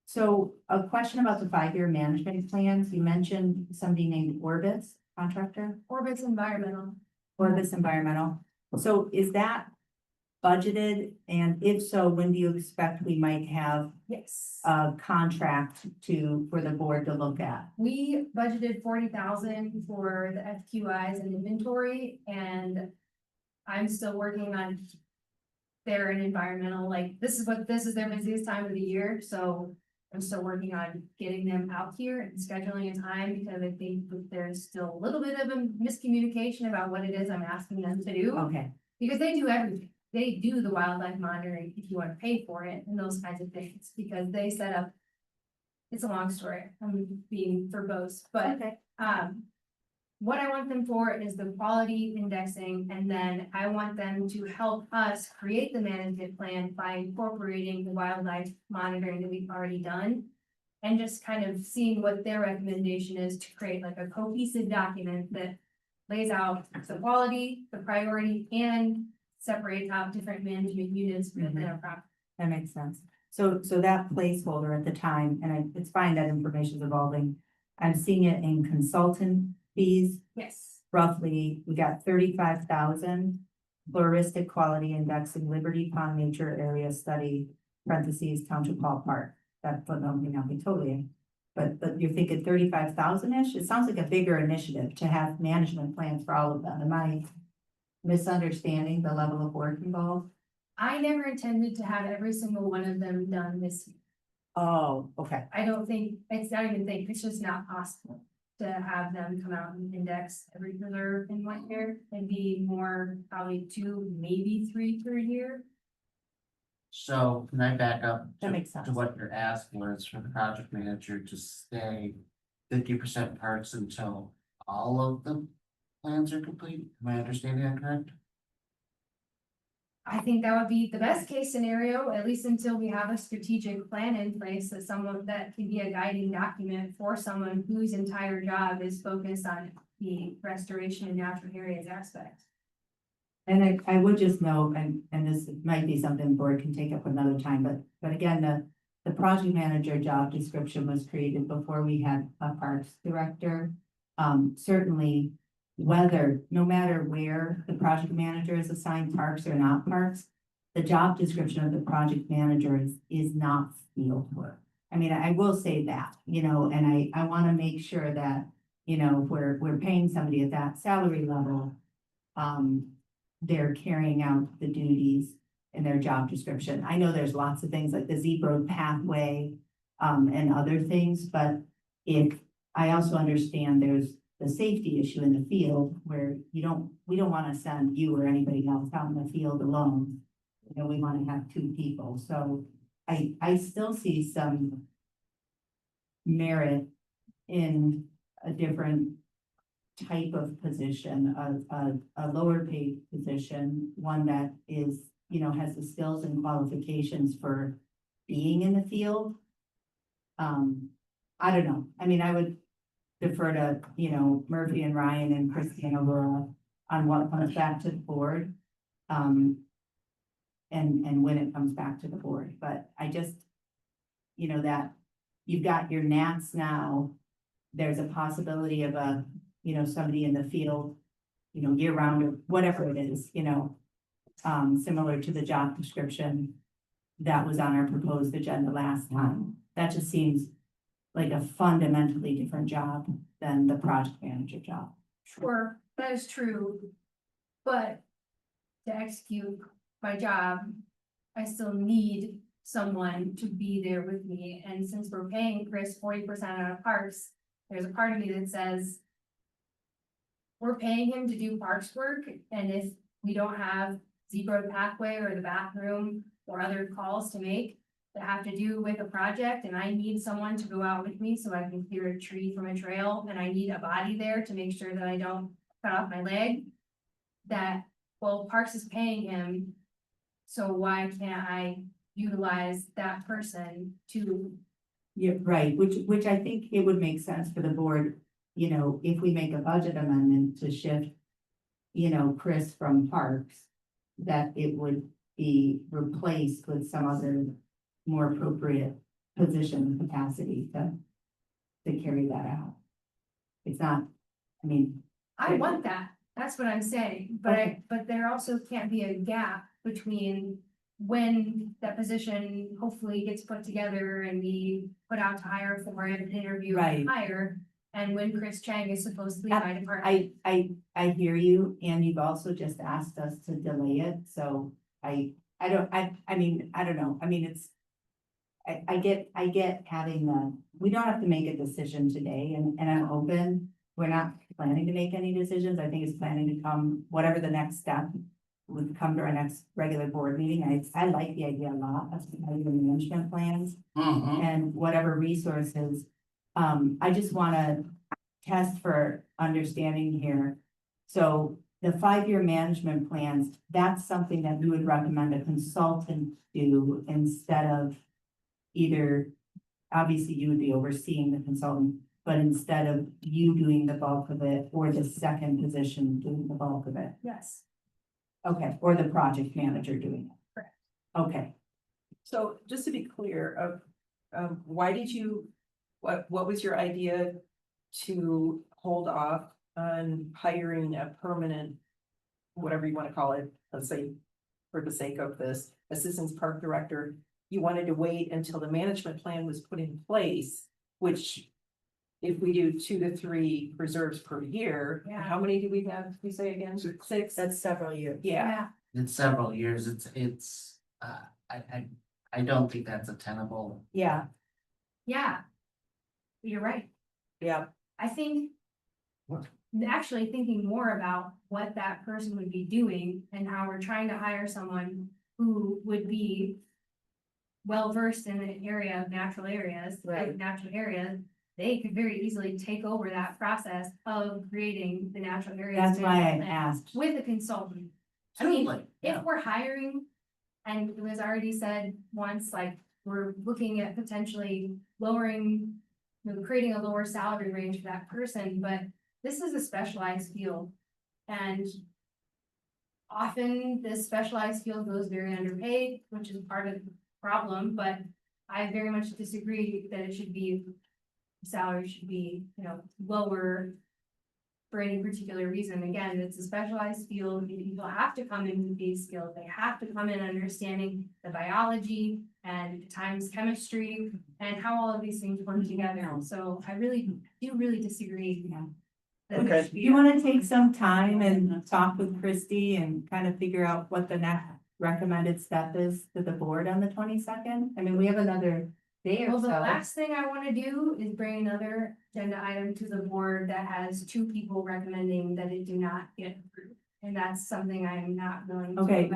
So a question about the 5-year management plans, you mentioned somebody named Orbis contractor, Orbit's environmental. Orbis Environmental. So is that budgeted? And if so, when do you expect we might have Yes. a contract for the board to look at? We budgeted 40,000 for the FQIs and inventory, and I'm still working on their environmental, like, this is their busiest time of the year, so I'm still working on getting them out here and scheduling a time, because I think that there's still a little bit of a miscommunication about what it is I'm asking them to do. Okay, Because they do everything. They do the wildlife monitoring if you want to pay for it and those kinds of things, because they set up. It's a long story, I'm being verbose, but, okay, what I want them for is the quality indexing, and then I want them to help us create the management plan by incorporating the wildlife monitoring that we've already done. And just kind of seeing what their recommendation is to create like a cohesive document that lays out the quality, the priority, and separates out different management units within a property. that makes sense. So that placeholder at the time, and it's fine that information is evolving. I'm seeing it in consultant fees, Yes, roughly, we got 35,000. Floristic quality indexing, Liberty Pond Nature Area Study, parentheses, Township Hall Park. That footnote may not be totally, but you're thinking 35,000-ish? It sounds like a bigger initiative to have management plans for all of them. Am I misunderstanding the level of work involved? I never intended to have every single one of them done this year. Oh, okay, I don't think, it's not even think, it's just not possible to have them come out and index every reserve in 1 year. It'd be more, probably 2, maybe 3 per year. So can I back up? That makes sense. To what you're asking was for the project manager to stay 50% parts until all of the plans are complete? Am I understanding that correct? I think that would be the best case scenario, at least until we have a strategic plan in place, that someone that can be a guiding document for someone whose entire job is focused on the restoration of natural areas aspect. and I would just note, and this might be something the board can take up another time, but again, the project manager job description was created before we had a parks director. Certainly, no matter where the project manager is assigned, parks or not parks, the job description of the project manager is not field work. I mean, I will say that, and I want to make sure that, if we're paying somebody at that salary level, they're carrying out the duties in their job description. I know there's lots of things like the zebra pathway, and other things, but I also understand there's the safety issue in the field where we don't want to send you or anybody else out in the field alone. We want to have 2 people, so I still see some merit in a different type of position, a lower paid position, one that is, has the skills and qualifications for being in the field. I don't know, I mean, I would defer to, Murphy and Ryan and Christine Aurora on what comes back to the board. And when it comes back to the board, but I just, that you've got your gnats now, there's a possibility of somebody in the field, year round or whatever it is, similar to the job description that was on our proposed agenda last time. That just seems like a fundamentally different job than the project manager job. Sure, that is true. But to execute my job, I still need someone to be there with me, and since we're paying Chris 40% out of parks, there's a part of me that says. We're paying him to do parks work, and if we don't have zebra pathway or the bathroom or other calls to make. That have to do with a project, and I need someone to go out with me so I can clear a tree from a trail, and I need a body there to make sure that I don't cut off my leg. That, well, Parks is paying him, so why can't I utilize that person to? Yeah, right, which I think it would make sense for the board, you know, if we make a budget amendment to shift. You know, Chris from Parks, that it would be replaced with some other more appropriate position and capacity to carry that out. It's not, I mean. I want that, that's what I'm saying, but but there also can't be a gap between. When that position hopefully gets put together and we put out to hire for an interview and hire. And when Chris Chang is supposed to leave my department. I hear you, and you've also just asked us to delay it, so I mean, I don't know, I mean, it's. I get having we don't have to make a decision today, and I'm open, we're not planning to make any decisions, I think it's planning to come, whatever the next step. Would come to our next regular board meeting, I like the idea a lot of the management plans. And whatever resources, I just wanna test for understanding here. So the 5-year management plans, that's something that we would recommend a consultant do instead of either, obviously you would be overseeing the consultant, but instead of you doing the bulk of it or the second position doing the bulk of it. Yes. Okay, or the project manager doing it. Correct. Okay, So just to be clear, why did you, what was your idea to hold off on hiring a permanent, whatever you want to call it, let's say, for the sake of this, assistant park director? You wanted to wait until the management plan was put in place, which if we do 2 to 3 reserves per year, Yeah. how many do we have, we say again? 6? That's several years. Yeah, In several years, I don't think that's a tenable. Yeah, Yeah. You're right. yeah. I think. Actually thinking more about what that person would be doing and how we're trying to hire someone who would be. Well versed in the area of natural areas, Right. natural areas, they could very easily take over that process of creating the natural areas. that's why I management plan asked. With a consultant. I mean, Totally, if yeah. we're hiring, and it was already said once, like, we're looking at potentially lowering. Creating a lower salary range for that person, but this is a specialized field. And often this specialized field goes very underpaid, which is part of the problem, but I very much disagree that it should be. Salary should be, lower. For any particular reason, again, it's a specialized field, people have to come in with these skills, they have to come in understanding the biology. And at times chemistry, and how all of these things work together, so I really disagree. That it Okay. should be You wanna take some time and talk with Christy and kind of figure out what the next recommended step is to the board on the 22nd? I mean, we have another day or Well, the so. last thing I wanna do is bring another agenda item to the board that has 2 people recommending that it do not get approved. And that's something I'm not willing to. Okay,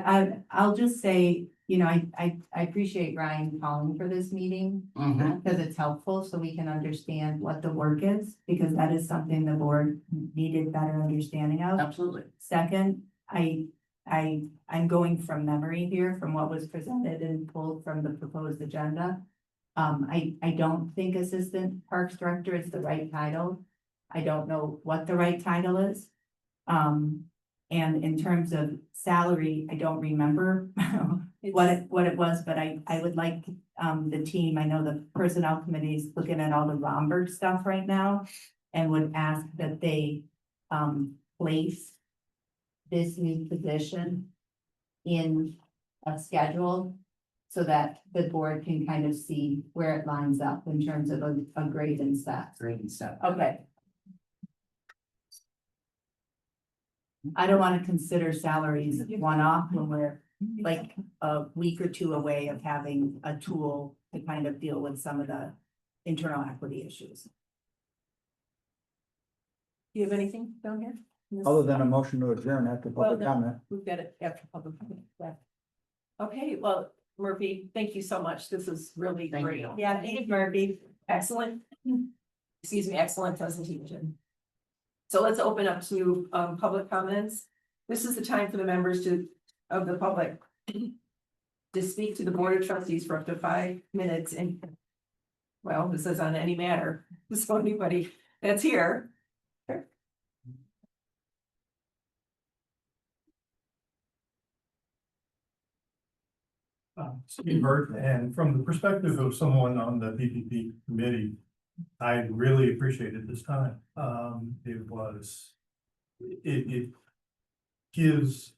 I'll just say, I appreciate Ryan calling for this meeting. Because it's helpful, so we can understand what the work is, because that is something the board needed better understanding of. Absolutely. Second, I'm going from memory here, from what was presented and pulled from the proposed agenda. I don't think assistant parks director is the right title. I don't know what the right title is. And in terms of salary, I don't remember what it was, but I would like, the team, I know the personnel committee is looking at all the Romberg stuff right now. And would ask that they, place this new position in a schedule. So that the board can kind of see where it lines up in terms of a grade and stats. Great stuff. Okay. I don't wanna consider salaries one-off when we're like a week or two away of having a tool to kind of deal with some of the internal equity issues. Do you have anything down here? Other than a motion to adjourn after public Well, no. comment. We've got it after public comment. Yeah. Okay, well, Murphy, thank you so much. This is really Thank great. you. Yeah, thank you, Murphy. Excellent. Excuse me, excellent presentation. So let's open up to public comments. This is the time for the members of the public to speak to the Board of Trustees for up to 5 minutes, and well, this is on any matter. So anybody that's here. Steve Burt, and from the perspective of someone on the PPP committee, I really appreciated this time. It gives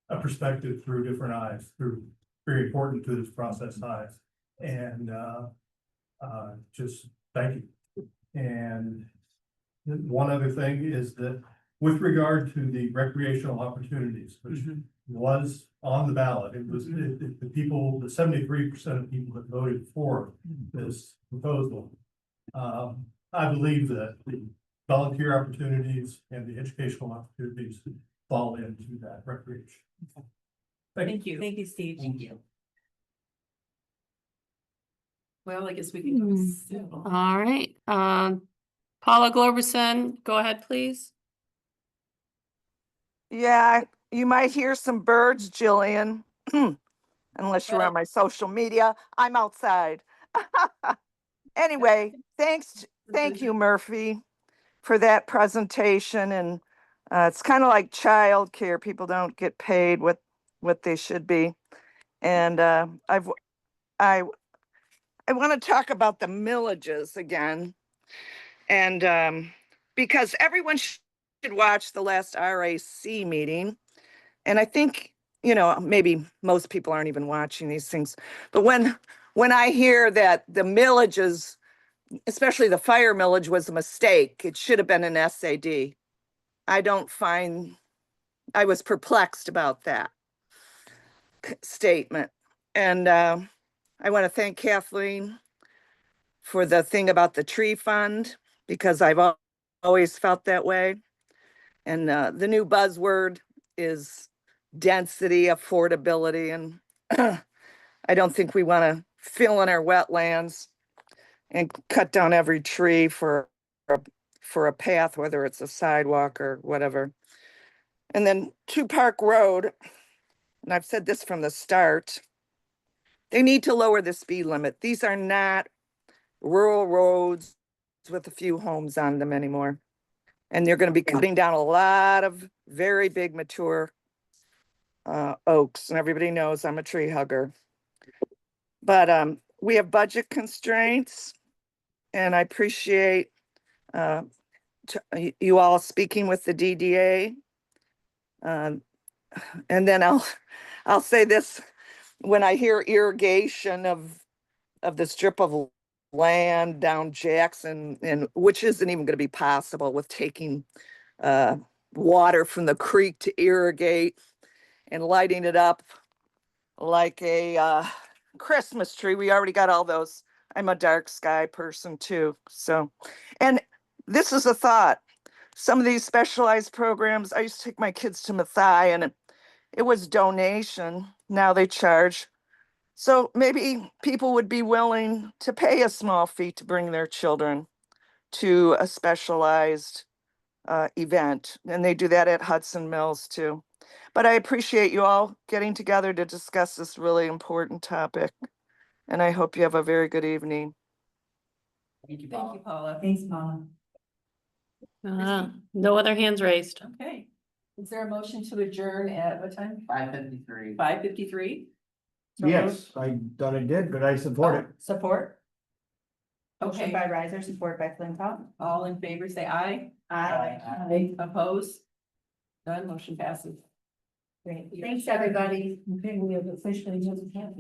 a perspective through different eyes, through very important to this process eyes. And just thank you. And one other thing is that with regard to the recreational opportunities, which was on the ballot, it was the people, the 73% of people that voted for this proposal. I believe that the volunteer opportunities and the educational opportunities fall into that recreation. Thank you. Thank you, Steve. Thank you. Well, I guess we can go. All right, Paula Gloverson, go ahead, please. Yeah, you might hear some birds, Jillian, unless you're on my social media. I'm outside. Anyway, thank you, Murphy, for that presentation. And it's kind of like childcare. People don't get paid what they should be. And I want to talk about the millages again. And because everyone should watch the last RAC meeting. And I think, maybe most people aren't even watching these things. But when I hear that the millages, especially the fire millage, was a mistake, it should have been an SAD. I was perplexed about that statement. And I want to thank Kathleen for the thing about the tree fund, because I've always felt that way. And the new buzzword is density, affordability, and I don't think we want to fill in our wetlands and cut down every tree for a path, whether it's a sidewalk or whatever. And then to Park Road, and I've said this from the start, they need to lower the speed limit. These are not rural roads with a few homes on them anymore. And they're going to be cutting down a lot of very big mature oaks, and everybody knows I'm a tree hugger. But we have budget constraints, and I appreciate you all speaking with the DDA. And then I'll say this: when I hear irrigation of the strip of land down Jackson, and which isn't even going to be possible with taking water from the creek to irrigate and lighting it up like a Christmas tree. We already got all those. I'm a dark sky person too. So, and this is a thought. Some of these specialized programs, I used to take my kids to Mathai, and it was donation. Now they charge. So maybe people would be willing to pay a small fee to bring their children to a specialized event. And they do that at Hudson Mills too. But I appreciate you all getting together to discuss this really important topic. And I hope you have a very good evening. Thank you, Thank you, Paula. Thanks, Paula. No other hands raised. Okay. Is there a motion to adjourn at what time? 5:53. 5:53? Yes, I thought I did, but I support it. Support? Motion Okay, by Riser, support by Flintoff. all in favor, say aye. Aye. Oppose? None, motion passes. Great. Thanks, everybody. Okay, we have officially just.